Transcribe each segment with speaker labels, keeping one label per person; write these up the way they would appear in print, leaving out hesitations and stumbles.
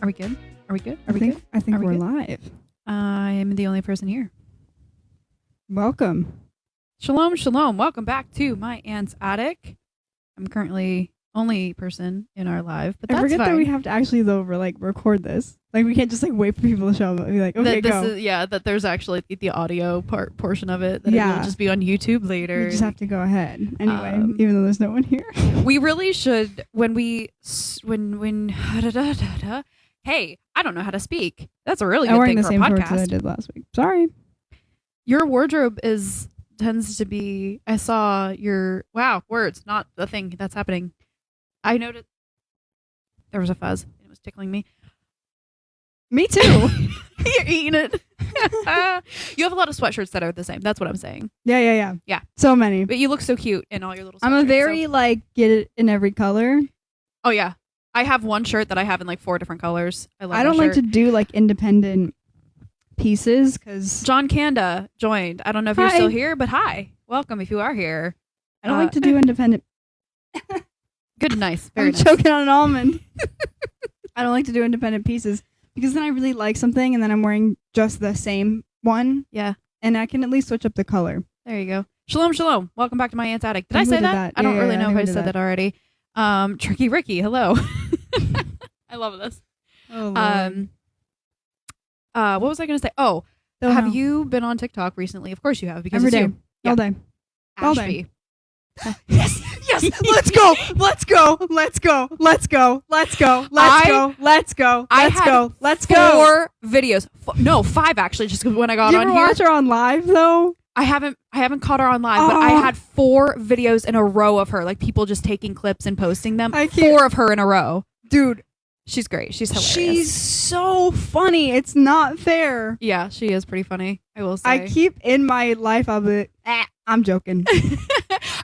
Speaker 1: Are we good? Are we good? Are we good?
Speaker 2: I think
Speaker 1: Are we
Speaker 2: we're
Speaker 1: good?
Speaker 2: live.
Speaker 1: I am the only person here.
Speaker 2: Welcome.
Speaker 1: Shalom, shalom. Welcome back to my aunt's attic. I'm currently only person in our live, but
Speaker 2: I
Speaker 1: that's
Speaker 2: forget
Speaker 1: fine.
Speaker 2: that we have to actually though record this. Like we can't just wait for people to show up and be like, okay,
Speaker 1: that this
Speaker 2: go.
Speaker 1: is that there's actually the audio portion of it that
Speaker 2: Yeah.
Speaker 1: it'll just be on YouTube later.
Speaker 2: We just have to go ahead anyway,
Speaker 1: Um,
Speaker 2: even though there's no one here.
Speaker 1: We really should when hey, I don't know how to speak. That's a really
Speaker 2: I'm
Speaker 1: good
Speaker 2: wearing
Speaker 1: thing
Speaker 2: the
Speaker 1: for a
Speaker 2: same shorts that I
Speaker 1: podcast.
Speaker 2: did last week. Sorry.
Speaker 1: Your wardrobe tends to be. I saw your words, not the thing that's happening. I noticed there was a fuzz. It was tickling me.
Speaker 2: Me too.
Speaker 1: You're eating it. You have a lot of sweatshirts that are the same. That's what I'm saying.
Speaker 2: Yeah.
Speaker 1: Yeah.
Speaker 2: So many.
Speaker 1: But you look so cute in all your little.
Speaker 2: I'm a
Speaker 1: sweatshirts,
Speaker 2: very
Speaker 1: so-
Speaker 2: get it in every color.
Speaker 1: Oh yeah, I have one shirt that I have in like 4 different colors. I love.
Speaker 2: I don't
Speaker 1: that
Speaker 2: like
Speaker 1: shirt.
Speaker 2: to do independent pieces because
Speaker 1: John Kanda joined. I don't know if you're
Speaker 2: Hi.
Speaker 1: still here, but hi, welcome if you are here.
Speaker 2: I don't like to do independent.
Speaker 1: Good, nice, very
Speaker 2: I'm
Speaker 1: nice.
Speaker 2: choking on an almond. I don't like to do independent pieces because then I really like something and then I'm wearing just the same one
Speaker 1: Yeah.
Speaker 2: and I can at least switch up the color.
Speaker 1: There you go. Shalom, shalom. Welcome back to my aunt's attic. Did I
Speaker 2: Who
Speaker 1: say
Speaker 2: did
Speaker 1: that?
Speaker 2: that?
Speaker 1: I don't
Speaker 2: Yeah,
Speaker 1: really know if
Speaker 2: who
Speaker 1: I
Speaker 2: did
Speaker 1: said
Speaker 2: that?
Speaker 1: that already. Tricky Ricky, hello. I love this.
Speaker 2: Oh,
Speaker 1: What was I going to say? Oh, have you been on TikTok recently? Of course you have, because
Speaker 2: every
Speaker 1: it's
Speaker 2: day,
Speaker 1: you.
Speaker 2: all day? all day.
Speaker 1: Ashby.
Speaker 2: Yes, let's go, let's go, let's go, let's go, let's go, let's go, let's go,
Speaker 1: I
Speaker 2: let's
Speaker 1: had
Speaker 2: go, let's go.
Speaker 1: 4 videos. No, 5 actually, just 'cause when I got
Speaker 2: Did you
Speaker 1: on
Speaker 2: ever
Speaker 1: here.
Speaker 2: watch her on live though?
Speaker 1: I haven't caught her on live, but I
Speaker 2: Oh.
Speaker 1: had 4 videos in a row of her, like people just taking clips and posting them.
Speaker 2: I can't-
Speaker 1: 4 of her in a row.
Speaker 2: Dude,
Speaker 1: She's great. She's hilarious.
Speaker 2: she's so funny. It's not fair.
Speaker 1: Yeah, she is pretty funny, I will say.
Speaker 2: I keep in my life of it. I'm joking.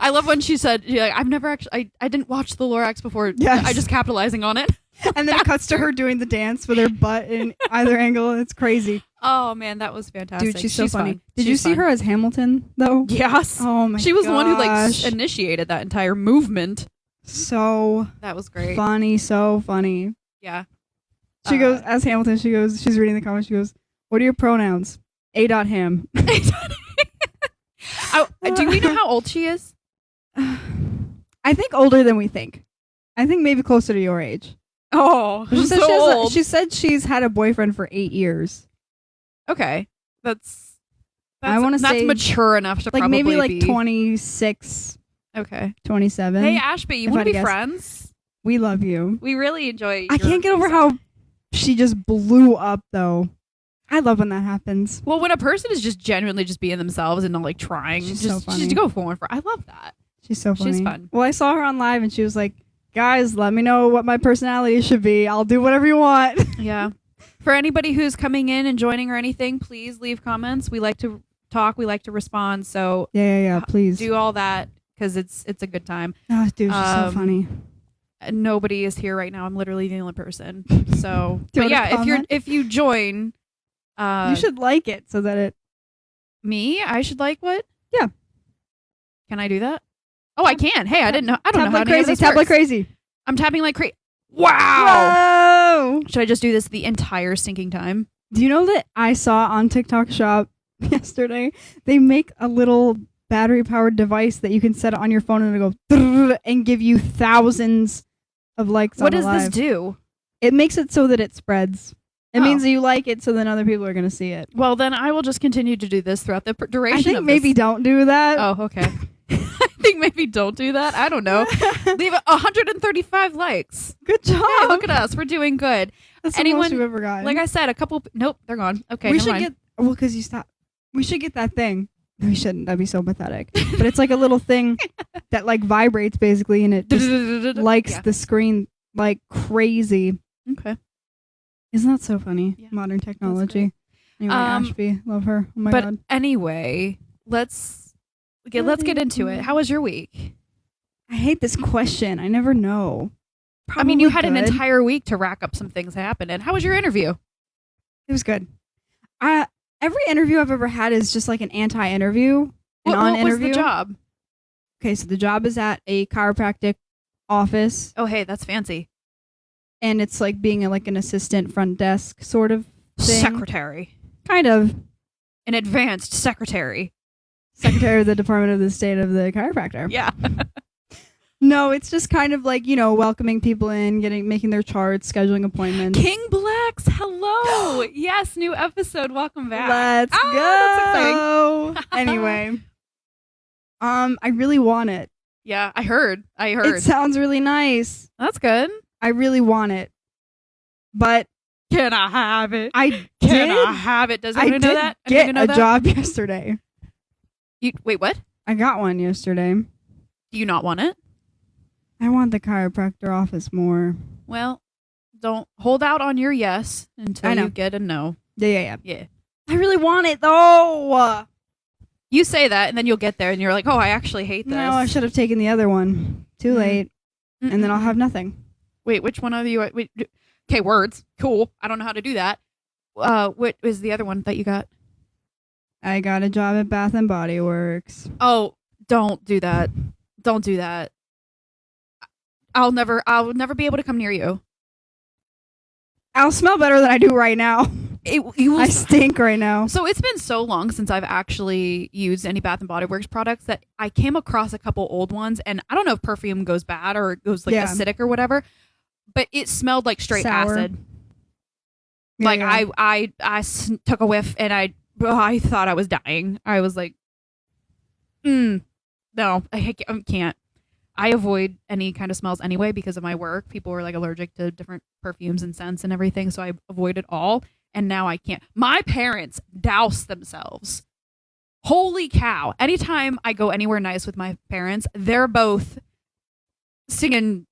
Speaker 1: I love when she said, I've never actually, I didn't watch the Lorax before.
Speaker 2: Yes.
Speaker 1: I just capitalizing on it.
Speaker 2: And then it cuts to her doing the dance with her butt in either angle. It's crazy.
Speaker 1: Oh man, that was fantastic.
Speaker 2: Dude, she's so funny.
Speaker 1: fun.
Speaker 2: Did you
Speaker 1: She's
Speaker 2: see
Speaker 1: fun.
Speaker 2: her as Hamilton, though?
Speaker 1: Yes.
Speaker 2: Oh, my
Speaker 1: She was the one who
Speaker 2: gosh.
Speaker 1: initiated that entire movement.
Speaker 2: So
Speaker 1: That was great.
Speaker 2: funny, so funny.
Speaker 1: Yeah.
Speaker 2: She goes, as Hamilton, she's reading the comments, she goes, what are your pronouns? A.ham.
Speaker 1: Do we know how old she is?
Speaker 2: I think older than we think. I think maybe closer to your age.
Speaker 1: Oh,
Speaker 2: She said, she said she's had a boyfriend for 8 years.
Speaker 1: Okay. That's
Speaker 2: I wanna
Speaker 1: that's
Speaker 2: say,
Speaker 1: mature enough to
Speaker 2: Like
Speaker 1: probably
Speaker 2: maybe like
Speaker 1: be.
Speaker 2: 26,
Speaker 1: Okay.
Speaker 2: 27.
Speaker 1: Hey, Ashby, you
Speaker 2: if
Speaker 1: want
Speaker 2: I
Speaker 1: to be
Speaker 2: guess.
Speaker 1: friends?
Speaker 2: We love you.
Speaker 1: We really enjoy
Speaker 2: I can't get over how she just blew up, though. I love when that happens.
Speaker 1: Well, when a person is just genuinely just being themselves and not like trying,
Speaker 2: She's
Speaker 1: just
Speaker 2: so funny.
Speaker 1: just go for it. I love that.
Speaker 2: She's so funny.
Speaker 1: She's fun.
Speaker 2: Well, I saw her on live and she was like, guys, let me know what my personality should be. I'll do whatever you want.
Speaker 1: Yeah. For anybody who's coming in and joining or anything, please leave comments. We like to talk. We like to respond. So
Speaker 2: Yeah, please.
Speaker 1: do all that because it's a good time.
Speaker 2: Oh, dude, she's so
Speaker 1: Um,
Speaker 2: funny.
Speaker 1: Nobody is here right now. I'm literally the only person. So,
Speaker 2: Do
Speaker 1: but
Speaker 2: you want to
Speaker 1: yeah,
Speaker 2: comment?
Speaker 1: if you join,
Speaker 2: You should like it so that it...
Speaker 1: me, I should like what?
Speaker 2: Yeah.
Speaker 1: Can I do that? Oh, I can. Hey, I didn't know. I don't
Speaker 2: Tap
Speaker 1: know how
Speaker 2: like
Speaker 1: any of
Speaker 2: crazy.
Speaker 1: this
Speaker 2: Tap like
Speaker 1: works.
Speaker 2: crazy.
Speaker 1: I'm tapping like crazy. Wow.
Speaker 2: Whoa!
Speaker 1: Should I just do this the entire stinking time?
Speaker 2: Do you know that I saw on TikTok Shop yesterday, they make a little battery-powered device that you can set on your phone and it'll go and give you thousands of likes
Speaker 1: What
Speaker 2: on
Speaker 1: does
Speaker 2: a
Speaker 1: this
Speaker 2: live.
Speaker 1: do?
Speaker 2: It makes it so that it spreads. It
Speaker 1: Oh.
Speaker 2: means that you like it so then other people are going to see it.
Speaker 1: Well, then I will just continue to do this throughout the duration
Speaker 2: I think
Speaker 1: of
Speaker 2: maybe
Speaker 1: this.
Speaker 2: don't do that.
Speaker 1: Oh, okay. I think maybe don't do that. I don't know. Leave it 135 likes.
Speaker 2: Good job.
Speaker 1: Hey, look at us. We're doing good.
Speaker 2: That's the
Speaker 1: anyone-
Speaker 2: most you've ever gotten.
Speaker 1: Like I said, a couple. Nope, they're gone. Okay,
Speaker 2: we
Speaker 1: never
Speaker 2: should
Speaker 1: mind.
Speaker 2: get well because you stopped. We should get that thing. No, we shouldn't. That'd be so pathetic. But it's like a little thing that like vibrates basically, and it just likes
Speaker 1: Yeah.
Speaker 2: the screen like crazy.
Speaker 1: Okay.
Speaker 2: Isn't that so funny?
Speaker 1: Yeah.
Speaker 2: Modern technology. Anyway,
Speaker 1: Um,
Speaker 2: Ashby, love her. Oh my
Speaker 1: but
Speaker 2: god.
Speaker 1: anyway, let's get into it. How was your week?
Speaker 2: I hate this question. I never know.
Speaker 1: I mean, you
Speaker 2: Probably
Speaker 1: had an
Speaker 2: good.
Speaker 1: entire week to rack up some things that happened. And how was your interview?
Speaker 2: It was good. Every interview I've ever had is just like an anti-interview.
Speaker 1: What was
Speaker 2: non-interview.
Speaker 1: the job?
Speaker 2: Okay, so the job is at a chiropractic office.
Speaker 1: Oh, hey, that's fancy.
Speaker 2: and it's like being like an assistant front desk sort of thing.
Speaker 1: Secretary.
Speaker 2: Kind of.
Speaker 1: An advanced secretary.
Speaker 2: Secretary of the Department of the State of the Chiropractor.
Speaker 1: Yeah.
Speaker 2: No, it's just kind of like, welcoming people in, making their charts, scheduling appointments.
Speaker 1: King Blacks, hello. Yes, new episode. Welcome back.
Speaker 2: Let's go.
Speaker 1: That's exciting.
Speaker 2: Anyway, I really want it.
Speaker 1: Yeah, I heard.
Speaker 2: It sounds really nice.
Speaker 1: That's good.
Speaker 2: I really want it. But
Speaker 1: Can I have it?
Speaker 2: I
Speaker 1: Can I
Speaker 2: did.
Speaker 1: have it? Does
Speaker 2: I
Speaker 1: anyone know
Speaker 2: did
Speaker 1: that?
Speaker 2: get
Speaker 1: Anyone know
Speaker 2: a
Speaker 1: that?
Speaker 2: job yesterday.
Speaker 1: Wait, what?
Speaker 2: I got one yesterday.
Speaker 1: Do you not want it?
Speaker 2: I want the chiropractor office more.
Speaker 1: Well, don't hold out on your yes until
Speaker 2: I know.
Speaker 1: you get a no.
Speaker 2: Yeah.
Speaker 1: Yeah.
Speaker 2: I really want it though.
Speaker 1: You say that, and then you'll get there, and you're like, "Oh, I actually hate this."
Speaker 2: No, I should have taken the other one. Too late, and then I'll have nothing.
Speaker 1: Wait, which one of you? Wait, okay, words. Cool. I don't know how to do that. What was the other one that you got?
Speaker 2: I got a job at Bath and Body Works.
Speaker 1: Oh, don't do that. Don't do that. I'll never be able to come near you.
Speaker 2: I'll smell better than I do right now.
Speaker 1: You will
Speaker 2: I stink right now.
Speaker 1: So it's been so long since I've actually used any Bath and Body Works products that I came across a couple old ones, and I don't know if perfume goes bad or it goes like acidic or whatever, but it smelled like straight
Speaker 2: Sour.
Speaker 1: acid.
Speaker 2: Yeah,
Speaker 1: Like
Speaker 2: yeah.
Speaker 1: I took a whiff and I thought I was dying. I was like, no, I can't. I avoid any kind of smells anyway because of my work. People are like allergic to different perfumes and scents and everything, so I avoid it all. And now I can't. My parents douse themselves. Holy cow. Anytime I go anywhere nice with my parents, they're both singing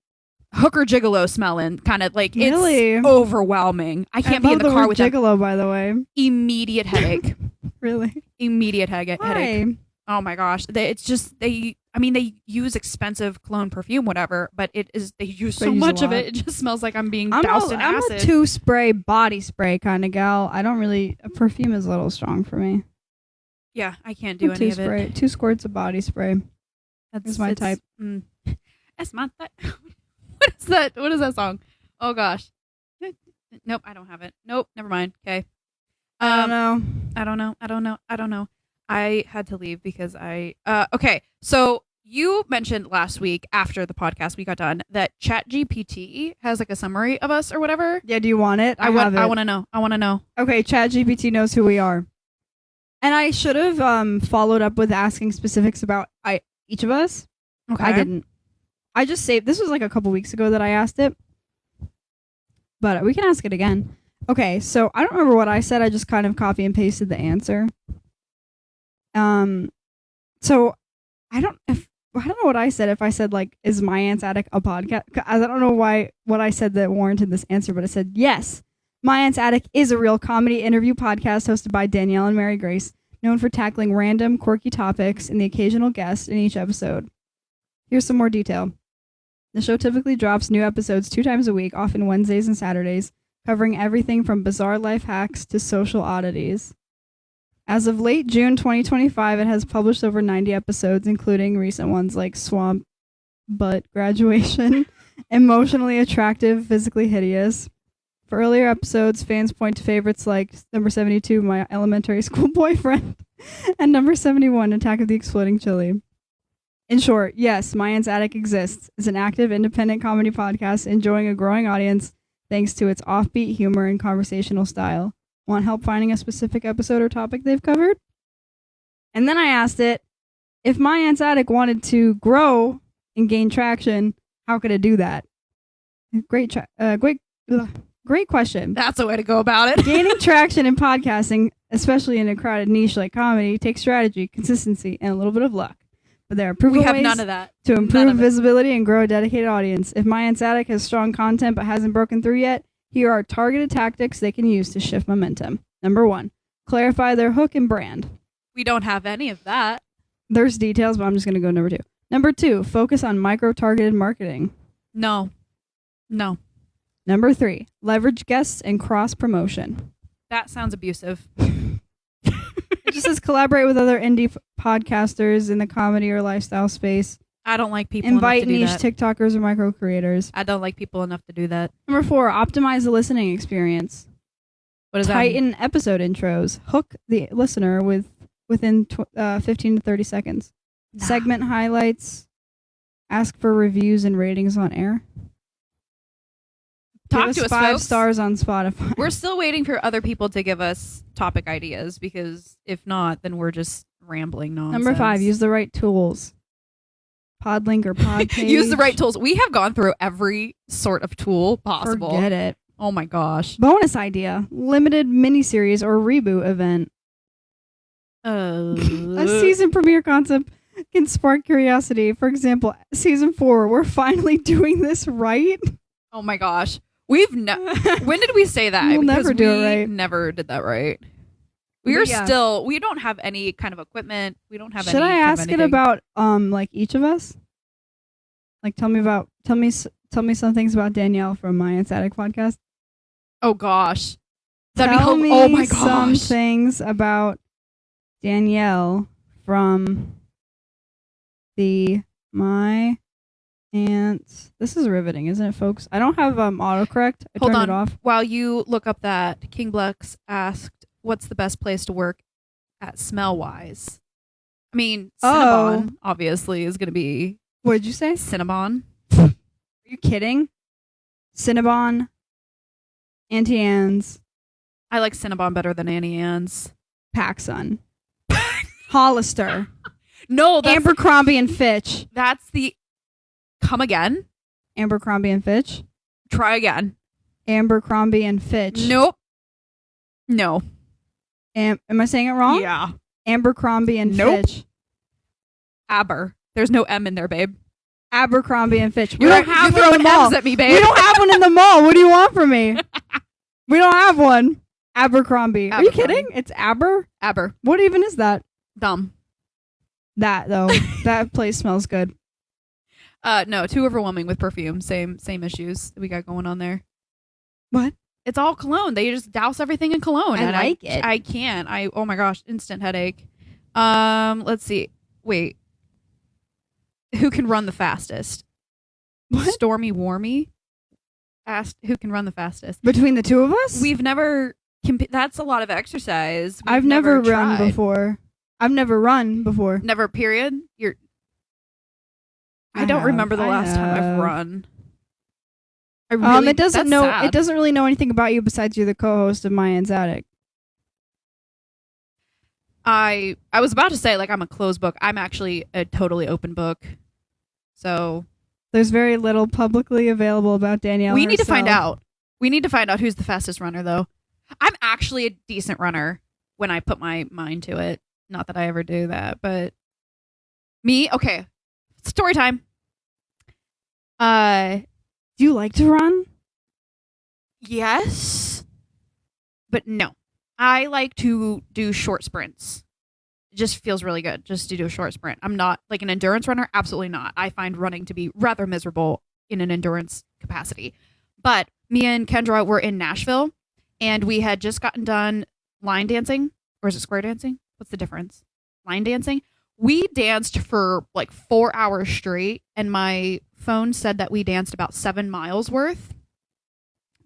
Speaker 1: hooker gigolo smelling, kind of like
Speaker 2: Really?
Speaker 1: it's overwhelming. I can't be in the car with that.
Speaker 2: gigolo, by the way.
Speaker 1: Immediate headache.
Speaker 2: Really?
Speaker 1: Immediate headache.
Speaker 2: Why?
Speaker 1: Oh my gosh. They use expensive cologne perfume, whatever, but they use so
Speaker 2: They use a
Speaker 1: much of
Speaker 2: lot.
Speaker 1: it. It just smells like I'm being
Speaker 2: I'm
Speaker 1: doused in
Speaker 2: a
Speaker 1: acid.
Speaker 2: 2-spray body spray kind of gal. I don't really. A perfume is a little strong for me.
Speaker 1: Yeah, I can't do any of it.
Speaker 2: 2 squirts of body spray. That's my type.
Speaker 1: That's my type. What is that? What is that song? Oh gosh. Nope, I don't have it. Nope, never mind. Okay.
Speaker 2: I don't know.
Speaker 1: I don't know. I had to leave because okay. So you mentioned last week after the podcast we got done that ChatGPT has like a summary of us or whatever.
Speaker 2: Yeah, do you want it?
Speaker 1: I
Speaker 2: have it.
Speaker 1: want to know. I want to know.
Speaker 2: Okay, ChatGPT knows who we are. And I should have followed up with asking specifics about each of us.
Speaker 1: Okay.
Speaker 2: I didn't. I just saved. This was like a couple weeks ago that I asked it. But we can ask it again. Okay, so I don't remember what I said. I just kind of copy and pasted the answer. So I don't know what I said. If I said like, is My Aunt's Attic a podcast? I don't know what I said that warranted this answer, but I said yes. My Aunt's Attic is a real comedy interview podcast hosted by Danielle and Mary Grace, known for tackling random, quirky topics and the occasional guest in each episode. Here's some more detail. The show typically drops new episodes 2 times a week, often Wednesdays and Saturdays, covering everything from bizarre life hacks to social oddities. As of late June 2025, it has published over 90 episodes, including recent ones like Swamp Butt Graduation, Emotionally Attractive, Physically Hideous. For earlier episodes, fans point to favorites like number 72, My Elementary School Boyfriend, and number 71, Attack of the Exploding Chili. In short, yes, My Aunt's Attic exists. It's an active, independent comedy podcast enjoying a growing audience thanks to its offbeat humor and conversational style. Want help finding a specific episode or topic they've covered? And then I asked it, if My Aunt's Attic wanted to grow and gain traction, how could it do that? Great question.
Speaker 1: That's a way to go about it.
Speaker 2: Gaining traction in podcasting, especially in a crowded niche like comedy, takes strategy, consistency, and a little bit of luck. But there are proven
Speaker 1: We have
Speaker 2: ways
Speaker 1: none of that.
Speaker 2: to
Speaker 1: None
Speaker 2: improve
Speaker 1: of it.
Speaker 2: visibility and grow a dedicated audience. If My Aunt's Attic has strong content but hasn't broken through yet, here are targeted tactics they can use to shift momentum. Number 1, clarify their hook and brand.
Speaker 1: We don't have any of that.
Speaker 2: There's details, but I'm just going to go number 2. Number 2, focus on micro-targeted marketing.
Speaker 1: No.
Speaker 2: Number 3, leverage guests and cross-promotion.
Speaker 1: That sounds abusive.
Speaker 2: It just says collaborate with other indie podcasters in the comedy or lifestyle space.
Speaker 1: I don't like people
Speaker 2: Invite
Speaker 1: enough to do
Speaker 2: niche
Speaker 1: that.
Speaker 2: TikTokers or micro creators.
Speaker 1: I don't like people enough to do that.
Speaker 2: Number 4, optimize the listening experience.
Speaker 1: What does that mean?
Speaker 2: Tighten episode intros. Hook the listener within 15 to 30 seconds.
Speaker 1: Nah.
Speaker 2: Segment highlights. Ask for reviews and ratings on air.
Speaker 1: Talk
Speaker 2: Give
Speaker 1: to us,
Speaker 2: 5
Speaker 1: folks.
Speaker 2: stars on Spotify.
Speaker 1: We're still waiting for other people to give us topic ideas because if not, then we're just rambling nonsense.
Speaker 2: Number 5, use the right tools. Podlink or Podpage.
Speaker 1: Use the right tools. We have gone through every sort of tool possible.
Speaker 2: Forget it.
Speaker 1: Oh my gosh.
Speaker 2: Bonus idea. Limited miniseries or reboot event. A season premiere concept can spark curiosity. For example, season 4, we're finally doing this right.
Speaker 1: Oh my gosh. We've when did we say that?
Speaker 2: We'll
Speaker 1: Because
Speaker 2: never do it
Speaker 1: we
Speaker 2: right.
Speaker 1: never did that right. We
Speaker 2: But
Speaker 1: are
Speaker 2: yeah.
Speaker 1: still. We don't have any kind of equipment. We don't have.
Speaker 2: Should
Speaker 1: any
Speaker 2: I
Speaker 1: kind of
Speaker 2: ask it
Speaker 1: anything.
Speaker 2: about like each of us? Like tell me some things about Danielle from My Aunt's Attic podcast.
Speaker 1: Oh gosh. That'd
Speaker 2: Tell
Speaker 1: be
Speaker 2: me
Speaker 1: oh my
Speaker 2: some
Speaker 1: gosh.
Speaker 2: things about Danielle from the My Aunt's. This is riveting, isn't it, folks? I don't have autocorrect. I
Speaker 1: Hold
Speaker 2: turned
Speaker 1: on.
Speaker 2: it off.
Speaker 1: While you look up that, King Blex asked, "What's the best place to work at smell wise?" I mean, Cinnabon obviously is going to be
Speaker 2: What did you say?
Speaker 1: Cinnabon.
Speaker 2: Are you kidding? Cinnabon, Auntie Anne's,
Speaker 1: I like Cinnabon better than Annie Ann's.
Speaker 2: PacSun, Hollister,
Speaker 1: No, that's
Speaker 2: Abercrombie and Fitch.
Speaker 1: that's the. Come again.
Speaker 2: Abercrombie and Fitch.
Speaker 1: Try again.
Speaker 2: Abercrombie and Fitch.
Speaker 1: Nope. No.
Speaker 2: Am I saying it wrong?
Speaker 1: Yeah.
Speaker 2: Abercrombie and
Speaker 1: Nope.
Speaker 2: Fitch.
Speaker 1: Aber. There's no M in there, babe.
Speaker 2: Abercrombie and Fitch. We
Speaker 1: You're
Speaker 2: don't have
Speaker 1: you're
Speaker 2: one in
Speaker 1: throwing
Speaker 2: the mall.
Speaker 1: M's at me,
Speaker 2: We
Speaker 1: babe.
Speaker 2: don't have one in the mall. What do you want from me? We don't have one. Abercrombie. Are you
Speaker 1: Abercrombie.
Speaker 2: kidding? It's Aber?
Speaker 1: Aber.
Speaker 2: What even is that?
Speaker 1: Dumb.
Speaker 2: That, though. That place smells good.
Speaker 1: No, too overwhelming with perfume. Same issues that we got going on there.
Speaker 2: What?
Speaker 1: It's all cologne. They just douse everything in cologne.
Speaker 2: I
Speaker 1: and
Speaker 2: like it.
Speaker 1: I can't. Oh my gosh, instant headache. Let's see. Wait. Who can run the fastest?
Speaker 2: What?
Speaker 1: Stormy Warmy asked who can run the fastest.
Speaker 2: Between the two of us?
Speaker 1: We've never that's a lot of exercise.
Speaker 2: I've never run
Speaker 1: tried.
Speaker 2: before. I've never run before.
Speaker 1: Never period. I don't remember the
Speaker 2: I
Speaker 1: last time I've
Speaker 2: have.
Speaker 1: run. I really,
Speaker 2: It doesn't
Speaker 1: that's
Speaker 2: know.
Speaker 1: sad.
Speaker 2: It doesn't really know anything about you besides you're the co-host of My Aunt's Attic.
Speaker 1: I was about to say like I'm a closed book. I'm actually a totally open book. So
Speaker 2: There's very little publicly available about Danielle.
Speaker 1: we need to find
Speaker 2: herself.
Speaker 1: out. We need to find out who's the fastest runner though. I'm actually a decent runner when I put my mind to it. Not that I ever do that, but me, okay. Story time.
Speaker 2: Do you like to run?
Speaker 1: Yes. But no. I like to do short sprints. It just feels really good just to do a short sprint. I'm not like an endurance runner. Absolutely not. I find running to be rather miserable in an endurance capacity. But me and Kendra were in Nashville and we had just gotten done line dancing. Or is it square dancing? What's the difference? Line dancing. We danced for like 4 hours straight and my phone said that we danced about 7 miles worth.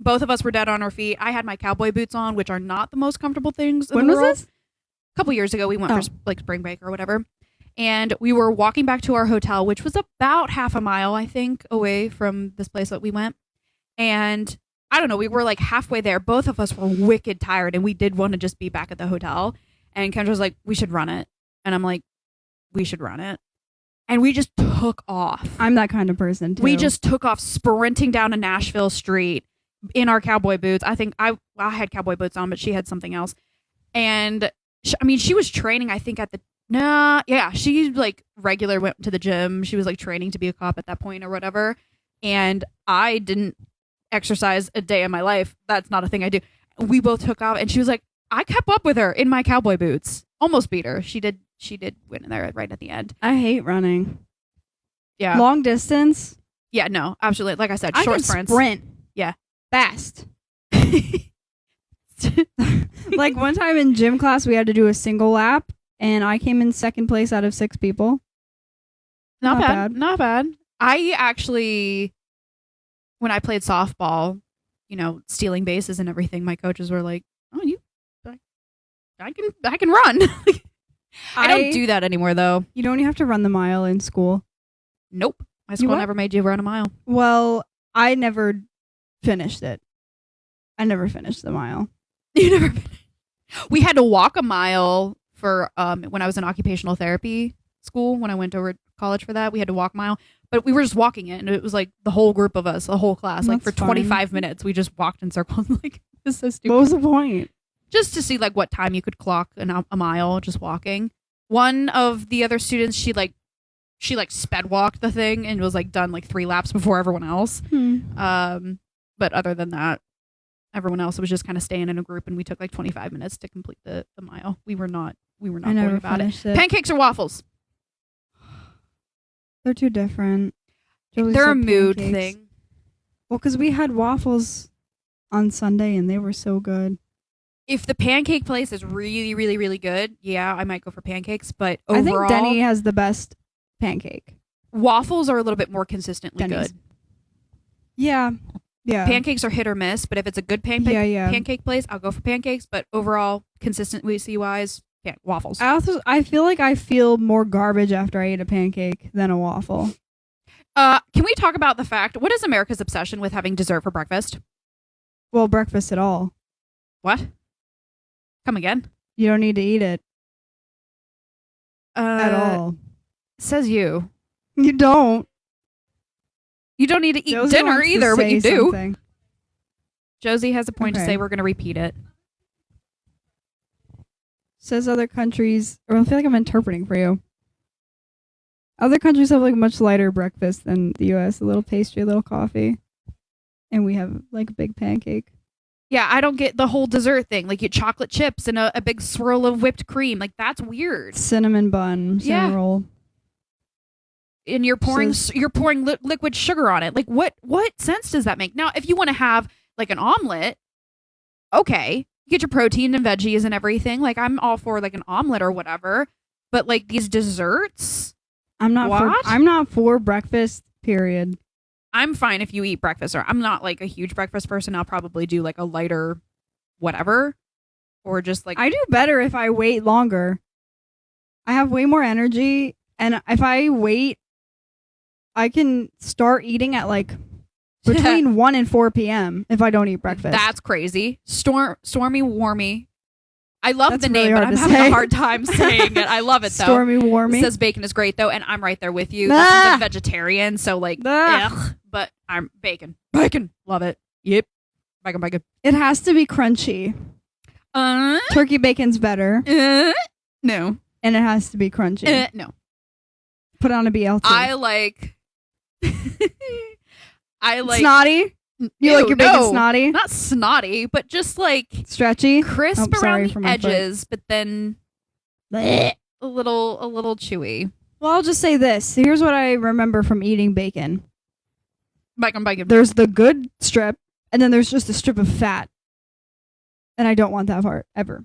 Speaker 1: Both of us were dead on our feet. I had my cowboy boots on, which are not the most comfortable things in
Speaker 2: When
Speaker 1: the
Speaker 2: was
Speaker 1: world.
Speaker 2: this?
Speaker 1: A couple years ago, we went
Speaker 2: Oh.
Speaker 1: for like spring break or whatever. And we were walking back to our hotel, which was about half a mile, I think, away from this place that we went. And I don't know, we were like halfway there. Both of us were wicked tired and we did want to just be back at the hotel. And Kendra was like, we should run it. And I'm like, we should run it. And we just took off.
Speaker 2: I'm that kind of person too.
Speaker 1: We just took off sprinting down a Nashville street in our cowboy boots. I think I had cowboy boots on, but she had something else. And she was training, I think she like regular went to the gym. She was like training to be a cop at that point or whatever. And I didn't exercise a day in my life. That's not a thing I do. We both took off and she was like, I kept up with her in my cowboy boots. Almost beat her. She did win in there right at the end.
Speaker 2: I hate running.
Speaker 1: Yeah.
Speaker 2: Long distance.
Speaker 1: Yeah, no, absolutely. Like I said,
Speaker 2: I
Speaker 1: short
Speaker 2: can
Speaker 1: sprints.
Speaker 2: sprint.
Speaker 1: Yeah.
Speaker 2: Fast. Like one time in gym class, we had to do a single lap, and I came in second place out of 6 people.
Speaker 1: Not,
Speaker 2: Not
Speaker 1: bad.
Speaker 2: bad.
Speaker 1: Not bad. I actually, when I played softball, stealing bases and everything, my coaches were like, "Oh, I can run." I don't do that anymore, though.
Speaker 2: You don't have to run the mile in school.
Speaker 1: Nope. My school
Speaker 2: what?
Speaker 1: never made you run a mile.
Speaker 2: Well, I never finished it. I never finished the mile.
Speaker 1: You never. We had to walk a mile for when I was in occupational therapy school. When I went over to college for that, we had to walk a mile, but we were just walking it, and it was like the whole group of us, the whole class, like for
Speaker 2: That's fun.
Speaker 1: 25 minutes, we just walked in circles. Like, this is so stupid.
Speaker 2: What was the point?
Speaker 1: Just to see like what time you could clock a mile just walking. One of the other students, she sped walked the thing and was like done like 3 laps before everyone else. But other than that, everyone else was just kind of staying in a group, and we took like 25 minutes to complete the mile. We were not
Speaker 2: I
Speaker 1: going
Speaker 2: never
Speaker 1: about it.
Speaker 2: finished it.
Speaker 1: Pancakes or waffles?
Speaker 2: They're too different. Jolie
Speaker 1: They're a
Speaker 2: said
Speaker 1: mood
Speaker 2: pancakes.
Speaker 1: thing.
Speaker 2: Well, because we had waffles on Sunday and they were so good.
Speaker 1: If the pancake place is really, really, really good, yeah, I might go for pancakes. But overall,
Speaker 2: I think Denny has the best pancake.
Speaker 1: waffles are a little bit more consistently
Speaker 2: Denny's.
Speaker 1: good.
Speaker 2: Yeah. Yeah.
Speaker 1: Pancakes are hit or miss, but if it's a good pancake place, I'll go for pancakes. But overall, consistency wise, waffles.
Speaker 2: I feel like I feel more garbage after I eat a pancake than a waffle.
Speaker 1: Can we talk about the fact, what is America's obsession with having dessert for breakfast?
Speaker 2: Well, breakfast at all.
Speaker 1: What? Come again?
Speaker 2: You don't need to eat it at
Speaker 1: Uh,
Speaker 2: all.
Speaker 1: Says you.
Speaker 2: You don't.
Speaker 1: You don't need to eat
Speaker 2: Josie
Speaker 1: dinner
Speaker 2: wants to
Speaker 1: either, but
Speaker 2: say
Speaker 1: you do.
Speaker 2: something.
Speaker 1: Josie has a point to
Speaker 2: Okay.
Speaker 1: say. We're going to repeat it.
Speaker 2: Says other countries, or I feel like I'm interpreting for you. Other countries have like much lighter breakfast than the U.S. A little pastry, a little coffee, and we have like a big pancake.
Speaker 1: Yeah, I don't get the whole dessert thing. Like, you chocolate chips and a big swirl of whipped cream. Like, that's weird.
Speaker 2: Cinnamon bun, cinnamon
Speaker 1: Yeah.
Speaker 2: roll.
Speaker 1: And you're pouring
Speaker 2: Says-
Speaker 1: liquid sugar on it. Like, what sense does that make? Now, if you want to have like an omelet, okay, you get your protein and veggies and everything. Like, I'm all for like an omelet or whatever. But like these desserts,
Speaker 2: I'm not
Speaker 1: What?
Speaker 2: I'm not for breakfast. Period.
Speaker 1: I'm fine if you eat breakfast. Or I'm not like a huge breakfast person. I'll probably do like a lighter whatever, or just like
Speaker 2: I do better if I wait longer. I have way more energy, and if I wait, I can start eating at like between 1 and 4 p.m. if I don't eat breakfast.
Speaker 1: That's crazy. Stormy Warmy. I love
Speaker 2: That's
Speaker 1: the
Speaker 2: really
Speaker 1: name, but
Speaker 2: hard
Speaker 1: I'm
Speaker 2: to
Speaker 1: having
Speaker 2: say.
Speaker 1: a hard time saying it. I love it though.
Speaker 2: Stormy Warmy.
Speaker 1: It says bacon is great though, and I'm right there with you.
Speaker 2: Ah!
Speaker 1: This is a vegetarian, so like,
Speaker 2: Ah!
Speaker 1: ugh, but I'm bacon. Bacon, love it. Yep, bacon.
Speaker 2: It has to be crunchy. Turkey bacon's better,
Speaker 1: No,
Speaker 2: and it has to be crunchy.
Speaker 1: no.
Speaker 2: Put on a BLT.
Speaker 1: I like. I like
Speaker 2: snotty. You like your bacon snotty,
Speaker 1: not snotty, but just like
Speaker 2: stretchy,
Speaker 1: crisp
Speaker 2: Oh, sorry
Speaker 1: around
Speaker 2: for
Speaker 1: the
Speaker 2: my foot.
Speaker 1: edges, but then a little chewy.
Speaker 2: Well, I'll just say this. Here's what I remember from eating bacon.
Speaker 1: Bacon.
Speaker 2: There's the good strip, and then there's just a strip of fat. And I don't want that part ever.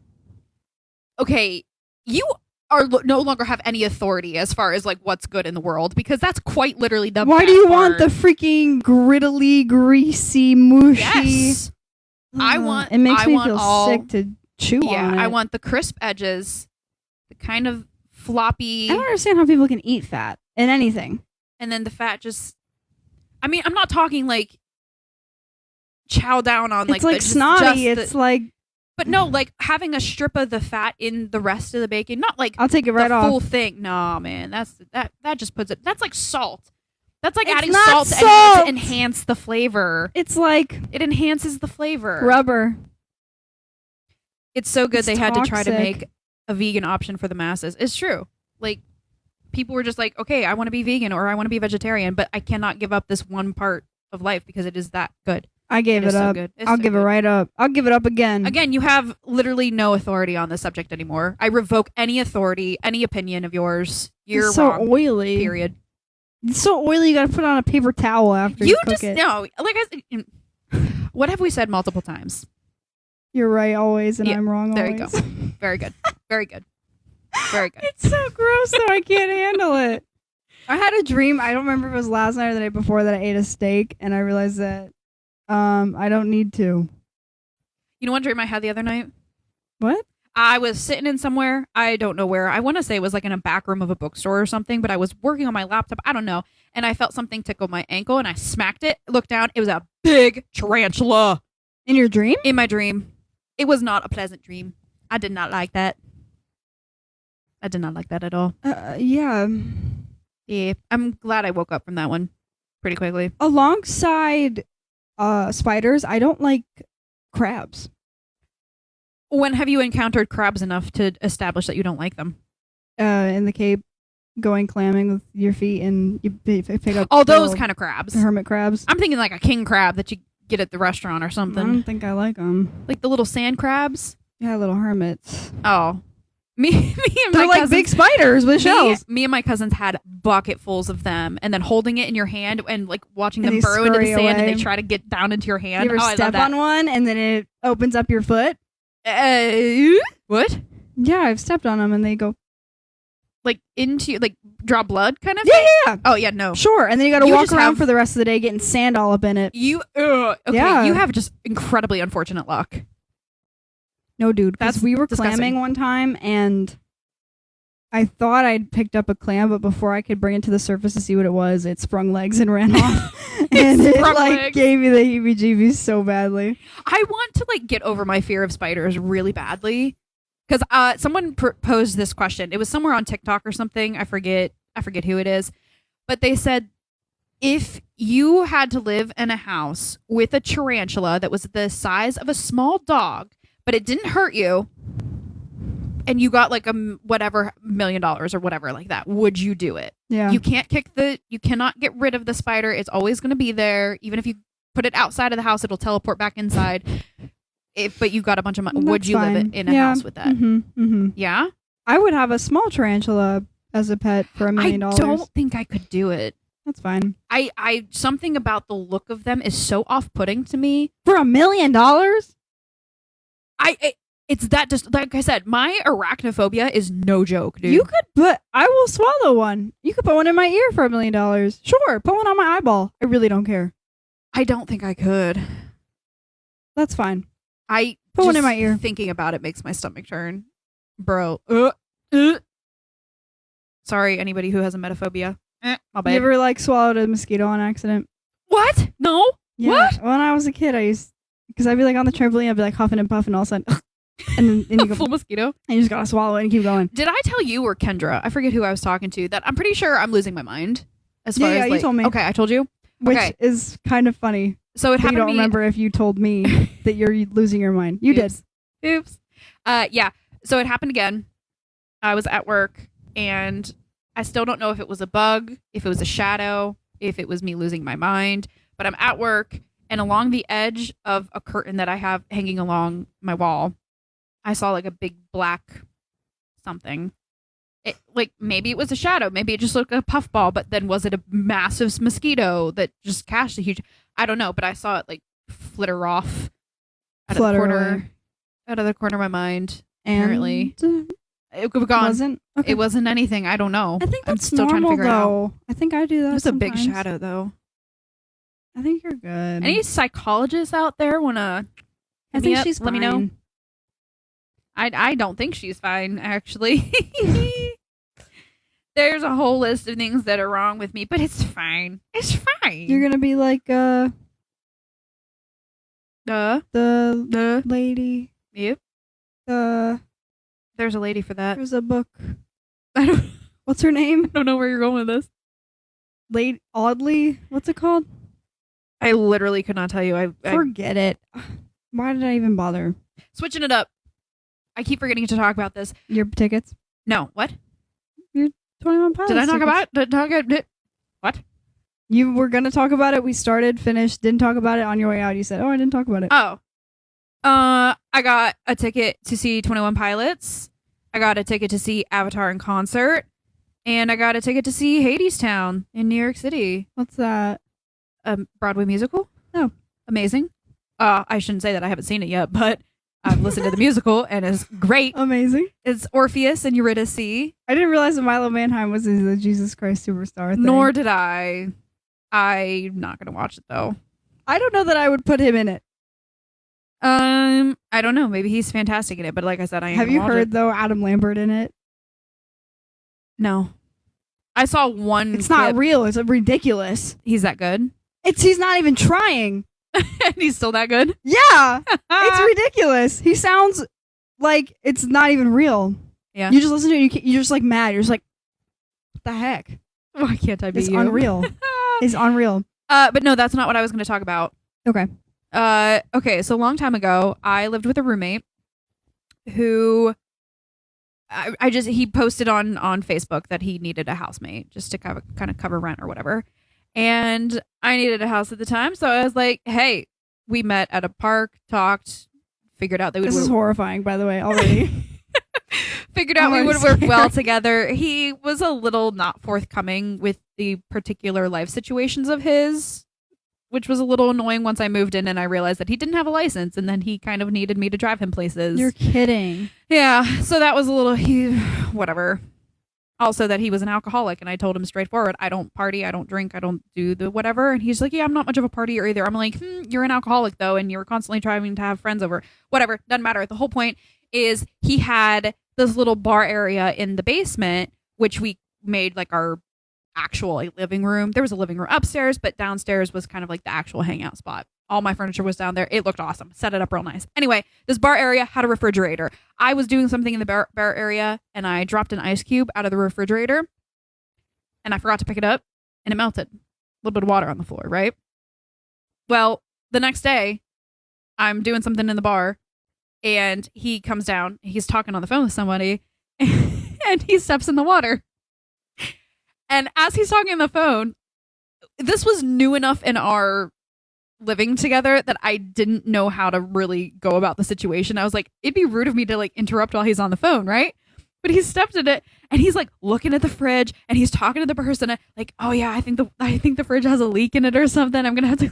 Speaker 1: Okay, you are no longer have any authority as far as like what's good in the world, because that's quite literally the
Speaker 2: Why
Speaker 1: best
Speaker 2: do you
Speaker 1: part.
Speaker 2: want the freaking griddly, greasy, mushy?
Speaker 1: Yes. I
Speaker 2: Ugh,
Speaker 1: want-
Speaker 2: It makes
Speaker 1: I
Speaker 2: me
Speaker 1: want
Speaker 2: feel
Speaker 1: all-
Speaker 2: sick to chew
Speaker 1: Yeah,
Speaker 2: on it.
Speaker 1: I want the crisp edges, the kind of floppy,
Speaker 2: I don't understand how people can eat fat in anything.
Speaker 1: and then the fat just. I mean, I'm not talking like chow down on like
Speaker 2: It's like
Speaker 1: the,
Speaker 2: snotty.
Speaker 1: just
Speaker 2: It's
Speaker 1: the,
Speaker 2: like
Speaker 1: but no, like having a strip of the fat in the rest of the bacon, not like
Speaker 2: I'll take it right
Speaker 1: the
Speaker 2: off.
Speaker 1: full thing. No, man, that just puts it. That's like salt. That's like
Speaker 2: It's
Speaker 1: adding
Speaker 2: not
Speaker 1: salt,
Speaker 2: salt!
Speaker 1: to enhance the flavor.
Speaker 2: It's like
Speaker 1: It enhances the flavor.
Speaker 2: rubber.
Speaker 1: It's so good
Speaker 2: It's
Speaker 1: they had to try to
Speaker 2: toxic.
Speaker 1: make a vegan option for the masses. It's true. Like, people were just like, okay, I want to be vegan or I want to be vegetarian, but I cannot give up this one part of life because it is that good.
Speaker 2: I gave
Speaker 1: It
Speaker 2: it
Speaker 1: is so
Speaker 2: up.
Speaker 1: good. It's
Speaker 2: I'll
Speaker 1: so
Speaker 2: give it
Speaker 1: good.
Speaker 2: right up. I'll give it up again.
Speaker 1: Again, you have literally no authority on this subject anymore. I revoke any authority, any opinion of yours. You're
Speaker 2: It's so
Speaker 1: wrong.
Speaker 2: oily.
Speaker 1: Period.
Speaker 2: It's so oily. You got to put on a paper towel after you
Speaker 1: You
Speaker 2: cook
Speaker 1: just
Speaker 2: it.
Speaker 1: no. Like I said, what have we said multiple times?
Speaker 2: You're right always, and
Speaker 1: Yeah,
Speaker 2: I'm wrong
Speaker 1: there you
Speaker 2: always.
Speaker 1: go. Very good. Very good. Very good.
Speaker 2: It's so gross, though. I can't handle it. I had a dream. I don't remember if it was last night or the night before that I ate a steak, and I realized that I don't need to.
Speaker 1: You know what dream I had the other night?
Speaker 2: What?
Speaker 1: I was sitting in somewhere. I don't know where. I want to say it was like in a back room of a bookstore or something, but I was working on my laptop. I don't know. And I felt something tickle my ankle and I smacked it. Looked down. It was a big tarantula
Speaker 2: In your dream?
Speaker 1: in my dream. It was not a pleasant dream. I did not like that. I did not like that at all.
Speaker 2: Yeah.
Speaker 1: Yeah. I'm glad I woke up from that one pretty quickly.
Speaker 2: Alongside spiders, I don't like crabs.
Speaker 1: When have you encountered crabs enough to establish that you don't like them?
Speaker 2: In the Cape, going clamming with your feet and you pick up
Speaker 1: Oh, those
Speaker 2: little
Speaker 1: kind of crabs.
Speaker 2: hermit crabs.
Speaker 1: I'm thinking like a king crab that you get at the restaurant or
Speaker 2: I
Speaker 1: something.
Speaker 2: don't think I like them.
Speaker 1: Like the little sand crabs.
Speaker 2: Yeah, little hermits.
Speaker 1: Oh. Me and
Speaker 2: They're
Speaker 1: my
Speaker 2: like
Speaker 1: cousins,
Speaker 2: big spiders with shells.
Speaker 1: me and my cousins had bucketfuls of them, and then holding it in your hand and like watching
Speaker 2: And
Speaker 1: them
Speaker 2: they
Speaker 1: burrow into the
Speaker 2: scurry
Speaker 1: sand, and
Speaker 2: away.
Speaker 1: they try to get down into your hand.
Speaker 2: You ever
Speaker 1: Oh, I love
Speaker 2: step
Speaker 1: that.
Speaker 2: on one and then it opens up your foot?
Speaker 1: What?
Speaker 2: Yeah, I've stepped on them and they go,
Speaker 1: Like into like draw blood kind of?
Speaker 2: yeah,
Speaker 1: thing?
Speaker 2: yeah,
Speaker 1: Oh yeah, no.
Speaker 2: sure. And then you got to
Speaker 1: You
Speaker 2: walk
Speaker 1: just
Speaker 2: around
Speaker 1: have-
Speaker 2: for the rest of the day getting sand all up in it.
Speaker 1: You okay?
Speaker 2: Yeah.
Speaker 1: You have just incredibly unfortunate luck.
Speaker 2: No, dude. That's
Speaker 1: That's
Speaker 2: we were
Speaker 1: disgusting.
Speaker 2: clamming one time and I thought I'd picked up a clam, but before I could bring it to the surface to see what it was, it sprung legs and ran off. And it
Speaker 1: sprung
Speaker 2: like
Speaker 1: legs.
Speaker 2: gave me the heebie-jeebies so badly.
Speaker 1: I want to like get over my fear of spiders really badly because someone posed this question. It was somewhere on TikTok or something. I forget who it is, but they said if you had to live in a house with a tarantula that was the size of a small dog, but it didn't hurt you, and you got like whatever $1 million or whatever like that, would you do it?
Speaker 2: Yeah.
Speaker 1: You cannot get rid of the spider. It's always going to be there. Even if you put it outside of the house, it'll teleport back inside. But you got a bunch of money. Would
Speaker 2: That's
Speaker 1: you live
Speaker 2: fine.
Speaker 1: in a
Speaker 2: Yeah.
Speaker 1: house with that?
Speaker 2: Mm-hmm.
Speaker 1: Yeah.
Speaker 2: I would have a small tarantula as a pet for $1 million.
Speaker 1: I don't think I could do it.
Speaker 2: That's fine.
Speaker 1: I something about the look of them is so off-putting to me.
Speaker 2: For $1 million?
Speaker 1: It's that just like I said, my arachnophobia is no joke, dude.
Speaker 2: You could put, I will swallow one. You could put one in my ear for $1 million. Sure. Put one on my eyeball. I really don't care.
Speaker 1: I don't think I could.
Speaker 2: That's fine.
Speaker 1: I
Speaker 2: Put one
Speaker 1: just
Speaker 2: in my ear.
Speaker 1: Thinking about it makes my stomach turn, bro. Sorry, anybody who has a metaphobia. My
Speaker 2: You
Speaker 1: bad.
Speaker 2: ever like swallowed a mosquito on accident?
Speaker 1: What? No.
Speaker 2: Yeah.
Speaker 1: What?
Speaker 2: When I was a kid, I used, because I'd be like on the trampoline, I'd be like huffing and puffing all of a sudden. And then you go,
Speaker 1: Full mosquito.
Speaker 2: and you just gotta swallow it and keep going.
Speaker 1: Did I tell you or Kendra? I forget who I was talking to. That I'm pretty sure I'm losing my mind. As far
Speaker 2: Yeah,
Speaker 1: as
Speaker 2: you
Speaker 1: like,
Speaker 2: told me.
Speaker 1: Okay, I told you.
Speaker 2: Which
Speaker 1: Okay.
Speaker 2: is kind of funny.
Speaker 1: So it
Speaker 2: But you
Speaker 1: happened
Speaker 2: don't
Speaker 1: to me.
Speaker 2: remember if you told me that you're losing your mind. You did.
Speaker 1: Oops. Yeah. So it happened again. I was at work and I still don't know if it was a bug, if it was a shadow, if it was me losing my mind. But I'm at work and along the edge of a curtain that I have hanging along my wall, I saw like a big black something. It, like maybe it was a shadow, maybe it just looked like a puffball, but then was it a massive mosquito that just cast a huge? I don't know, but I saw it like flitter off
Speaker 2: Flutter
Speaker 1: out of the corner of my mind.
Speaker 2: And
Speaker 1: Apparently. It was gone.
Speaker 2: wasn't. Okay.
Speaker 1: It wasn't anything. I don't know.
Speaker 2: I think
Speaker 1: I'm
Speaker 2: that's
Speaker 1: still trying to
Speaker 2: normal
Speaker 1: figure it out.
Speaker 2: though. I think I do that.
Speaker 1: It was a big
Speaker 2: sometimes.
Speaker 1: shadow though.
Speaker 2: I think you're good.
Speaker 1: Any psychologists out there wanna?
Speaker 2: I
Speaker 1: hit me
Speaker 2: think
Speaker 1: up?
Speaker 2: she's
Speaker 1: Let me know.
Speaker 2: fine.
Speaker 1: I don't think she's fine, actually. There's a whole list of things that are wrong with me, but it's fine. It's fine.
Speaker 2: You're gonna be like
Speaker 1: Duh.
Speaker 2: the lady.
Speaker 1: Yep.
Speaker 2: The
Speaker 1: There's a lady for that.
Speaker 2: there's a book.
Speaker 1: I don't,
Speaker 2: What's her name?
Speaker 1: don't know where you're going with this.
Speaker 2: Lady Audley. What's it called?
Speaker 1: I literally could not tell you. I
Speaker 2: Forget it. Why did I even bother?
Speaker 1: switching it up. I keep forgetting to talk about this.
Speaker 2: Your tickets.
Speaker 1: No, what?
Speaker 2: 21 Pilots.
Speaker 1: Did I talk
Speaker 2: tickets.
Speaker 1: about? What?
Speaker 2: You were gonna talk about it. We started, finished, didn't talk about it on your way out. You said, "Oh, I didn't talk about it."
Speaker 1: Oh. I got a ticket to see 21 Pilots. I got a ticket to see Avatar in concert. And I got a ticket to see Hadestown in New York City.
Speaker 2: What's that?
Speaker 1: A Broadway musical.
Speaker 2: Oh.
Speaker 1: Amazing. I shouldn't say that. I haven't seen it yet, but I've listened to the musical and it's great.
Speaker 2: Amazing.
Speaker 1: It's Orpheus and Eurydice.
Speaker 2: I didn't realize that Milo Manheim was in the Jesus Christ Superstar thing.
Speaker 1: Nor did I. I'm not gonna watch it though.
Speaker 2: I don't know that I would put him in it.
Speaker 1: I don't know. Maybe he's fantastic in it, but like I said, I ain't
Speaker 2: Have
Speaker 1: gonna
Speaker 2: you
Speaker 1: watch
Speaker 2: heard
Speaker 1: it.
Speaker 2: though Adam Lambert in it?
Speaker 1: No. I saw one.
Speaker 2: It's not
Speaker 1: clip.
Speaker 2: real. It's ridiculous.
Speaker 1: He's that good,
Speaker 2: He's not even trying.
Speaker 1: and he's still that good.
Speaker 2: Yeah, it's ridiculous. He sounds like it's not even real.
Speaker 1: Yeah.
Speaker 2: You just listen to it. You're just like mad. You're just like, what the heck?
Speaker 1: Why can't I be
Speaker 2: It's
Speaker 1: you?
Speaker 2: unreal. It's unreal.
Speaker 1: But no, that's not what I was going to talk about.
Speaker 2: Okay.
Speaker 1: Okay. So a long time ago, I lived with a roommate who he posted on Facebook that he needed a housemate just to kind of cover rent or whatever. And I needed a house at the time. So I was like, hey, we met at a park, talked, figured out that we
Speaker 2: This is
Speaker 1: would
Speaker 2: horrifying, by the way, already.
Speaker 1: figured out
Speaker 2: I'm
Speaker 1: we
Speaker 2: already
Speaker 1: would work well
Speaker 2: scared.
Speaker 1: together. He was a little not forthcoming with the particular life situations of his, which was a little annoying once I moved in and I realized that he didn't have a license and then he kind of needed me to drive him places.
Speaker 2: You're kidding.
Speaker 1: Yeah, so that was a little whatever. Also that he was an alcoholic and I told him straightforward, I don't party, I don't drink, I don't do the whatever. And he's like, yeah, I'm not much of a partier either. I'm like, you're an alcoholic though and you're constantly trying to have friends over. Whatever, doesn't matter. The whole point is he had this little bar area in the basement, which we made like our actual living room. There was a living room upstairs, but downstairs was kind of like the actual hangout spot. All my furniture was down there. It looked awesome. Set it up real nice. Anyway, this bar area had a refrigerator. I was doing something in the bar area and I dropped an ice cube out of the refrigerator and I forgot to pick it up and it melted. A little bit of water on the floor, right? Well, the next day, I'm doing something in the bar and he comes down. He's talking on the phone with somebody and he steps in the water. And as he's talking on the phone, this was new enough in our living together that I didn't know how to really go about the situation. I was like, it'd be rude of me to like interrupt while he's on the phone, right? But he stepped in it and he's like looking at the fridge and he's talking to the person like, oh yeah, I think the fridge has a leak in it or something. I'm gonna have to.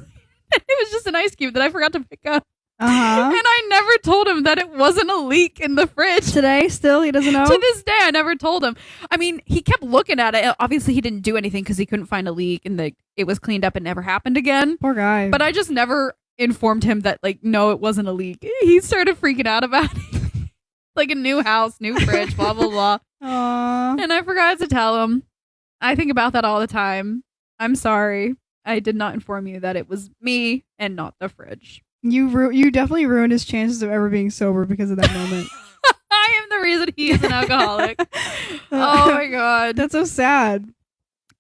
Speaker 1: It was just an ice cube that I forgot to pick up.
Speaker 2: Uh-huh.
Speaker 1: And I never told him that it wasn't a leak in the fridge.
Speaker 2: Today, still, he doesn't know?
Speaker 1: To this day, I never told him. I mean, he kept looking at it. Obviously, he didn't do anything because he couldn't find a leak and it was cleaned up and never happened again.
Speaker 2: Poor guy.
Speaker 1: But I just never informed him that, like, no, it wasn't a leak. He started freaking out about it. Like a new house, new fridge, blah, blah, blah.
Speaker 2: Aww.
Speaker 1: And I forgot to tell him. I think about that all the time. I'm sorry. I did not inform you that it was me and not the fridge.
Speaker 2: You definitely ruined his chances of ever being sober because of that moment.
Speaker 1: I am the reason he is an alcoholic. Oh my god.
Speaker 2: That's so sad.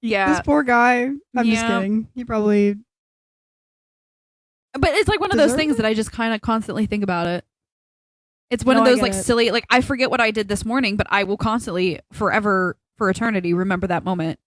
Speaker 1: Yeah.
Speaker 2: This poor guy. I'm just
Speaker 1: Yeah.
Speaker 2: kidding. He probably.
Speaker 1: But it's like one of those
Speaker 2: Deserve
Speaker 1: things
Speaker 2: it?
Speaker 1: that I just kind of constantly think about it. It's one
Speaker 2: No,
Speaker 1: of
Speaker 2: I
Speaker 1: those
Speaker 2: get
Speaker 1: like
Speaker 2: it.
Speaker 1: silly, like I forget what I did this morning, but I will constantly, forever, for eternity, remember that moment.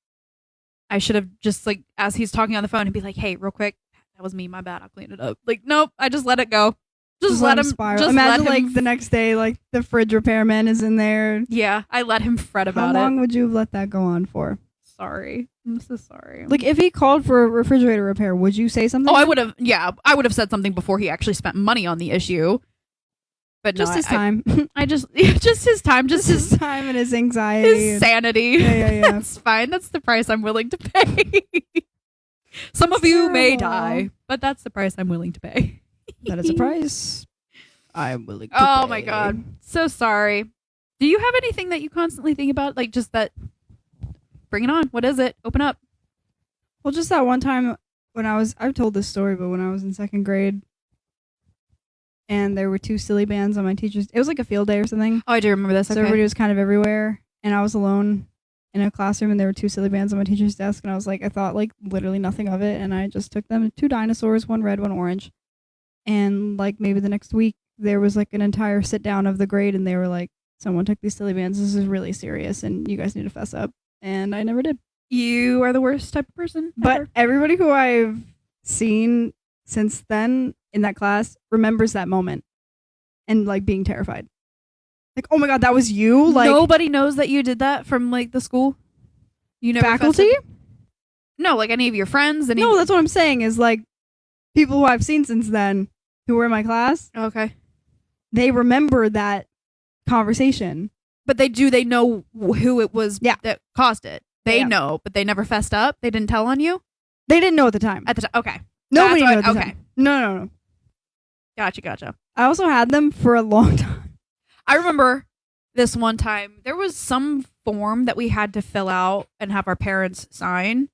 Speaker 1: I should have just like, as he's talking on the phone, and be like, "Hey, real quick, that was me. My bad. I'll clean it up." Like, nope. I just let it go. Just let him
Speaker 2: spiral.
Speaker 1: Just
Speaker 2: Imagine
Speaker 1: let him.
Speaker 2: like the next day, like the fridge repairman is in there.
Speaker 1: Yeah, I let him fret
Speaker 2: How
Speaker 1: about
Speaker 2: long
Speaker 1: it.
Speaker 2: would you have let that go on for?
Speaker 1: Sorry, I'm so sorry.
Speaker 2: Like if he called for a refrigerator repair, would you say something?
Speaker 1: oh, I would have. Yeah, I would have said something before he actually spent money on the issue. But
Speaker 2: Just
Speaker 1: no,
Speaker 2: his
Speaker 1: I-
Speaker 2: time.
Speaker 1: I just his time, just
Speaker 2: Just his time and his anxiety.
Speaker 1: his
Speaker 2: and-
Speaker 1: sanity.
Speaker 2: yeah.
Speaker 1: That's fine. That's the price I'm willing to pay. Some of
Speaker 2: That's
Speaker 1: you may
Speaker 2: terrible.
Speaker 1: die, but that's the price I'm willing to pay.
Speaker 2: That is a price I am willing to
Speaker 1: Oh
Speaker 2: pay.
Speaker 1: my god. So sorry. Do you have anything that you constantly think about? Like just that bring it on. What is it? Open up.
Speaker 2: Well, just that one time when I've told this story, but when I was in second grade and there were two silly bands on my teacher's, it was like a field day or something.
Speaker 1: Oh, I do remember this.
Speaker 2: So
Speaker 1: Okay.
Speaker 2: everybody was kind of everywhere and I was alone in a classroom and there were two silly bands on my teacher's desk and I was like, I thought like literally nothing of it and I just took them, two dinosaurs, one red, one orange. And like maybe the next week there was like an entire sit down of the grade and they were like, someone took these silly bands. This is really serious and you guys need to fess up. And I never did.
Speaker 1: You are the worst type of person.
Speaker 2: But
Speaker 1: ever.
Speaker 2: everybody who I've seen since then in that class remembers that moment and like being terrified. Like, oh my god, that was you? Like
Speaker 1: nobody knows that you did that from like the school. You never
Speaker 2: faculty?
Speaker 1: fessed up? No, like any of your friends.
Speaker 2: No, that's what I'm saying is like people who I've seen since then who were in my class,
Speaker 1: Okay.
Speaker 2: they remember that conversation.
Speaker 1: But they know who it was
Speaker 2: Yeah.
Speaker 1: that caused it. They
Speaker 2: Yeah.
Speaker 1: know, but they never fessed up. They didn't tell on you
Speaker 2: They didn't know at the time.
Speaker 1: at the time. Okay.
Speaker 2: Nobody
Speaker 1: That's
Speaker 2: knew at the
Speaker 1: what-
Speaker 2: time.
Speaker 1: okay.
Speaker 2: No.
Speaker 1: Gotcha.
Speaker 2: I also had them for a long time.
Speaker 1: I remember this one time there was some form that we had to fill out and have our parents sign.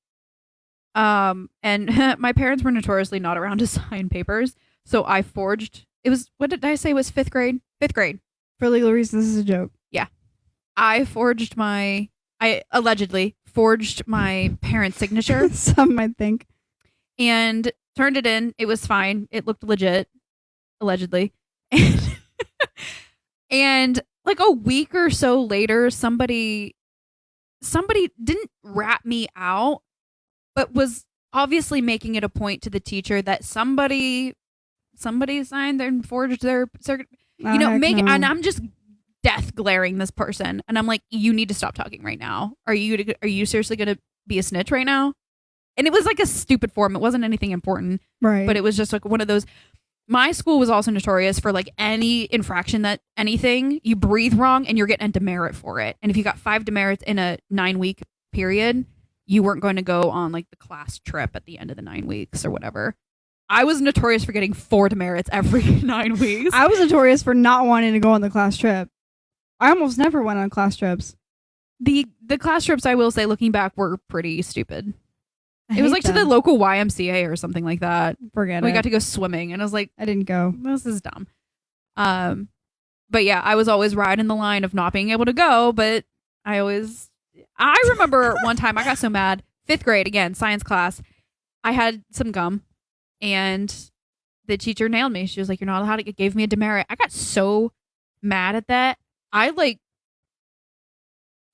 Speaker 1: And my parents were notoriously not around to sign papers, so I forged. It was, what did I say was 5th grade? 5th grade.
Speaker 2: For legal reasons, this is a joke.
Speaker 1: I allegedly forged my parents' signature
Speaker 2: Some might think.
Speaker 1: and turned it in. It was fine. It looked legit, allegedly. And like a week or so later, somebody didn't rat me out, but was obviously making it a point to the teacher that somebody signed and forged their circuit.
Speaker 2: Oh, heck no.
Speaker 1: And I'm just death glaring this person, and I'm like, you need to stop talking right now. Are you seriously gonna be a snitch right now? And it was like a stupid form. It wasn't anything important,
Speaker 2: Right.
Speaker 1: but it was just like one of those. My school was also notorious for like any infraction that anything you breathe wrong and you're getting a demerit for it. And if you got 5 demerits in a 9-week period, you weren't going to go on like the class trip at the end of the 9 weeks or whatever. I was notorious for getting 4 demerits every 9 weeks.
Speaker 2: I was notorious for not wanting to go on the class trip. I almost never went on class trips.
Speaker 1: The class trips, I will say, looking back, were pretty stupid.
Speaker 2: I
Speaker 1: It was
Speaker 2: hate
Speaker 1: like to the
Speaker 2: them.
Speaker 1: local YMCA or something like that.
Speaker 2: Forget
Speaker 1: We
Speaker 2: it.
Speaker 1: got to go swimming, and I was like,
Speaker 2: I didn't go.
Speaker 1: this is dumb. But yeah, I was always riding the line of not being able to go, but I remember one time I got so mad, 5th grade, again, science class. I had some gum and the teacher nailed me. She was like, you're not allowed to, it gave me a demerit. I got so mad at that. I like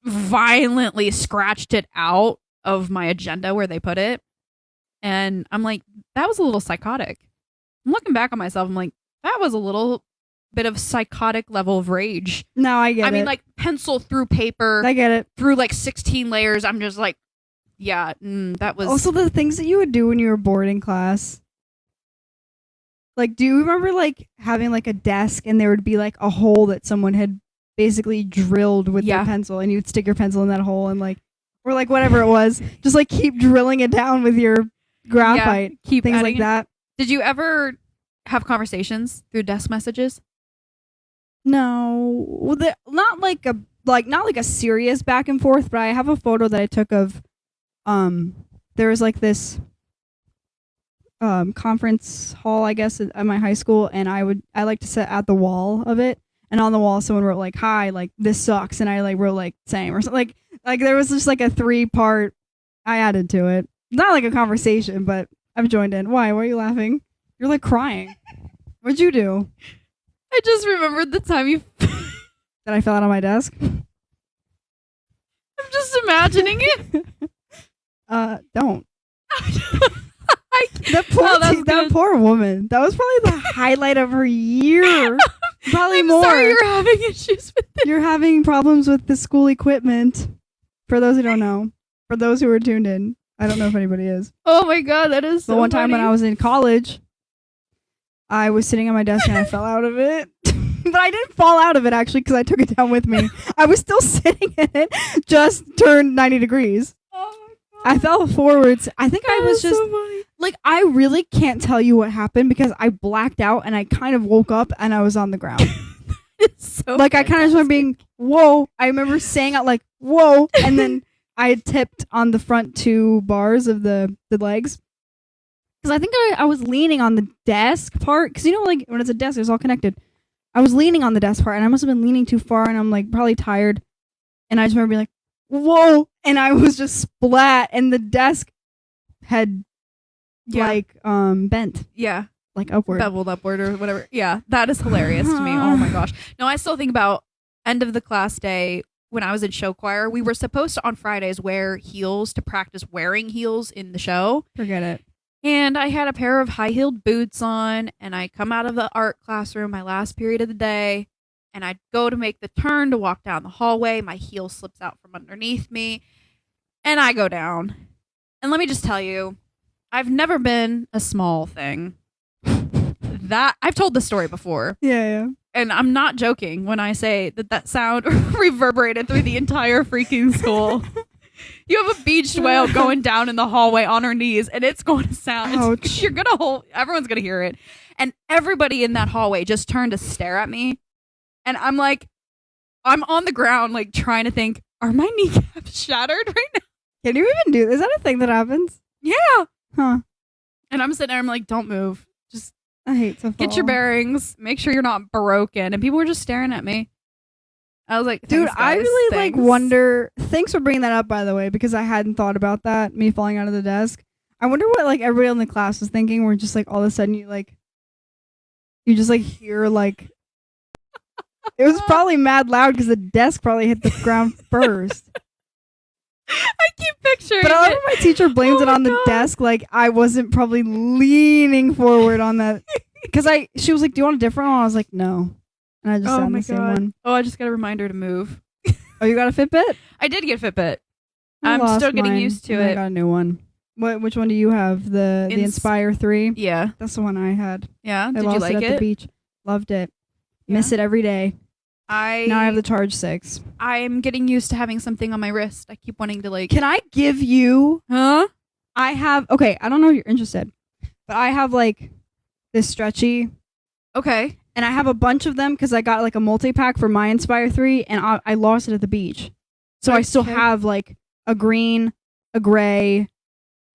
Speaker 1: violently scratched it out of my agenda where they put it. And I'm like, that was a little psychotic. I'm looking back on myself, I'm like, that was a little bit of psychotic level of rage.
Speaker 2: No, I get it.
Speaker 1: I mean, like pencil through paper,
Speaker 2: I get it.
Speaker 1: through like 16 layers. I'm just like, yeah, that was.
Speaker 2: Also, the things that you would do when you were bored in class. Like, do you remember like having like a desk and there would be like a hole that someone had basically drilled with
Speaker 1: Yeah.
Speaker 2: their pencil, and you'd stick your pencil in that hole and like, or like whatever it was, just like keep drilling it down with your graphite,
Speaker 1: keep
Speaker 2: things
Speaker 1: adding
Speaker 2: like
Speaker 1: it.
Speaker 2: that.
Speaker 1: Did you ever have conversations through desk messages?
Speaker 2: No, well, not like a serious back and forth, but I have a photo that I took of, there was like this, conference hall, I guess, at my high school, and I like to sit at the wall of it, and on the wall someone wrote like, "Hi, like this sucks," and I like wrote like same or something, like there was just like a 3-part I added to it. Not like a conversation, but I've joined in. Why are you laughing? You're like crying. What'd you do?
Speaker 1: I just remembered the time you.
Speaker 2: That I fell out on my desk?
Speaker 1: I'm just imagining it.
Speaker 2: Don't.
Speaker 1: I
Speaker 2: That poor,
Speaker 1: Oh, that's
Speaker 2: that
Speaker 1: good.
Speaker 2: poor woman. That was probably the highlight of her year. Probably
Speaker 1: I'm
Speaker 2: more.
Speaker 1: sorry you're having issues with it.
Speaker 2: You're having problems with the school equipment. For those who don't know, for those who are tuned in, I don't know if anybody is.
Speaker 1: Oh my god, that is so
Speaker 2: But one time when
Speaker 1: funny.
Speaker 2: I was in college, I was sitting on my desk and I fell out of it. But I didn't fall out of it actually because I took it down with me. I was still sitting in it, just turned 90 degrees.
Speaker 1: Oh my god.
Speaker 2: I fell forwards. I think I
Speaker 1: That
Speaker 2: was
Speaker 1: is
Speaker 2: just
Speaker 1: so funny.
Speaker 2: like, I really can't tell you what happened because I blacked out and I kind of woke up and I was on the ground.
Speaker 1: It's so
Speaker 2: Like I kind of just remember
Speaker 1: fantastic.
Speaker 2: being, whoa. I remember saying out like, whoa. And then I had tipped on the front 2 bars of the legs. Because I think I was leaning on the desk part. Because you know, like when it's a desk, it's all connected. I was leaning on the desk part and I must have been leaning too far and I'm like probably tired. And I just remember being like, whoa. And I was just splat and the desk had like bent
Speaker 1: Yeah.
Speaker 2: like upward.
Speaker 1: Beveled upward or whatever. Yeah, that is hilarious to me. Oh my gosh. No, I still think about end of the class day when I was in show choir. We were supposed to on Fridays wear heels to practice wearing heels in the show.
Speaker 2: Forget it.
Speaker 1: And I had a pair of high-heeled boots on, and I come out of the art classroom, my last period of the day, and I go to make the turn to walk down the hallway. My heel slips out from underneath me, and I go down. And let me just tell you, I've never been a small thing. That I've told this story before.
Speaker 2: Yeah, yeah.
Speaker 1: And I'm not joking when I say that sound reverberated through the entire freaking school. You have a beached whale going down in the hallway on her knees, and it's going to sound.
Speaker 2: Ouch.
Speaker 1: Everyone's gonna hear it, and everybody in that hallway just turned to stare at me, and I'm like, I'm on the ground, like trying to think, are my kneecaps shattered right now?
Speaker 2: Can you even do? Is that a thing that happens?
Speaker 1: Yeah.
Speaker 2: Huh.
Speaker 1: And I'm sitting there, I'm like, don't move, just
Speaker 2: I hate to fall.
Speaker 1: get your bearings, make sure you're not broken. And people were just staring at me. I was like,
Speaker 2: Dude,
Speaker 1: "Thanks,
Speaker 2: I
Speaker 1: guys.
Speaker 2: really
Speaker 1: Thanks."
Speaker 2: wonder. Thanks for bringing that up, by the way, because I hadn't thought about that. Me falling out of the desk. I wonder what like everybody in the class was thinking. Where just like all of a sudden you just like hear like. It was probably mad loud because the desk probably hit the ground first.
Speaker 1: I keep picturing
Speaker 2: But I love
Speaker 1: it.
Speaker 2: how my teacher blames
Speaker 1: Oh
Speaker 2: it on
Speaker 1: my
Speaker 2: the
Speaker 1: God.
Speaker 2: desk. Like I wasn't probably leaning forward on that because she was like, "Do you want a different one?" I was like, "No," and I just sat on the same one.
Speaker 1: Oh, I just got a reminder to move.
Speaker 2: Oh, you got a Fitbit?
Speaker 1: I did get a Fitbit.
Speaker 2: I
Speaker 1: I'm
Speaker 2: lost
Speaker 1: still getting
Speaker 2: mine,
Speaker 1: used to
Speaker 2: and I
Speaker 1: it.
Speaker 2: got a new one. Which one do you have? The Inspire 3.
Speaker 1: Yeah.
Speaker 2: That's the one I had.
Speaker 1: Yeah.
Speaker 2: I
Speaker 1: Did
Speaker 2: lost
Speaker 1: you like
Speaker 2: it at the
Speaker 1: it?
Speaker 2: beach. Loved it.
Speaker 1: Yeah.
Speaker 2: Miss it every day. Now I have the Charge 6.
Speaker 1: I'm getting used to having something on my wrist. I keep wanting to like.
Speaker 2: Can I give you?
Speaker 1: Huh?
Speaker 2: I have. Okay, I don't know if you're interested, but I have like this stretchy.
Speaker 1: Okay.
Speaker 2: And I have a bunch of them because I got like a multi-pack for my Inspire 3 and I lost it at the beach. So I still
Speaker 1: Okay.
Speaker 2: have like a green, a gray,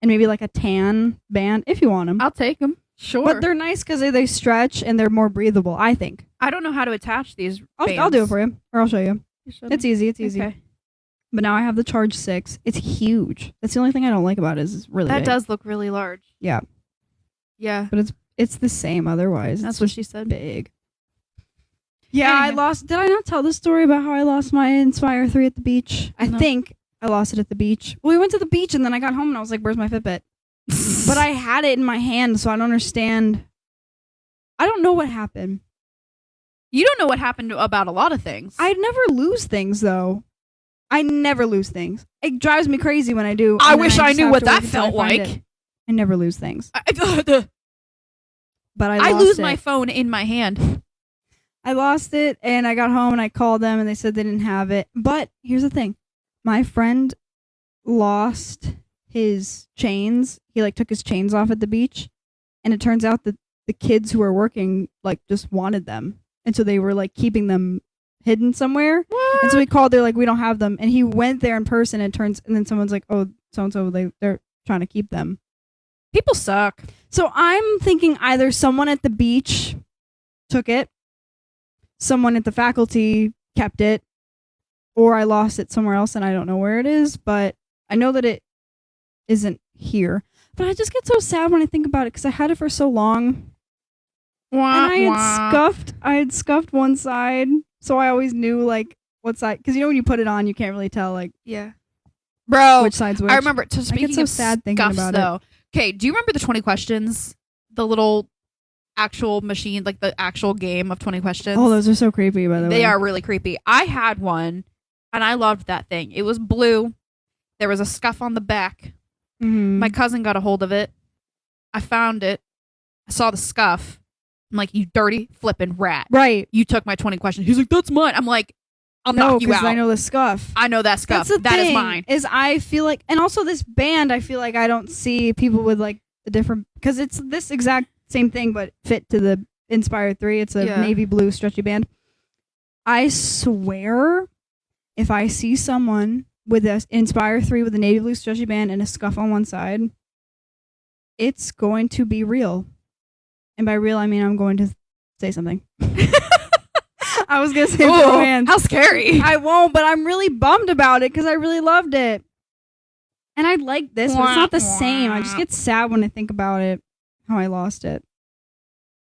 Speaker 2: and maybe like a tan band if you want them.
Speaker 1: I'll take them. Sure.
Speaker 2: But they're nice because they stretch and they're more breathable, I think.
Speaker 1: I don't know how to attach these.
Speaker 2: I'll do it for you. Or I'll show you.
Speaker 1: you.
Speaker 2: It's easy. It's easy.
Speaker 1: Okay.
Speaker 2: But now I have the Charge 6. It's huge. That's the only thing I don't like about it is it's really
Speaker 1: That
Speaker 2: big.
Speaker 1: does look really large.
Speaker 2: Yeah.
Speaker 1: Yeah.
Speaker 2: But it's the same otherwise.
Speaker 1: That's
Speaker 2: It's
Speaker 1: what
Speaker 2: just
Speaker 1: she said.
Speaker 2: big. Yeah, I
Speaker 1: Anyhow.
Speaker 2: lost. Did I not tell the story about how I lost my Inspire 3 at the beach? I
Speaker 1: No.
Speaker 2: think I lost it at the beach. Well, we went to the beach and then I got home and I was like, "Where's my Fitbit?" But I had it in my hand, so I don't understand. I don't know what happened.
Speaker 1: You don't know what happened about a lot of things.
Speaker 2: I never lose things though. I never lose things. It drives me crazy when I do.
Speaker 1: I
Speaker 2: and then
Speaker 1: wish I
Speaker 2: just
Speaker 1: knew
Speaker 2: have
Speaker 1: what
Speaker 2: to
Speaker 1: that
Speaker 2: wait until I
Speaker 1: felt
Speaker 2: find
Speaker 1: like.
Speaker 2: it. I never lose things,
Speaker 1: I
Speaker 2: but I lost
Speaker 1: lose
Speaker 2: it.
Speaker 1: my phone in my hand.
Speaker 2: I lost it and I got home and I called them and they said they didn't have it. But here's the thing. My friend lost his chains. He like took his chains off at the beach and it turns out that the kids who were working like just wanted them. And so they were like keeping them hidden somewhere. And so he called, they're like, "We don't have them." And he went there in person and then someone's like, "Oh, so and so they're trying to keep them."
Speaker 1: People suck.
Speaker 2: So I'm thinking either someone at the beach took it, someone at the faculty kept it, or I lost it somewhere else and I don't know where it is, but I know that it isn't here. But I just get so sad when I think about it because I had it for so long. And I had scuffed one side, so I always knew like what side, because you know when you put it on, you can't really tell like
Speaker 1: Yeah. Bro,
Speaker 2: which side's which.
Speaker 1: I remember. So
Speaker 2: I
Speaker 1: speaking
Speaker 2: get so
Speaker 1: of
Speaker 2: sad thinking
Speaker 1: scuffs,
Speaker 2: about
Speaker 1: though. Okay, do you remember the 20 questions? The little actual machine, like the actual game of 20 questions?
Speaker 2: Oh, those are so creepy, by the way.
Speaker 1: They are really creepy. I had one, and I loved that thing. It was blue. There was a scuff on the back.
Speaker 2: Mhm.
Speaker 1: My cousin got a hold of it. I found it. I saw the scuff. I'm like, "You dirty flippin' rat.
Speaker 2: Right.
Speaker 1: You took my 20 questions." He's like, "That's mine." I'm like, "I'll
Speaker 2: No,
Speaker 1: knock you
Speaker 2: because
Speaker 1: out.
Speaker 2: I know the scuff.
Speaker 1: I know that scuff.
Speaker 2: That's the
Speaker 1: That is
Speaker 2: thing,
Speaker 1: mine."
Speaker 2: Is I feel like, and also this band, I feel like I don't see people with like the different, because it's this exact same thing, but fit to the Inspire 3. It's a
Speaker 1: Yeah.
Speaker 2: navy blue stretchy band. I swear, if I see someone with a Inspire 3 with a navy blue stretchy band and a scuff on one side, it's going to be real. And by real, I mean I'm going to say something. I was going to say throw hands.
Speaker 1: How scary.
Speaker 2: I won't, but I'm really bummed about it because I really loved it. And I like this, but it's not the same. I just get sad when I think about it, how I lost it.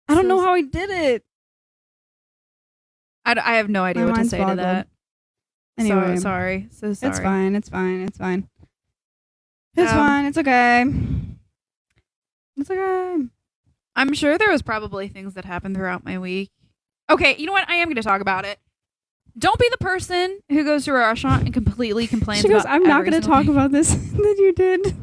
Speaker 2: I don't know how I did it.
Speaker 1: I have no idea
Speaker 2: My
Speaker 1: what to
Speaker 2: mind's
Speaker 1: say to
Speaker 2: boggled.
Speaker 1: that.
Speaker 2: Anyway,
Speaker 1: Sorry. So sorry.
Speaker 2: it's fine. It's fine. It's fine. It's
Speaker 1: Um,
Speaker 2: fine. It's okay. It's okay.
Speaker 1: I'm sure there was probably things that happened throughout my week. Okay, you know what? I am going to talk about it. Don't be the person who goes to a restaurant and completely complains
Speaker 2: She goes,
Speaker 1: about
Speaker 2: "I'm not
Speaker 1: every
Speaker 2: going to
Speaker 1: single
Speaker 2: talk
Speaker 1: thing."
Speaker 2: about this that you did."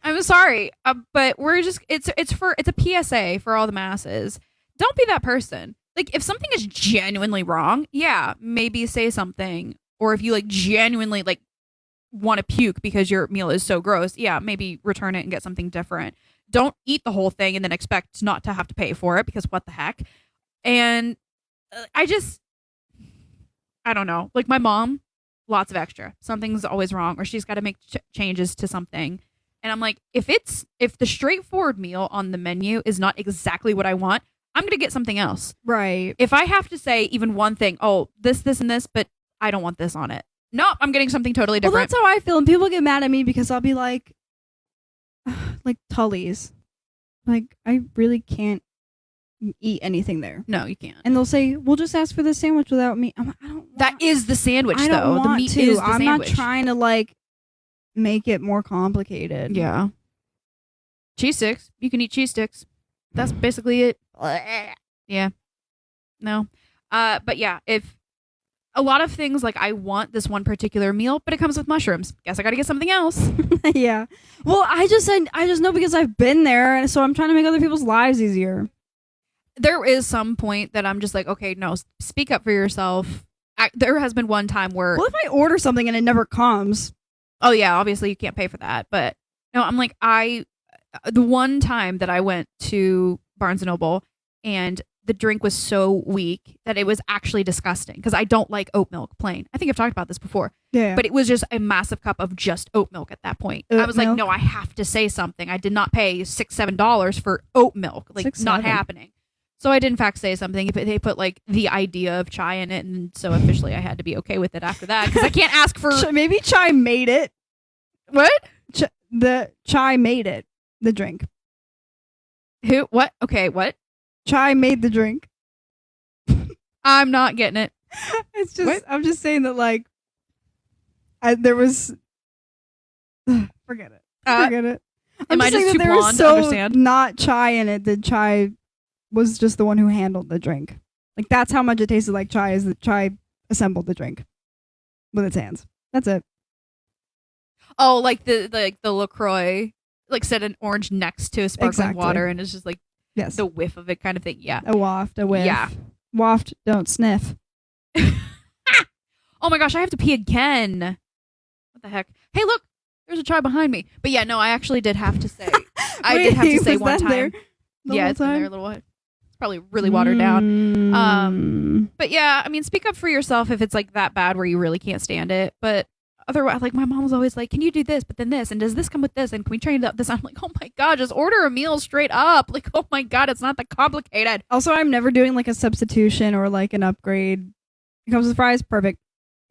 Speaker 1: I'm sorry, but we're just it's a PSA for all the masses. Don't be that person. like if something is genuinely wrong, yeah, maybe say something. Or if you like genuinely like want to puke because your meal is so gross, yeah, maybe return it and get something different. Don't eat the whole thing and then expect not to have to pay for it, because what the heck. And I don't know. Like my mom, lots of extra. Something's always wrong, or she's got to make changes to something. And I'm like, if the straightforward meal on the menu is not exactly what I want, I'm going to get something else.
Speaker 2: Right.
Speaker 1: If I have to say even one thing, oh, this, and this, but I don't want this on it. No, I'm getting something totally different.
Speaker 2: Well, that's how I feel. And people get mad at me because I'll be like Tully's. Like, I really can't eat anything there.
Speaker 1: No, you can't.
Speaker 2: And they'll say, we'll just ask for the sandwich without meat. I'm like, I don't want,
Speaker 1: that is the sandwich,
Speaker 2: I
Speaker 1: though.
Speaker 2: don't
Speaker 1: The
Speaker 2: want
Speaker 1: meat
Speaker 2: to.
Speaker 1: is the
Speaker 2: I'm
Speaker 1: sandwich.
Speaker 2: not trying to, like, make it more complicated.
Speaker 1: Yeah. Cheese sticks. You can eat cheese sticks. That's basically it. Yeah. No. But yeah, if a lot of things, like I want this one particular meal, but it comes with mushrooms. Guess I got to get something else.
Speaker 2: Yeah. Well, I just know because I've been there, and so I'm trying to make other people's lives easier.
Speaker 1: There is some point that I'm just like, okay, no, speak up for yourself. There has been one time where,
Speaker 2: Well, if I order something and it never comes,
Speaker 1: oh yeah, obviously you can't pay for that. But no, I'm like, the one time that I went to Barnes and Noble and the drink was so weak that it was actually disgusting, because I don't like oat milk plain. I think I've talked about this before.
Speaker 2: yeah.
Speaker 1: But it was just a massive cup of just oat milk at that point. I
Speaker 2: Oat
Speaker 1: was like,
Speaker 2: milk?
Speaker 1: no, I have to say something. I did not pay $6-7 for oat milk. Like,
Speaker 2: $6-7.
Speaker 1: not happening. So I did, in fact, say something. They put, like, the idea of chai in it, and so officially I had to be okay with it after that, because I can't ask for...
Speaker 2: Maybe chai made it.
Speaker 1: What?
Speaker 2: The chai made it. The drink.
Speaker 1: Who? What? Okay, what?
Speaker 2: Chai made the drink.
Speaker 1: I'm not getting it.
Speaker 2: It's just,
Speaker 1: What?
Speaker 2: I'm just saying that, like, there was. Forget it. Forget it.
Speaker 1: am I
Speaker 2: saying
Speaker 1: just
Speaker 2: that
Speaker 1: too
Speaker 2: there was
Speaker 1: blonde to
Speaker 2: so
Speaker 1: understand?
Speaker 2: not chai in it. The chai was just the one who handled the drink. Like, that's how much it tasted like chai, is that chai assembled the drink with its hands. That's it.
Speaker 1: Oh, like the LaCroix, like, set an orange next to a sparkling
Speaker 2: Exactly.
Speaker 1: water, and it's just like
Speaker 2: Yes.
Speaker 1: the whiff of it kind of thing. Yeah.
Speaker 2: A waft, a whiff.
Speaker 1: Yeah.
Speaker 2: Waft, don't sniff.
Speaker 1: Oh my gosh, I have to pee again. What the heck? Hey, look, there's a chai behind me. But yeah, no, I actually did have to say. I did have to
Speaker 2: Wait,
Speaker 1: say
Speaker 2: was
Speaker 1: one
Speaker 2: that
Speaker 1: time.
Speaker 2: there the
Speaker 1: Yeah,
Speaker 2: whole
Speaker 1: it's been there a
Speaker 2: time?
Speaker 1: little while. It's probably really watered down.
Speaker 2: Mm.
Speaker 1: But yeah, I mean, speak up for yourself if it's like that bad where you really can't stand it. But otherwise, like, my mom was always like, can you do this, but then this, and does this come with this, and can we train up this? I'm like, oh my god, just order a meal straight up. Like, oh my god, it's not that complicated.
Speaker 2: Also, I'm never doing like a substitution or like an upgrade. It comes with fries, perfect.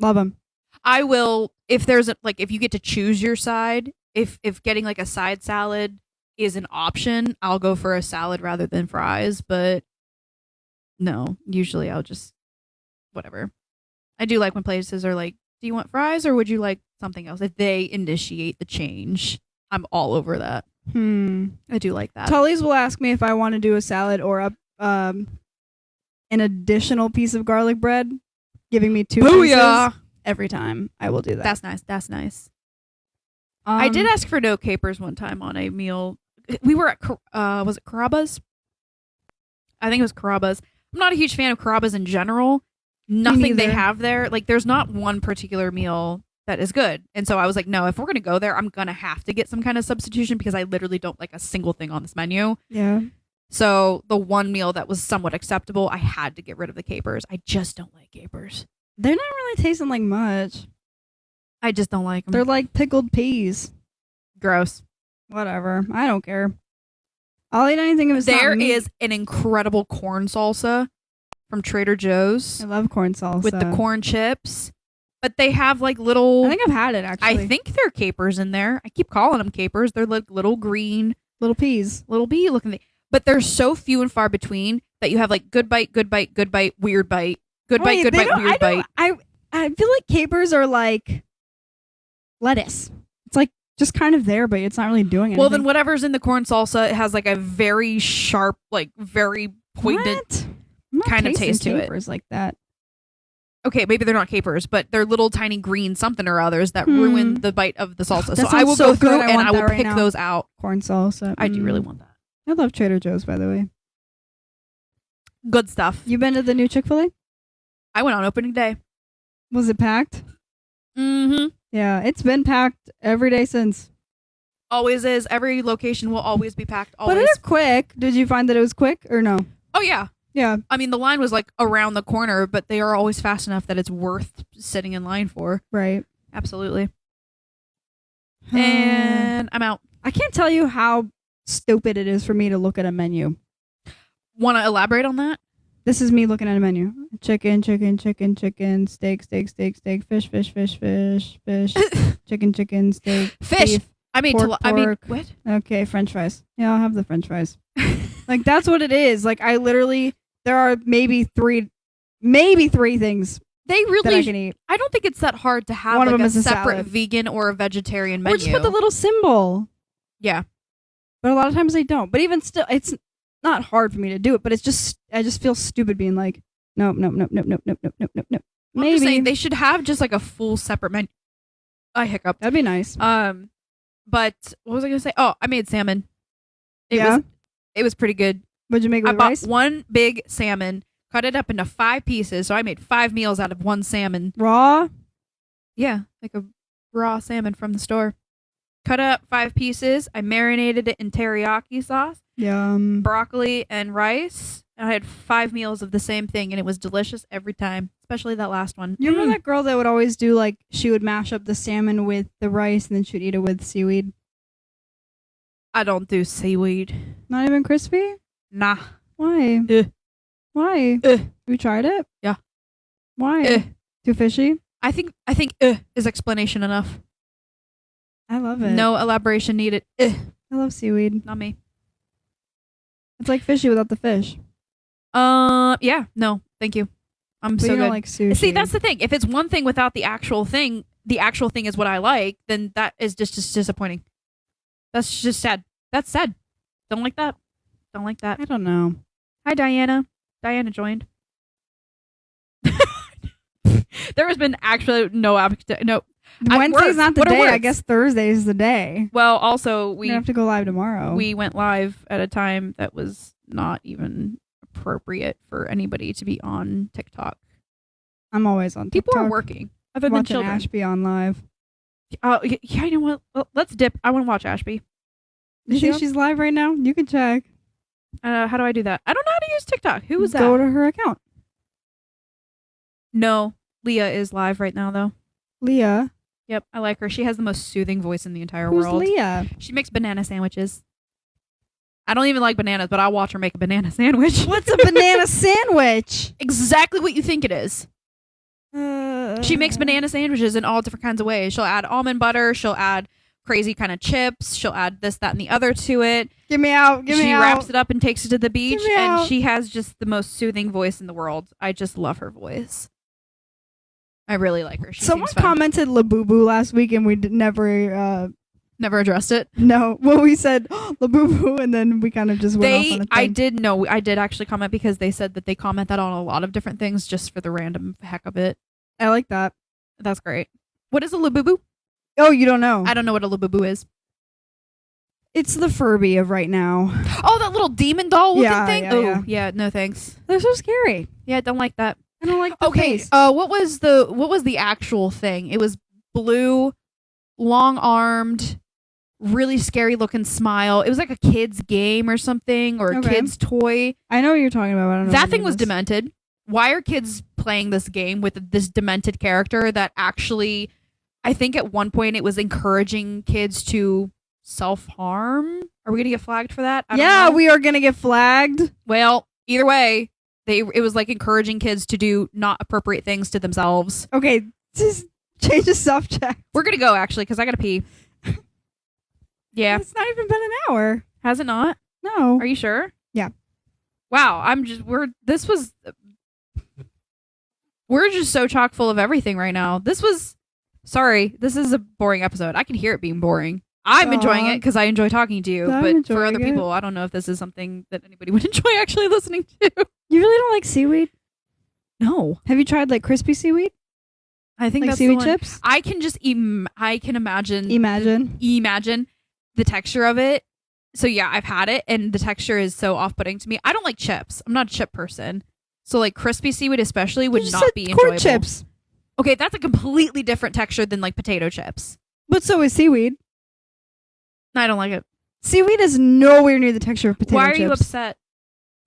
Speaker 2: Love them.
Speaker 1: I will, if there's a, like, if you get to choose your side, if getting like a side salad is an option, I'll go for a salad rather than fries. But no, usually I'll just whatever. I do like when places are like, do you want fries or would you like something else? If they initiate the change, I'm all over that. I do like that.
Speaker 2: Tully's will ask me if I want to do a salad or an additional piece of garlic bread, giving me 2
Speaker 1: Booyah!
Speaker 2: pieces every time. I will do that.
Speaker 1: That's nice. That's nice. I did ask for no capers one time on a meal. We were at was it Carrabba's? I think it was Carrabba's. I'm not a huge fan of Carrabba's in general. Nothing they
Speaker 2: neither.
Speaker 1: have there, like, there's not one particular meal that is good. And so I was like, no, if we're gonna go there, I'm gonna have to get some kind of substitution, because I literally don't like a single thing on this menu.
Speaker 2: Yeah.
Speaker 1: So the one meal that was somewhat acceptable, I had to get rid of the capers. I just don't like capers.
Speaker 2: They're not really tasting like much.
Speaker 1: I just don't like them.
Speaker 2: They're like pickled peas.
Speaker 1: gross.
Speaker 2: Whatever. I don't care. I'll eat anything if it's not
Speaker 1: There
Speaker 2: meat.
Speaker 1: is an incredible corn salsa from Trader Joe's
Speaker 2: I love corn salsa.
Speaker 1: with the corn chips, but they have like little.
Speaker 2: I think I've had it actually.
Speaker 1: I think they're capers in there. I keep calling them capers. They're like little green,
Speaker 2: little peas.
Speaker 1: little bee looking thing. But they're so few and far between that you have like good bite, good bite, good bite, weird bite, good bite,
Speaker 2: Wait,
Speaker 1: good
Speaker 2: they
Speaker 1: bite,
Speaker 2: don't-
Speaker 1: weird bite.
Speaker 2: I feel like capers are like lettuce. It's like just kind of there, but it's not really doing anything.
Speaker 1: Well, then whatever's in the corn salsa, it has like a very sharp, like very poignant.
Speaker 2: What? I'm not
Speaker 1: kind of
Speaker 2: tasting
Speaker 1: taste to it.
Speaker 2: capers like that.
Speaker 1: Okay, maybe they're not capers, but they're little tiny green something or others that ruin the bite of the salsa.
Speaker 2: That
Speaker 1: So I
Speaker 2: sounds
Speaker 1: will
Speaker 2: so
Speaker 1: go through
Speaker 2: good. I
Speaker 1: and
Speaker 2: want
Speaker 1: I will
Speaker 2: that right
Speaker 1: pick
Speaker 2: now.
Speaker 1: those out.
Speaker 2: Corn salsa.
Speaker 1: I do really want that.
Speaker 2: I love Trader Joe's, by the way.
Speaker 1: Good stuff.
Speaker 2: You been to the new Chick-fil-A?
Speaker 1: I went on opening day.
Speaker 2: Was it packed?
Speaker 1: Mm-hmm.
Speaker 2: Yeah, it's been packed every day since.
Speaker 1: Always is. Every location will always be packed. Always.
Speaker 2: But it is quick. Did you find that it was quick or no?
Speaker 1: Oh, yeah.
Speaker 2: Yeah.
Speaker 1: I mean, the line was like around the corner, but they are always fast enough that it's worth sitting in line for.
Speaker 2: Right.
Speaker 1: Absolutely. And I'm out.
Speaker 2: I can't tell you how stupid it is for me to look at a menu.
Speaker 1: Want to elaborate on that?
Speaker 2: This is me looking at a menu. Chicken, chicken, chicken, chicken, steak, steak, steak, steak, fish, fish, fish, fish, fish, chicken, chicken, steak,
Speaker 1: Fish.
Speaker 2: beef.
Speaker 1: I mean,
Speaker 2: Pork,
Speaker 1: what?
Speaker 2: Okay, French fries. Yeah, I'll have the French fries. Like, that's what it is. Like, I literally, there are maybe three things
Speaker 1: They
Speaker 2: that I
Speaker 1: really.
Speaker 2: can eat.
Speaker 1: I don't think it's that hard to have
Speaker 2: One of
Speaker 1: like
Speaker 2: them
Speaker 1: a
Speaker 2: is a
Speaker 1: separate
Speaker 2: salad.
Speaker 1: vegan or a vegetarian menu.
Speaker 2: Or just put the little symbol.
Speaker 1: Yeah.
Speaker 2: But a lot of times they don't. But even still, it's not hard for me to do it. But it's just, I just feel stupid being like, nope, nope, nope, nope, nope, nope, nope, nope, nope, nope.
Speaker 1: I'm just
Speaker 2: Maybe
Speaker 1: saying they should have just like a full separate menu. I hiccuped.
Speaker 2: that'd be nice.
Speaker 1: But what was I gonna say? Oh, I made salmon.
Speaker 2: Yeah?
Speaker 1: It was pretty good.
Speaker 2: Would you make it
Speaker 1: I
Speaker 2: with
Speaker 1: bought
Speaker 2: rice?
Speaker 1: one big salmon, cut it up into 5 pieces, so I made 5 meals out of one salmon.
Speaker 2: Raw?
Speaker 1: Yeah, like a raw salmon from the store. Cut up 5 pieces. I marinated it in teriyaki sauce,
Speaker 2: Yum.
Speaker 1: broccoli, and rice. And I had 5 meals of the same thing, and it was delicious every time, especially that last one.
Speaker 2: You remember that girl that would always do, like, she would mash up the salmon with the rice and then she'd eat it with seaweed?
Speaker 1: I don't do seaweed.
Speaker 2: Not even crispy?
Speaker 1: Nah.
Speaker 2: Why? Why? Have you tried it?
Speaker 1: Yeah.
Speaker 2: Why? Too fishy?
Speaker 1: I think is explanation enough.
Speaker 2: I love it.
Speaker 1: No elaboration needed.
Speaker 2: I love seaweed.
Speaker 1: Not me.
Speaker 2: It's like fishy without the fish.
Speaker 1: Yeah, no, thank you. I'm
Speaker 2: But
Speaker 1: so
Speaker 2: you
Speaker 1: good.
Speaker 2: don't like sushi.
Speaker 1: See, that's the thing. If it's one thing without the actual thing is what I like, then that is just disappointing. That's just sad. That's sad. Don't like that. Don't like that.
Speaker 2: I don't know.
Speaker 1: Hi, Diana. Diana joined. There has been actually no.
Speaker 2: Wednesday's not the
Speaker 1: What are
Speaker 2: day. I
Speaker 1: words?
Speaker 2: guess Thursday is the day.
Speaker 1: Well, also
Speaker 2: We have to go live tomorrow.
Speaker 1: we went live at a time that was not even appropriate for anybody to be on TikTok.
Speaker 2: I'm always on TikTok.
Speaker 1: People are working other than
Speaker 2: watching
Speaker 1: children.
Speaker 2: Ashby on live.
Speaker 1: Yeah, you know what? Well, let's dip. I want to watch Ashby.
Speaker 2: You
Speaker 1: Is she
Speaker 2: think
Speaker 1: on?
Speaker 2: she's live right now? You can check.
Speaker 1: How do I do that? I don't know how to use TikTok. Who was that?
Speaker 2: Go to her account.
Speaker 1: No, Leah is live right now though.
Speaker 2: Leah.
Speaker 1: Yep, I like her. She has the most soothing voice in the entire
Speaker 2: Who's
Speaker 1: world.
Speaker 2: Leah?
Speaker 1: She makes banana sandwiches. I don't even like bananas, but I'll watch her make a banana sandwich.
Speaker 2: What's a banana sandwich?
Speaker 1: Exactly what you think it is. She makes banana sandwiches in all different kinds of ways. She'll add almond butter. She'll add crazy kind of chips. She'll add this, that, and the other to it.
Speaker 2: Get me out. Get me
Speaker 1: She
Speaker 2: out.
Speaker 1: wraps it up and takes it to the beach,
Speaker 2: me
Speaker 1: and
Speaker 2: out.
Speaker 1: she has just the most soothing voice in the world. I just love her voice. I really like her. She
Speaker 2: Someone
Speaker 1: seems fun.
Speaker 2: commented Labubu last week, and we never.
Speaker 1: Never addressed it.
Speaker 2: No, well, we said Labubu, and then we kind of just went off on a thing.
Speaker 1: I did actually comment because they said that they comment that on a lot of different things just for the random heck of it.
Speaker 2: I like that.
Speaker 1: That's great. What is a labubu?
Speaker 2: Oh, you don't know?
Speaker 1: I don't know what a labubu is.
Speaker 2: It's the Furby of right now.
Speaker 1: Oh, that little demon doll looking
Speaker 2: Yeah,
Speaker 1: thing?
Speaker 2: yeah,
Speaker 1: Oh,
Speaker 2: yeah.
Speaker 1: yeah, no thanks.
Speaker 2: They're so scary.
Speaker 1: Yeah, don't like that.
Speaker 2: I don't like the
Speaker 1: Okay,
Speaker 2: face.
Speaker 1: what was the actual thing? It was blue, long-armed, really scary looking smile. It was like a kid's game or something, or a
Speaker 2: Okay.
Speaker 1: kid's toy.
Speaker 2: I know what you're talking about. But I don't know
Speaker 1: That
Speaker 2: what
Speaker 1: thing
Speaker 2: it
Speaker 1: was
Speaker 2: is.
Speaker 1: demented. Why are kids playing this game with this demented character that actually, I think at one point it was encouraging kids to self-harm? Are we going to get flagged for that? I don't
Speaker 2: Yeah,
Speaker 1: know.
Speaker 2: we are gonna get flagged.
Speaker 1: Well, either way, it was like encouraging kids to do not appropriate things to themselves.
Speaker 2: Okay, just change the subject.
Speaker 1: We're going to go actually because I got to pee. Yeah.
Speaker 2: It's not even been an hour.
Speaker 1: Has it not?
Speaker 2: No.
Speaker 1: Are you sure?
Speaker 2: Yeah.
Speaker 1: Wow, we're just so chock full of everything right now. This is a boring episode. I can hear it being boring. I'm enjoying it because I enjoy talking to you,
Speaker 2: I'm
Speaker 1: but for
Speaker 2: enjoying
Speaker 1: other
Speaker 2: it.
Speaker 1: people, I don't know if this is something that anybody would enjoy actually listening to.
Speaker 2: You really don't like seaweed?
Speaker 1: No.
Speaker 2: Have you tried like crispy seaweed?
Speaker 1: I think
Speaker 2: Like
Speaker 1: that's
Speaker 2: seaweed
Speaker 1: the one.
Speaker 2: chips?
Speaker 1: I can just imagine
Speaker 2: Imagine.
Speaker 1: the texture of it So yeah, I've had it, and the texture is so off-putting to me. I don't like chips. I'm not a chip person. So like crispy seaweed especially would
Speaker 2: You
Speaker 1: not
Speaker 2: said
Speaker 1: be
Speaker 2: corn
Speaker 1: enjoyable.
Speaker 2: chips,
Speaker 1: Okay, that's a completely different texture than like potato chips.
Speaker 2: but so is seaweed.
Speaker 1: I don't like it.
Speaker 2: Seaweed is nowhere near the texture of potato
Speaker 1: Why are
Speaker 2: chips.
Speaker 1: you upset?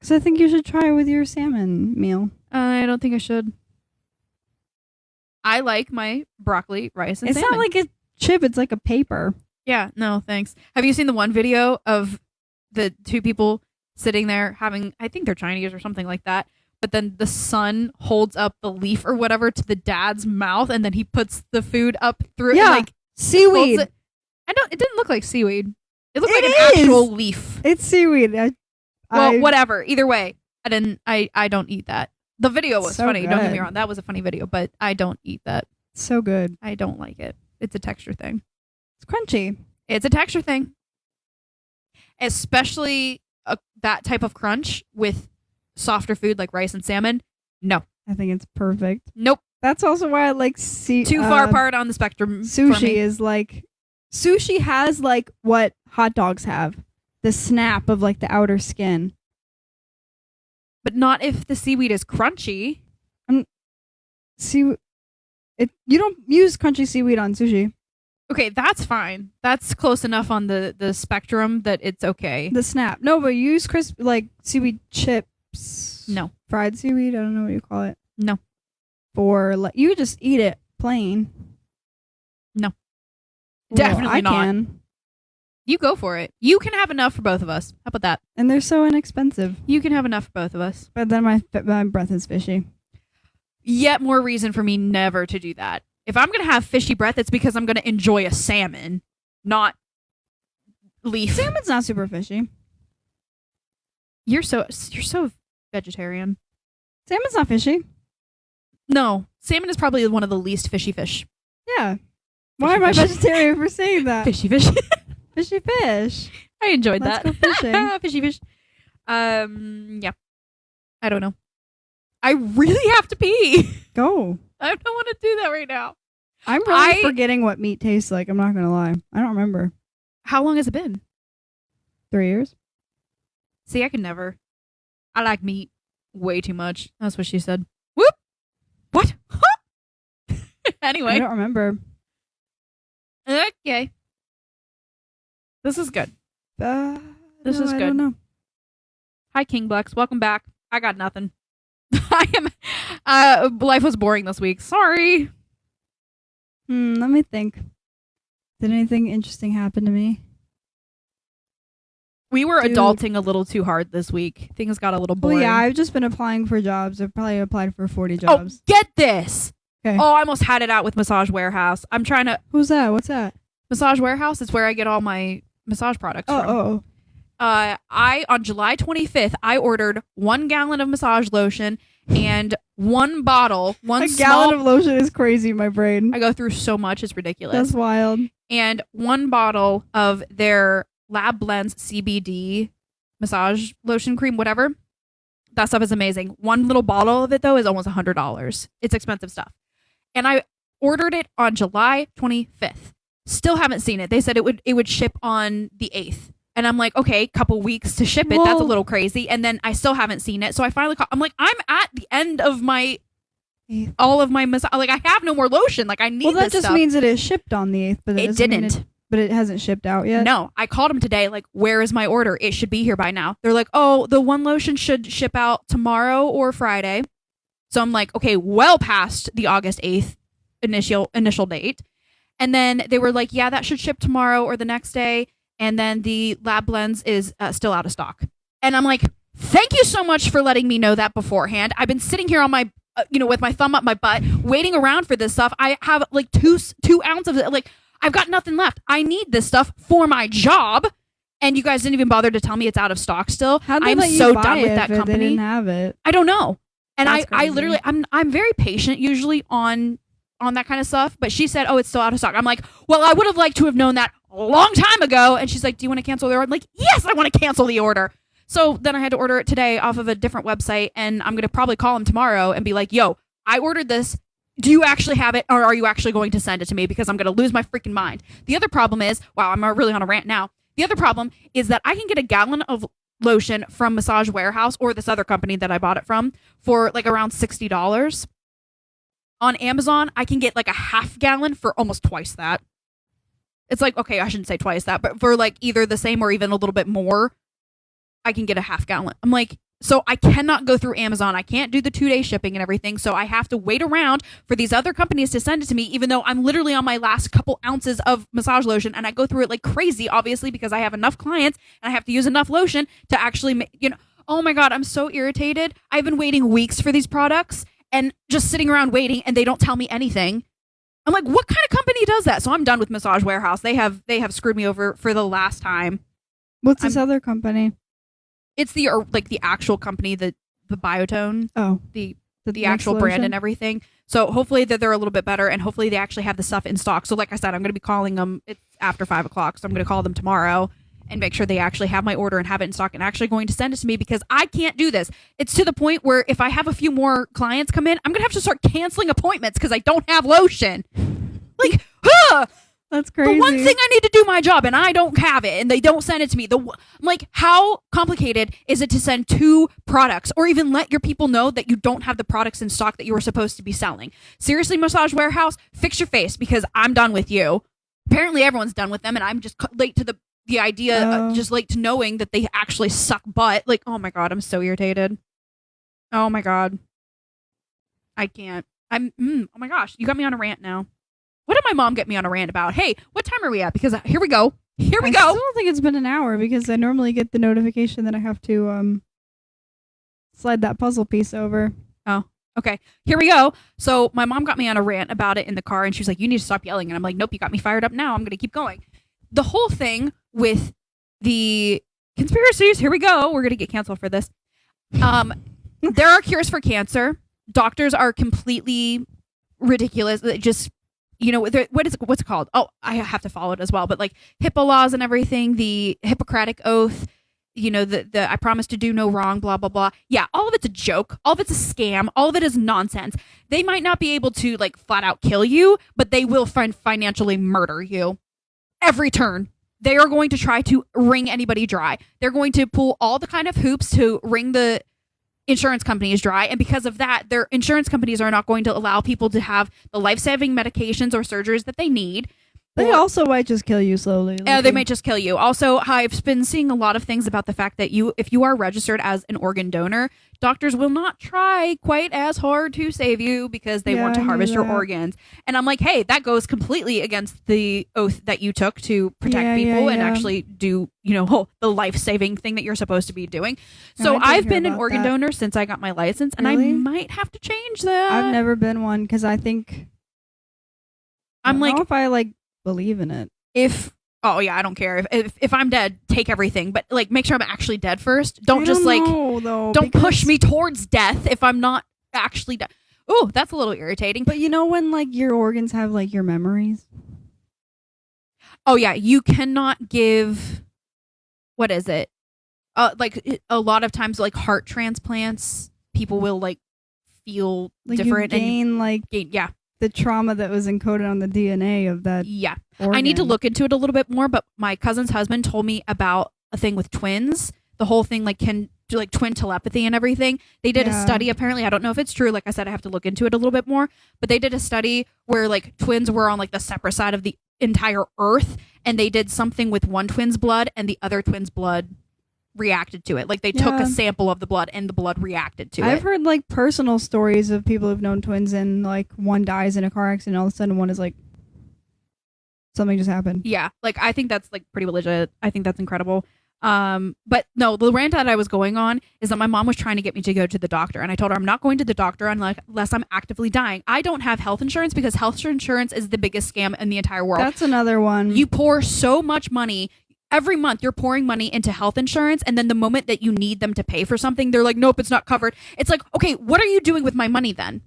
Speaker 2: Because I think you should try it with your salmon meal.
Speaker 1: I don't think I should. I like my broccoli, rice, and
Speaker 2: It's
Speaker 1: salmon.
Speaker 2: not like a chip; it's like a paper.
Speaker 1: Yeah, no, thanks. Have you seen the one video of the two people sitting there having, I think they're Chinese or something like that, but then the son holds up the leaf or whatever to the dad's mouth, and then he puts the food up through it
Speaker 2: Yeah,
Speaker 1: and like
Speaker 2: seaweed.
Speaker 1: holds it. It didn't look like seaweed. It looked
Speaker 2: It
Speaker 1: like an
Speaker 2: is!
Speaker 1: actual leaf.
Speaker 2: It's seaweed.
Speaker 1: Well, whatever. Either way, I don't eat that. The video was
Speaker 2: So
Speaker 1: funny. Don't get me
Speaker 2: good.
Speaker 1: wrong. That was a funny video, but I don't eat that.
Speaker 2: So good.
Speaker 1: I don't like it. It's a texture thing.
Speaker 2: It's crunchy.
Speaker 1: It's a texture thing. Especially that type of crunch with softer food like rice and salmon. No.
Speaker 2: I think it's perfect.
Speaker 1: Nope.
Speaker 2: That's also why I like
Speaker 1: Too far apart on the spectrum. for
Speaker 2: Sushi
Speaker 1: me.
Speaker 2: is like sushi has like what hot dogs have. The snap of like the outer skin.
Speaker 1: But not if the seaweed is crunchy.
Speaker 2: You don't use crunchy seaweed on sushi.
Speaker 1: Okay, that's fine. That's close enough on the spectrum that it's okay.
Speaker 2: The snap. No, but you use crisp like seaweed chips.
Speaker 1: No.
Speaker 2: Fried seaweed, I don't know what you call it.
Speaker 1: No.
Speaker 2: For like you just eat it plain.
Speaker 1: No.
Speaker 2: Well,
Speaker 1: Definitely
Speaker 2: I
Speaker 1: not.
Speaker 2: can.
Speaker 1: You go for it. You can have enough for both of us. How about that?
Speaker 2: And they're so inexpensive.
Speaker 1: You can have enough for both of us.
Speaker 2: But then my breath is fishy.
Speaker 1: Yet more reason for me never to do that. If I'm going to have fishy breath, it's because I'm going to enjoy a salmon, not leaf.
Speaker 2: Salmon's not super fishy.
Speaker 1: You're so vegetarian.
Speaker 2: Salmon's not fishy.
Speaker 1: No, salmon is probably one of the least fishy fish.
Speaker 2: Yeah. Why am I
Speaker 1: fish.
Speaker 2: vegetarian for saying that?
Speaker 1: Fishy fish.
Speaker 2: Fishy fish.
Speaker 1: I enjoyed
Speaker 2: Let's
Speaker 1: that.
Speaker 2: go fishing.
Speaker 1: Fishy fish. Yeah. I don't know. I really have to pee.
Speaker 2: Go.
Speaker 1: I don't want to do that right now.
Speaker 2: I'm really
Speaker 1: I-
Speaker 2: forgetting what meat tastes like. I'm not going to lie. I don't remember.
Speaker 1: How long has it been?
Speaker 2: 3 years?
Speaker 1: See, I can never. I like meat way too much. That's what she said. Whoop. What?
Speaker 2: I
Speaker 1: Anyway.
Speaker 2: don't remember.
Speaker 1: Okay. This is good. This
Speaker 2: No,
Speaker 1: is
Speaker 2: I
Speaker 1: good.
Speaker 2: don't know.
Speaker 1: Hi, King Blex. Welcome back. I got nothing. I am. Life was boring this week. Sorry.
Speaker 2: Let me think. Did anything interesting happen to me?
Speaker 1: We were
Speaker 2: Dude.
Speaker 1: adulting a little too hard this week. Things got a little
Speaker 2: Well,
Speaker 1: boring.
Speaker 2: yeah, I've just been applying for jobs. I've probably applied for 40
Speaker 1: Oh,
Speaker 2: jobs.
Speaker 1: get this.
Speaker 2: Okay.
Speaker 1: Oh, I almost had it out with Massage Warehouse. I'm trying to.
Speaker 2: Who's that? What's that?
Speaker 1: Massage Warehouse is where I get all my massage products from.
Speaker 2: Oh.
Speaker 1: On July 25th, I ordered 1 gallon of massage lotion and one bottle, one
Speaker 2: A
Speaker 1: small.
Speaker 2: gallon of lotion is crazy in my brain.
Speaker 1: I go through so much, it's ridiculous.
Speaker 2: That's wild.
Speaker 1: And one bottle of their Lab Blends CBD massage lotion cream, whatever. That stuff is amazing. One little bottle of it, though, is almost $100. It's expensive stuff. And I ordered it on July 25th. Still haven't seen it. They said it would ship on the 8th. And I'm like, okay, couple weeks to ship it. That's a
Speaker 2: Well-
Speaker 1: little crazy. And then I still haven't seen it. So I finally I'm like, I'm at the end of my all of my massage. Like, I have no more lotion. Like, I need
Speaker 2: Well, that
Speaker 1: this
Speaker 2: just
Speaker 1: stuff.
Speaker 2: means it is shipped on the 8th, but
Speaker 1: It
Speaker 2: doesn't mean
Speaker 1: didn't.
Speaker 2: But it hasn't shipped out yet.
Speaker 1: No, I called them today. Like, where is my order? It should be here by now. They're like, oh, the one lotion should ship out tomorrow or Friday. So I'm like, okay, well past the August 8th initial date. And then they were like, yeah, that should ship tomorrow or the next day. And then the Lab Blends is still out of stock. And I'm like, thank you so much for letting me know that beforehand. I've been sitting here on my, with my thumb up my butt, waiting around for this stuff. I have like two ounces of it. Like, I've got nothing left. I need this stuff for my job. And you guys didn't even bother to tell me it's out of stock still.
Speaker 2: How'd they
Speaker 1: I'm
Speaker 2: let you
Speaker 1: so
Speaker 2: buy
Speaker 1: done with
Speaker 2: it
Speaker 1: that
Speaker 2: if They
Speaker 1: company.
Speaker 2: didn't have it.
Speaker 1: I don't know. And
Speaker 2: That's
Speaker 1: I
Speaker 2: crazy.
Speaker 1: literally, I'm very patient usually on that kind of stuff. But she said, oh, it's still out of stock. I'm like, well, I would have liked to have known that a long time ago. And she's like, do you want to cancel the order? I'm like, yes, I want to cancel the order. So then I had to order it today off of a different website. And I'm going to probably call them tomorrow and be like, yo, I ordered this. Do you actually have it, or are you actually going to send it to me? Because I'm going to lose my freaking mind. The other problem is, wow, I'm really on a rant now. The other problem is that I can get a gallon of lotion from Massage Warehouse or this other company that I bought it from for like around $60. On Amazon, I can get like a half gallon for almost twice that. It's like, okay, I shouldn't say twice that, but for like either the same or even a little bit more, I can get a half gallon. I'm like, so I cannot go through Amazon. I can't do the 2-day shipping and everything. So I have to wait around for these other companies to send it to me, even though I'm literally on my last couple ounces of massage lotion. And I go through it like crazy, obviously, because I have enough clients and I have to use enough lotion to actually, oh my God, I'm so irritated. I've been waiting weeks for these products and just sitting around waiting and they don't tell me anything. I'm like, what kind of company does that? So I'm done with Massage Warehouse. They have screwed me over for the last time.
Speaker 2: What's this other company?
Speaker 1: It's the actual company, the Biotone.
Speaker 2: Oh,
Speaker 1: the actual brand and everything. So hopefully they're a little bit better, and hopefully they actually have the stuff in stock. So like I said, I'm going to be calling them. It's after 5 o'clock, so I'm going to call them tomorrow and make sure they actually have my order and have it in stock and actually going to send it to me, because I can't do this. It's to the point where if I have a few more clients come in, I'm going to have to start canceling appointments because I don't have lotion. Like,
Speaker 2: that's crazy.
Speaker 1: The one thing I need to do my job and I don't have it and they don't send it to me. I'm like, how complicated is it to send 2 products or even let your people know that you don't have the products in stock that you were supposed to be selling? Seriously, Massage Warehouse, fix your face, because I'm done with you. Apparently everyone's done with them and I'm just late to the idea, just late to knowing that they actually suck butt. Like, oh my God, I'm so irritated. Oh my God. I can't. Oh my gosh, you got me on a rant now. What did my mom get me on a rant about? Hey, what time are we at? Because here we go.
Speaker 2: I still don't think it's been an hour because I normally get the notification that I have to slide that puzzle piece over.
Speaker 1: Oh, okay. Here we go. So my mom got me on a rant about it in the car, and she was like, you need to stop yelling. And I'm like, nope, you got me fired up now. I'm going to keep going. The whole thing with the conspiracies, here we go. We're going to get canceled for this. There are cures for cancer. Doctors are completely ridiculous. Just... what's it called? Oh, I have to follow it as well. But like HIPAA laws and everything, the Hippocratic Oath, the I promise to do no wrong, blah, blah, blah. Yeah, all of it's a joke. All of it's a scam. All of it is nonsense. They might not be able to like flat out kill you, but they will financially murder you. Every turn. They are going to try to wring anybody dry. They're going to pull all the kind of hoops to wring the insurance companies dry, and because of that, their insurance companies are not going to allow people to have the life-saving medications or surgeries that they need.
Speaker 2: They also might just kill you slowly.
Speaker 1: They might just kill you. Also, I've been seeing a lot of things about the fact that if you are registered as an organ donor, doctors will not try quite as hard to save you because they want to harvest your organs. And I'm like, hey, that goes completely against the oath that you took to protect people and actually do, the life-saving thing that you're supposed to be doing. So I've been an organ donor since I got my license, and I might have to change that.
Speaker 2: I've never been one because I think I don't know if I believe in it.
Speaker 1: I don't care if I'm dead, take everything, but make sure I'm actually dead first. Don't push me towards death if I'm not actually dead. Oh, that's a little irritating.
Speaker 2: But when your organs have your memories.
Speaker 1: Oh yeah, you cannot give. What is it? A lot of times, heart transplants, people will feel different
Speaker 2: and
Speaker 1: gain. Yeah.
Speaker 2: The trauma that was encoded on the DNA of that.
Speaker 1: Yeah.
Speaker 2: Organ.
Speaker 1: I need to look into it a little bit more, but my cousin's husband told me about a thing with twins. The whole thing can do twin telepathy and everything. They did a study, apparently. I don't know if it's true. Like I said, I have to look into it a little bit more, but they did a study where twins were on the separate side of the entire earth, and they did something with one twin's blood and the other twin's blood reacted to it. They took a sample of the blood and the blood reacted to it.
Speaker 2: I've heard personal stories of people who've known twins and one dies in a car accident, all of a sudden one is something just happened.
Speaker 1: Yeah, I think that's pretty legit. I think that's incredible. But no, the rant that I was going on is that my mom was trying to get me to go to the doctor, and I told her I'm not going to the doctor unless I'm actively dying. I don't have health insurance because health insurance is the biggest scam in the entire world.
Speaker 2: That's another one.
Speaker 1: You pour so much money. Every month you're pouring money into health insurance, and then the moment that you need them to pay for something, they're like, nope, it's not covered. It's okay, what are you doing with my money then?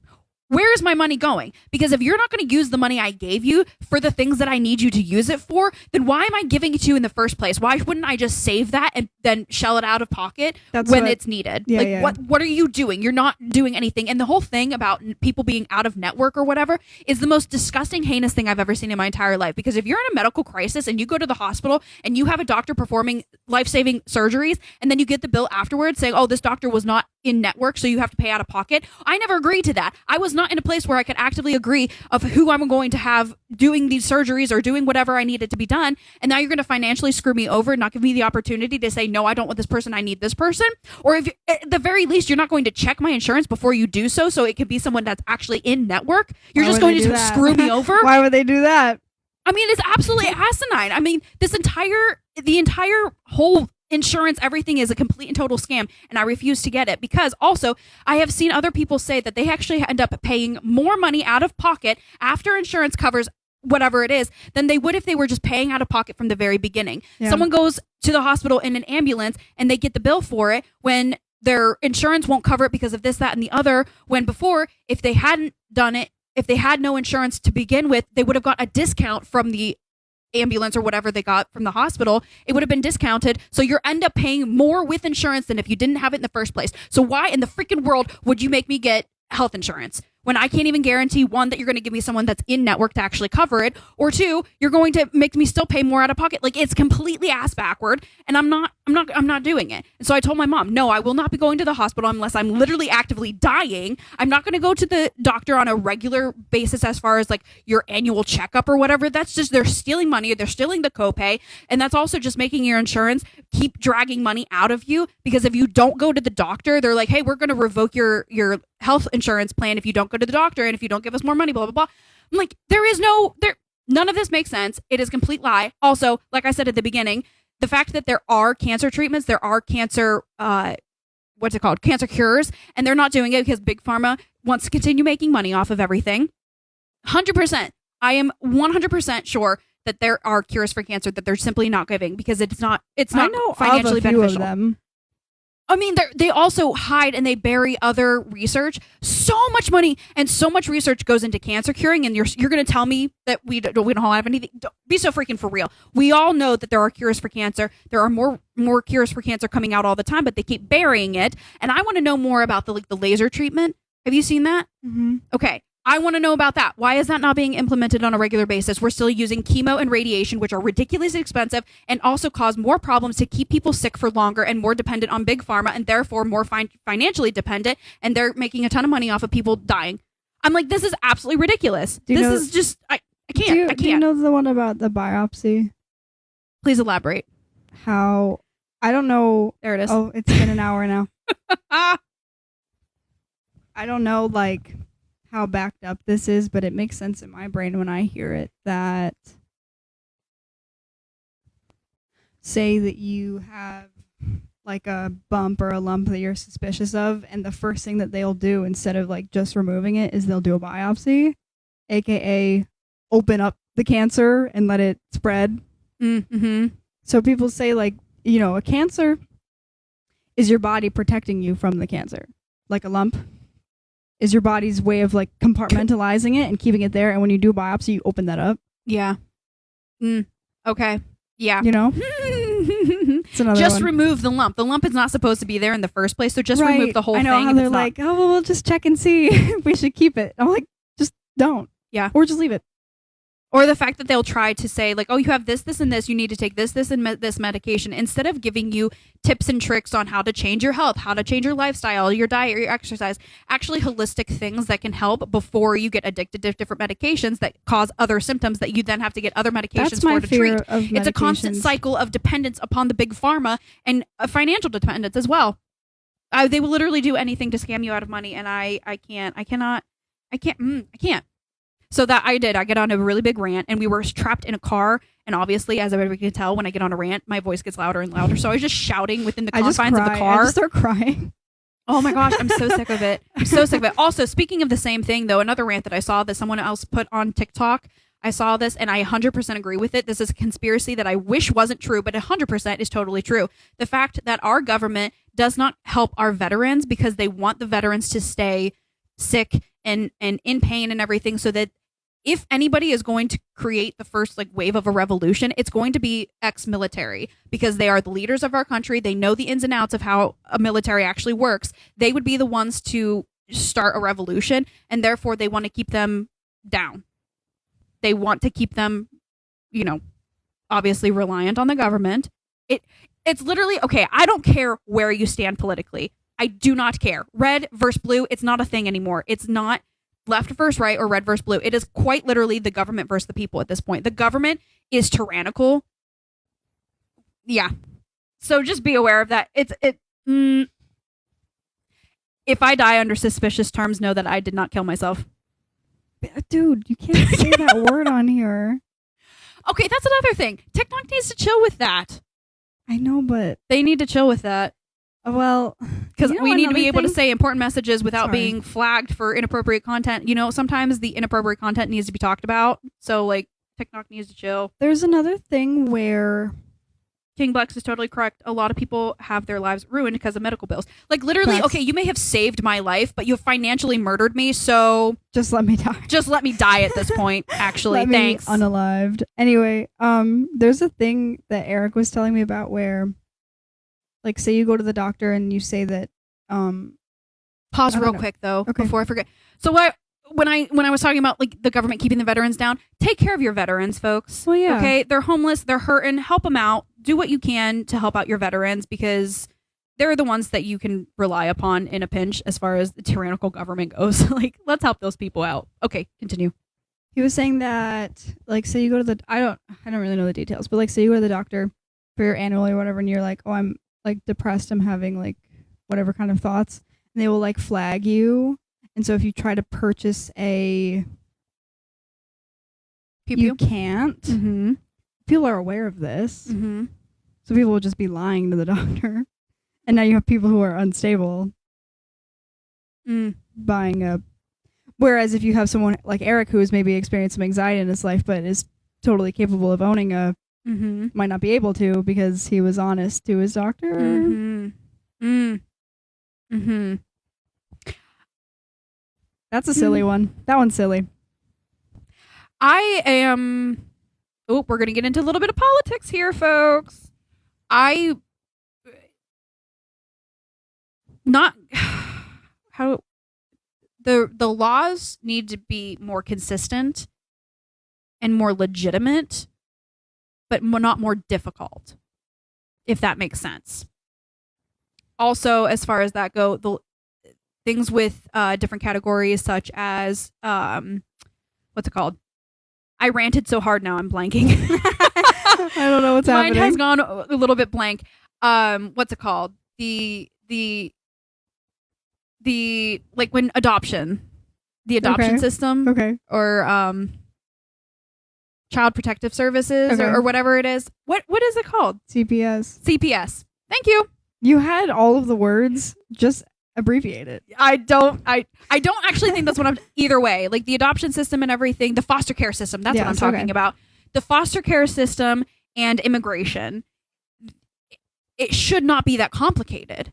Speaker 1: where is my money going? Because if you're not going to use the money I gave you for the things that I need you to use it for, then why am I giving it to you in the first place? Why wouldn't I just save that and then shell it out of pocket when it's needed?
Speaker 2: Yeah,
Speaker 1: like,
Speaker 2: yeah.
Speaker 1: what are you doing? You're not doing anything. And the whole thing about people being out of network or whatever is the most disgusting, heinous thing I've ever seen in my entire life. Because if you're in a medical crisis and you go to the hospital and you have a doctor performing life-saving surgeries, and then you get the bill afterwards saying, oh, this doctor was not in network, so you have to pay out of pocket. I never agreed to that. I was not in a place where I could actively agree of who I'm going to have doing these surgeries or doing whatever I needed to be done. And now you're going to financially screw me over and not give me the opportunity to say, no, I don't want this person. I need this person. Or if at the very least, you're not going to check my insurance before you do so it could be someone that's actually in network. You're just going to screw me over.
Speaker 2: Why would they do that?
Speaker 1: I mean, it's absolutely asinine. I mean, the entire whole insurance, everything is a complete and total scam, and I refuse to get it because also I have seen other people say that they actually end up paying more money out of pocket after insurance covers whatever it is than they would if they were just paying out of pocket from the very beginning. Yeah. Someone goes to the hospital in an ambulance and they get the bill for it when their insurance won't cover it because of this, that, and the other, when before, if they hadn't done it, if they had no insurance to begin with, they would have got a discount from the ambulance or whatever they got from the hospital. It would have been discounted, so you end up paying more with insurance than if you didn't have it in the first place. So why in the freaking world would you make me get health insurance when I can't even guarantee, one, that you're going to give me someone that's in network to actually cover it, or two, you're going to make me still pay more out of pocket? Like, it's completely ass backward, and I'm not doing it. And so I told my mom, no, I will not be going to the hospital unless I'm literally actively dying. I'm not going to go to the doctor on a regular basis as far as like your annual checkup or whatever. That's just, they're stealing money, they're stealing the copay, and that's also just making your insurance keep dragging money out of you, because if you don't go to the doctor, they're like, hey, we're going to revoke your health insurance plan if you don't go to the doctor and if you don't give us more money, blah, blah, blah. I'm like, none of this makes sense. It is a complete lie. Also, like I said at the beginning, the fact that there are cancer treatments, there are cancer, cancer cures, and they're not doing it because Big Pharma wants to continue making money off of everything. 100%. I am 100% sure that there are cures for cancer that they're simply not giving because it's not financially beneficial. Of them. I mean, they also hide and they bury other research. So much money and so much research goes into cancer curing, and you're going to tell me that we don't have anything? Don't be so freaking for real. We all know that there are cures for cancer. There are more cures for cancer coming out all the time, but they keep burying it. And I want to know more about the laser treatment. Have you seen that?
Speaker 2: Mm-hmm.
Speaker 1: Okay. I want to know about that. Why is that not being implemented on a regular basis? We're still using chemo and radiation, which are ridiculously expensive and also cause more problems to keep people sick for longer and more dependent on Big Pharma and therefore more financially dependent. And they're making a ton of money off of people dying. I'm like, this is absolutely ridiculous. Is just, I can't. I can't.
Speaker 2: Do you know the one about the biopsy?
Speaker 1: Please elaborate.
Speaker 2: How, I don't know.
Speaker 1: There it is.
Speaker 2: Oh, it's been an hour now. I don't know, like, how backed up this is, but it makes sense in my brain when I hear it, that say that you have like a bump or a lump that you're suspicious of, and the first thing that they'll do instead of like just removing it is they'll do a biopsy, aka open up the cancer and let it spread.
Speaker 1: Mm-hmm.
Speaker 2: So people say, like, a cancer is your body protecting you from the cancer. Like a lump is your body's way of like compartmentalizing it and keeping it there. And when you do a biopsy, you open that up.
Speaker 1: Yeah. Okay. Yeah.
Speaker 2: It's another
Speaker 1: just
Speaker 2: one.
Speaker 1: remove the lump. The lump is not supposed to be there in the first place, so just remove the whole thing.
Speaker 2: I know how they're like, oh, well, we'll just check and see if we should keep it. I'm like, just don't.
Speaker 1: Yeah.
Speaker 2: Or just leave it.
Speaker 1: Or the fact that they'll try to say, like, oh, you have this, and this, you need to take this, and this medication, instead of giving you tips and tricks on how to change your health, how to change your lifestyle, your diet, your exercise, actually holistic things that can help before you get addicted to different medications that cause other symptoms that you then have to get other medications for to treat. It's a constant cycle of dependence upon the Big Pharma and financial dependence as well. They will literally do anything to scam you out of money, and I can't. So that I did. I get on a really big rant, and we were trapped in a car. And obviously, as everybody can tell, when I get on a rant, my voice gets louder and louder. So I was just shouting within the confines of the car.
Speaker 2: I just start crying.
Speaker 1: Oh my gosh, I'm so sick of it. I'm so sick of it. Also, speaking of the same thing, though, another rant that I saw that someone else put on TikTok, I saw this, and I 100% agree with it. This is a conspiracy that I wish wasn't true, but 100% is totally true. The fact that our government does not help our veterans because they want the veterans to stay sick and in pain and everything, so that if anybody is going to create the first like wave of a revolution, it's going to be ex-military, because they are the leaders of our country. They know the ins and outs of how a military actually works. They would be the ones to start a revolution, and therefore they want to keep them down. They want to keep them, obviously reliant on the government. It's literally, okay, I don't care where you stand politically. I do not care. Red versus blue, it's not a thing anymore. It's not left versus right or red versus blue. It is quite literally the government versus the people at this point. The government is tyrannical. Yeah. So just be aware of that. If I die under suspicious terms, know that I did not kill myself.
Speaker 2: Dude, you can't say that word on here.
Speaker 1: Okay, that's another thing. TikTok needs to chill with that.
Speaker 2: I know, but
Speaker 1: they need to chill with that.
Speaker 2: Well,
Speaker 1: because we need to be able to say important messages without
Speaker 2: Sorry.
Speaker 1: being flagged for inappropriate content. Sometimes the inappropriate content needs to be talked about. So, like, TikTok needs to chill.
Speaker 2: There's another thing where
Speaker 1: King Blex is totally correct. A lot of people have their lives ruined because of medical bills. Like, literally,
Speaker 2: Facts.
Speaker 1: okay, you may have saved my life, but you have financially murdered me. So
Speaker 2: just let me die.
Speaker 1: Just let me die at this point. Actually,
Speaker 2: Let me
Speaker 1: thanks.
Speaker 2: Unalived. Anyway, there's a thing that Eric was telling me about where, like, say you go to the doctor and you say that,
Speaker 1: Pause real quick though,
Speaker 2: Okay.
Speaker 1: before I forget. So when I was talking about like the government keeping the veterans down, take care of your veterans, folks.
Speaker 2: Well, yeah.
Speaker 1: Okay, they're homeless, they're hurting. Help them out. Do what you can to help out your veterans, because they're the ones that you can rely upon in a pinch as far as the tyrannical government goes. Like, let's help those people out. Okay, continue.
Speaker 2: He was saying that, like, say you go to the, I don't really know the details, but like, say you go to the doctor for your annual or whatever, and you're like, oh, I'm like depressed, I'm having like whatever kind of thoughts, and they will like flag you. And so if you try to purchase a, you can't.
Speaker 1: Mm-hmm.
Speaker 2: People are aware of this,
Speaker 1: Mm-hmm.
Speaker 2: so people will just be lying to the doctor. And now you have people who are unstable buying a. Whereas if you have someone like Eric who has maybe experienced some anxiety in his life, but is totally capable of owning a, might not be able to because he was honest to his doctor. That's a silly one. That one's silly.
Speaker 1: I am. Oh, we're gonna get into a little bit of politics here, folks. The laws need to be more consistent and more legitimate, but not more difficult, if that makes sense. Also, as far as that go, the things with different categories such as what's it called? I ranted so hard now I'm blanking.
Speaker 2: I don't know what's
Speaker 1: Mine
Speaker 2: happening.
Speaker 1: has gone a little bit blank. What's it called? The like when adoption
Speaker 2: Okay.
Speaker 1: system,
Speaker 2: Okay.
Speaker 1: or child protective services,
Speaker 2: Okay.
Speaker 1: or whatever it is. What is it called?
Speaker 2: CPS.
Speaker 1: CPS. Thank you.
Speaker 2: You had all of the words, just abbreviate it.
Speaker 1: I don't actually think that's what I'm either way. Like the adoption system and everything, the foster care system, that's what I'm
Speaker 2: Yes,
Speaker 1: talking
Speaker 2: okay.
Speaker 1: about. The foster care system and immigration. It should not be that complicated.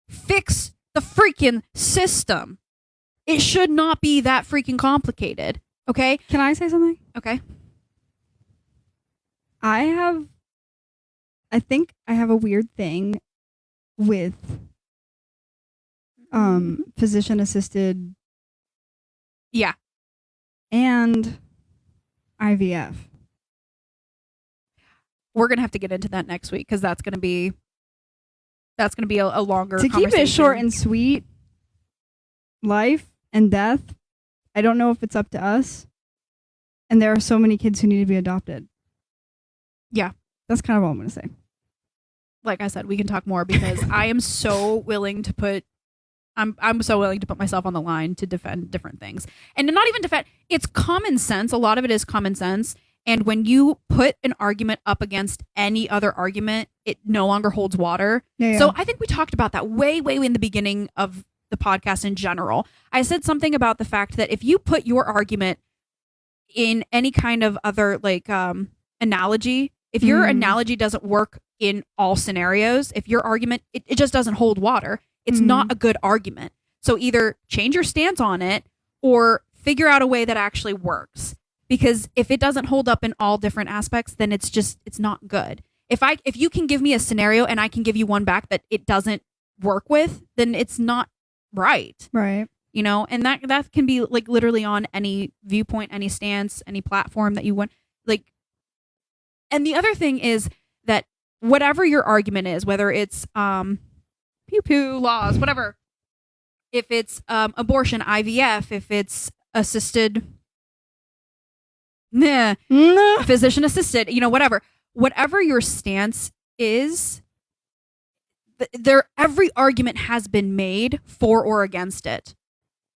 Speaker 1: Fix the freaking system. It should not be that freaking complicated. Okay?
Speaker 2: Can I say something?
Speaker 1: Okay.
Speaker 2: I think I have a weird thing with physician assisted
Speaker 1: Yeah.
Speaker 2: and IVF.
Speaker 1: We're going to have to get into that next week because that's going to be a longer
Speaker 2: To keep it short
Speaker 1: conversation.
Speaker 2: and sweet, life and death, I don't know if it's up to us. And there are so many kids who need to be adopted.
Speaker 1: Yeah.
Speaker 2: That's kind of all I'm going to say.
Speaker 1: Like I said, we can talk more because I am so willing to put I'm so willing to put myself on the line to defend different things. And to not even defend, it's common sense. A lot of it is common sense. And when you put an argument up against any other argument, it no longer holds water.
Speaker 2: Yeah.
Speaker 1: So I think we talked about that way in the beginning of the podcast in general. I said something about the fact that if you put your argument in any kind of other like analogy, if your analogy doesn't work in all scenarios, if your argument, it just doesn't hold water, it's not a good argument. So either change your stance on it or figure out a way that actually works. Because if it doesn't hold up in all different aspects, then it's not good. If you can give me a scenario and I can give you one back that it doesn't work with, then it's not right.
Speaker 2: Right.
Speaker 1: You know, and that can be like literally on any viewpoint, any stance, any platform that you want. Like, and the other thing is that whatever your argument is, whether it's pew pew laws, whatever, if it's abortion, IVF, if it's assisted, physician assisted, you know, whatever your stance is, every argument has been made for or against it.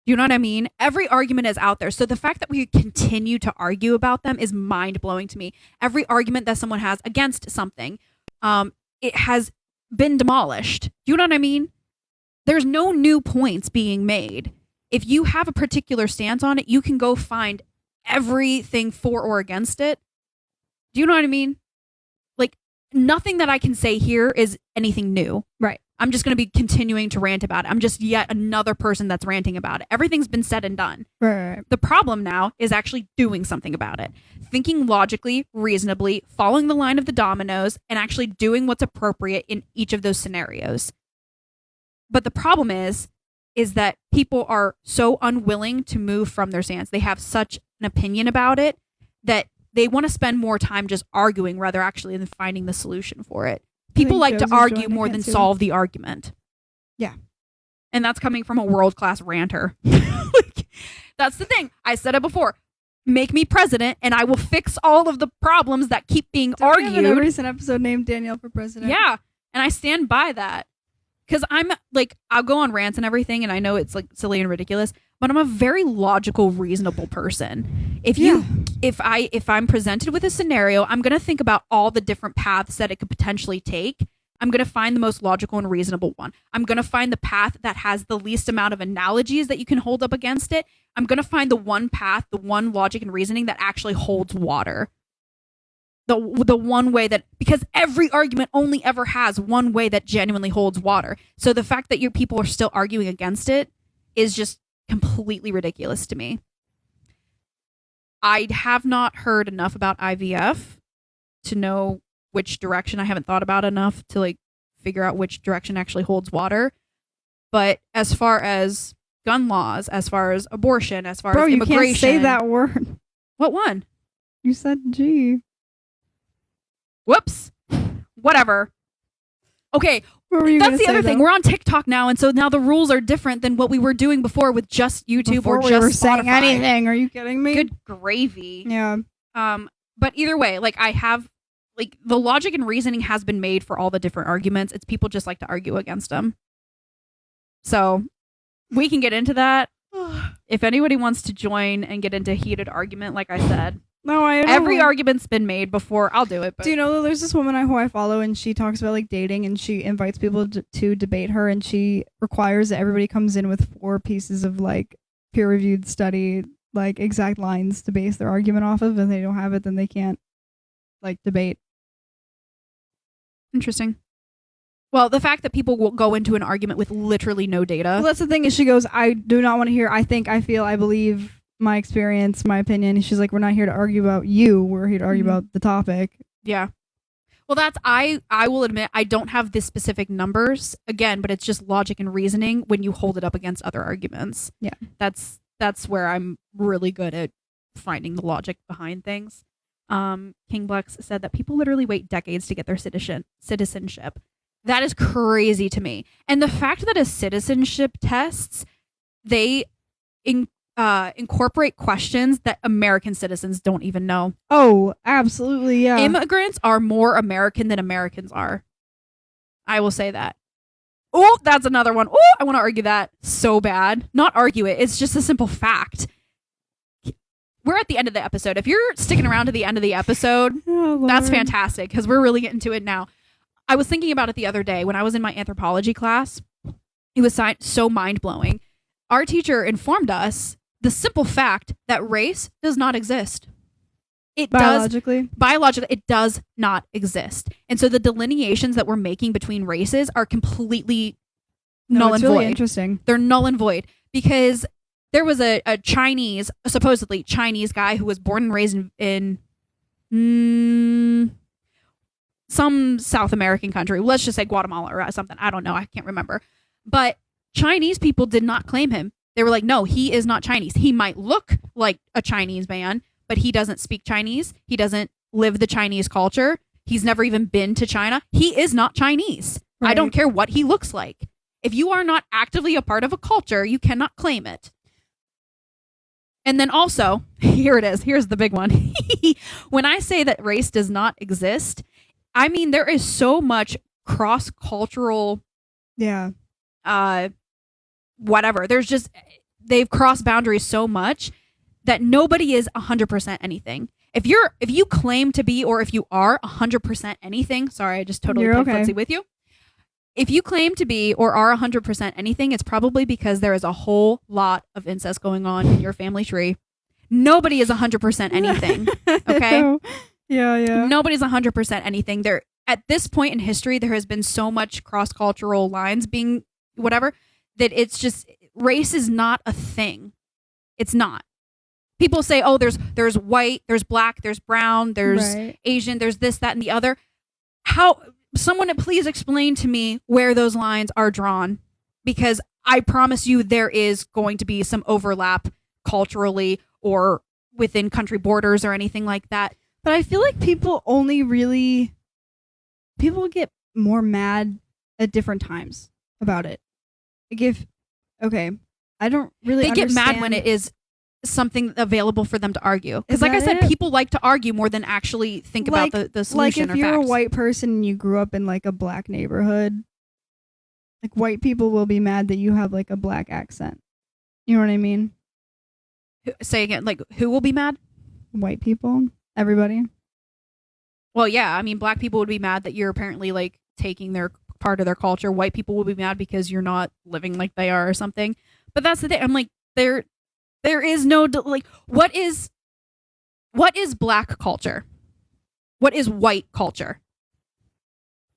Speaker 1: You know what I mean? Every argument is out there. So the fact that we continue to argue about them is mind blowing to me. Every argument that someone has against something, it has been demolished. You know what I mean? There's no new points being made. If you have a particular stance on it, you can go find everything for or against it. Do you know what I mean? Like, nothing that I can say here is anything new.
Speaker 2: Right.
Speaker 1: I'm just going to be continuing to rant about it. I'm just yet another person that's ranting about it. Everything's been said and done.
Speaker 2: Right.
Speaker 1: The problem now is actually doing something about it. Thinking logically, reasonably, following the line of the dominoes, and actually doing what's appropriate in each of those scenarios. But the problem is that people are so unwilling to move from their stance. They have such an opinion about it that they want to spend more time just arguing rather actually than finding the solution for it. People like to argue more than solve the argument.
Speaker 2: Yeah.
Speaker 1: And that's coming from a world-class ranter. Like, that's the thing. I said it before. Make me president and I will fix all of the problems that keep being argued.
Speaker 2: We have a recent episode named Danielle for president.
Speaker 1: Yeah. And I stand by that. Because I'm like, I'll go on rants and everything, and I know it's like silly and ridiculous, but I'm a very logical, reasonable person. If I'm presented with a scenario, I'm going to think about all the different paths that it could potentially take. I'm going to find the most logical and reasonable one. I'm going to find the path that has the least amount of analogies that you can hold up against it. I'm going to find the one path, the one logic and reasoning that actually holds water. The one way that, because every argument only ever has one way that genuinely holds water. So the fact that your people are still arguing against it is just completely ridiculous to me. I have not heard enough about IVF to know which direction. I haven't thought about enough to like figure out which direction actually holds water. But as far as gun laws, as far as abortion, as far as immigration.
Speaker 2: Bro, you can't say that word.
Speaker 1: What one?
Speaker 2: You said G.
Speaker 1: Whoops. Whatever. Okay, that's the other thing. We're on TikTok now, and so now the rules are different than what we were doing before with just YouTube
Speaker 2: before
Speaker 1: or just Spotify.
Speaker 2: Saying anything. Are you kidding me?
Speaker 1: Good gravy.
Speaker 2: Yeah.
Speaker 1: But either way, like I have, like the logic and reasoning has been made for all the different arguments. It's people just like to argue against them. So we can get into that. If anybody wants to join and get into heated argument, like I said.
Speaker 2: No,
Speaker 1: every argument's been made before. I'll do it. But.
Speaker 2: Do you know there's this woman who I follow, and she talks about like dating, and she invites people to debate her, and she requires that everybody comes in with 4 pieces of like peer-reviewed study, like exact lines to base their argument off of. And if they don't have it, then they can't like debate.
Speaker 1: Interesting. Well, the fact that people will go into an argument with literally no data.
Speaker 2: Well, that's the thing. Is she goes, I do not want to hear. I think, I feel, I believe. My experience, my opinion. She's like, we're not here to argue about you. We're here to argue about the topic.
Speaker 1: Yeah. Well, that's, I will admit, I don't have the specific numbers again, but it's just logic and reasoning when you hold it up against other arguments.
Speaker 2: Yeah.
Speaker 1: That's where I'm really good at finding the logic behind things. King Blex said that people literally wait decades to get their citizenship. That is crazy to me. And the fact that a citizenship tests, they incorporate questions that American citizens don't even know.
Speaker 2: Oh, absolutely, yeah.
Speaker 1: Immigrants are more American than Americans are. I will say that. Oh, that's another one. Oh, I want to argue that so bad. Not argue it. It's just a simple fact. We're at the end of the episode. If you're sticking around to the end of the episode, that's fantastic because we're really getting to it now. I was thinking about it the other day when I was in my anthropology class. It was so mind-blowing. Our teacher informed us the simple fact that race does not exist. Biologically, it does not exist. And so the delineations that we're making between races are completely null and void.
Speaker 2: Really interesting.
Speaker 1: They're null and void because there was a Chinese, supposedly Chinese guy who was born and raised in some South American country. Let's just say Guatemala or something. I don't know. I can't remember. But Chinese people did not claim him. They were like, no, he is not Chinese. He might look like a Chinese man, but he doesn't speak Chinese. He doesn't live the Chinese culture. He's never even been to China. He is not Chinese.
Speaker 2: Right.
Speaker 1: I don't care what he looks like. If you are not actively a part of a culture, you cannot claim it. And then also, here it is. Here's the big one. When I say that race does not exist, I mean there is so much cross-cultural
Speaker 2: Yeah.
Speaker 1: whatever. They've crossed boundaries so much that nobody is 100% anything. If you claim to be, or if you are 100% anything, sorry, I just totally
Speaker 2: You're
Speaker 1: played
Speaker 2: okay.
Speaker 1: footsie with you. If you claim to be or are 100% anything, it's probably because there is a whole lot of incest going on in your family tree. Nobody is 100% anything. Okay?
Speaker 2: Yeah.
Speaker 1: Nobody's 100% anything. There, at this point in history, there has been so much cross-cultural lines being whatever that it's just, race is not a thing. It's not. People say, oh, there's white, there's black, there's brown, there's
Speaker 2: Right.
Speaker 1: Asian, there's this, that, and the other. How, someone please explain to me where those lines are drawn, because I promise you there is going to be some overlap culturally or within country borders or anything like that.
Speaker 2: But I feel like people get more mad at different times about it. Like I don't really
Speaker 1: They get mad
Speaker 2: understand-
Speaker 1: when it is something available for them to argue. Because
Speaker 2: Is
Speaker 1: like I
Speaker 2: that
Speaker 1: said,
Speaker 2: it?
Speaker 1: people like to argue more than actually think about the
Speaker 2: like
Speaker 1: solution
Speaker 2: if
Speaker 1: or
Speaker 2: you're
Speaker 1: facts.
Speaker 2: a white person and you grew up in like a black neighborhood, like white people will be mad that you have like a black accent. You know what I mean?
Speaker 1: Say again, like who will be mad?
Speaker 2: White people, everybody.
Speaker 1: Well, yeah, I mean, black people would be mad that you're apparently like taking their part of their culture. White people will be mad because you're not living like they are or something. But that's the thing. I'm like, there is no like, what is black culture? What is white culture?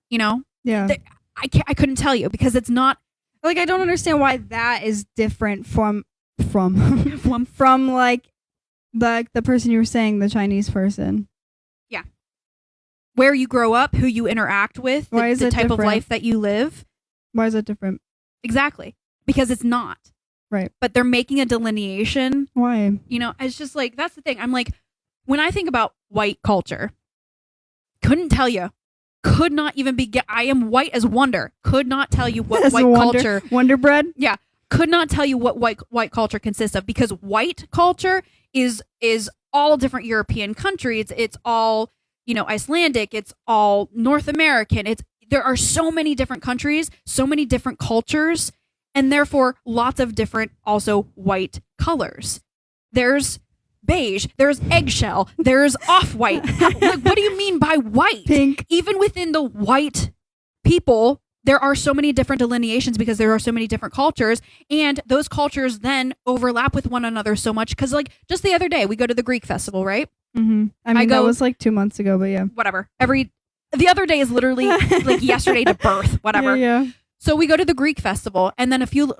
Speaker 1: You know,
Speaker 2: Yeah.
Speaker 1: I couldn't tell you because it's not
Speaker 2: Like I don't understand why that is different from
Speaker 1: from
Speaker 2: from like the person you were saying, the Chinese person.
Speaker 1: where you grow up, who you interact with,
Speaker 2: Why is
Speaker 1: the
Speaker 2: it
Speaker 1: type of
Speaker 2: different?
Speaker 1: life that you live.
Speaker 2: Why is that different?
Speaker 1: Exactly. Because it's not.
Speaker 2: Right.
Speaker 1: But they're making a delineation.
Speaker 2: Why?
Speaker 1: You know, it's just like, that's the thing. I'm like, when I think about white culture, couldn't tell you. Could not even begin. I am white as wonder. Could not tell you what
Speaker 2: As
Speaker 1: white
Speaker 2: Wonder-
Speaker 1: culture.
Speaker 2: Wonder Bread?
Speaker 1: Could not tell you what white culture consists of, because white culture is all different European countries. It's all, you know, Icelandic. It's all North American. There are so many different countries, so many different cultures, and therefore lots of different also white colors. There's beige, there's eggshell, there's off-white. Like, what do you mean by white?
Speaker 2: Pink.
Speaker 1: Even within the white people, there are so many different delineations because there are so many different cultures, and those cultures then overlap with one another so much. Because like just the other day, we go to the Greek festival, right?
Speaker 2: Mm-hmm. I mean, that
Speaker 1: go-
Speaker 2: was like 2 months ago, but yeah.
Speaker 1: Whatever. The other day is literally like yesterday to birth, whatever.
Speaker 2: Yeah.
Speaker 1: So we go to the Greek festival, and then a few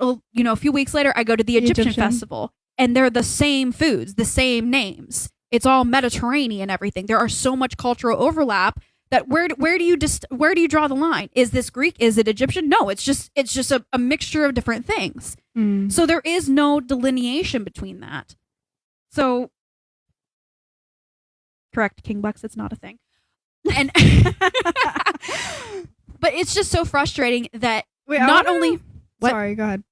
Speaker 1: weeks later, I go to the Egyptian festival, and they're the same foods, the same names. It's all Mediterranean, everything. There are so much cultural overlap that where do you draw the line? Is this Greek? Is it Egyptian? No, it's just a mixture of different things.
Speaker 2: Mm.
Speaker 1: So there is no delineation between that. So correct, King Bucks, it's not a thing. And but it's just so frustrating that
Speaker 2: Wait,
Speaker 1: not only what?
Speaker 2: Sorry, go ahead.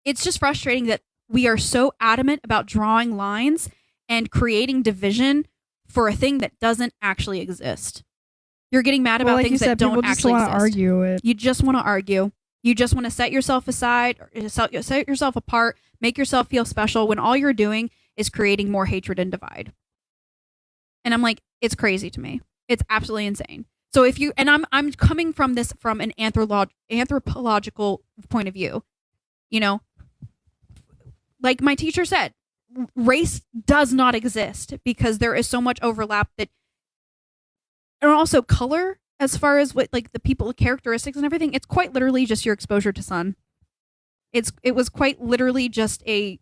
Speaker 1: It's just frustrating that we are so adamant about drawing lines and creating division for a thing that doesn't actually exist. You're getting mad about
Speaker 2: like
Speaker 1: things
Speaker 2: you said,
Speaker 1: that don't
Speaker 2: people just
Speaker 1: actually
Speaker 2: want
Speaker 1: exist.
Speaker 2: to argue it.
Speaker 1: You just want to argue. You just want to set yourself aside, or set yourself apart, make yourself feel special when all you're doing is creating more hatred and divide. And I'm like, it's crazy to me. It's absolutely insane. So if you, and I'm coming from this from an anthropological point of view, you know, like my teacher said, race does not exist because there is so much overlap that, and also color, as far as what like the people characteristics and everything, it's quite literally just your exposure to sun. It was quite literally just a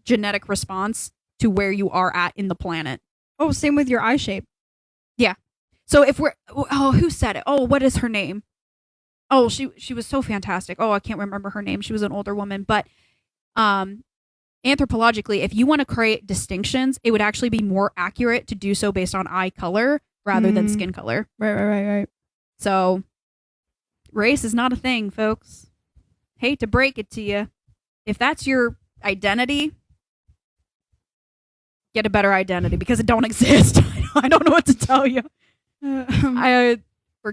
Speaker 1: genetic response to where you are at in the planet.
Speaker 2: Oh, same with your eye shape.
Speaker 1: So if we're who said it? Oh, what is her name? Oh, she was so fantastic. Oh, I can't remember her name. She was an older woman, but anthropologically, if you want to create distinctions, it would actually be more accurate to do so based on eye color rather than skin color.
Speaker 2: Right.
Speaker 1: So race is not a thing, folks. Hate to break it to you. If that's your identity, get a better identity because it don't exist. I don't know what to tell you. We're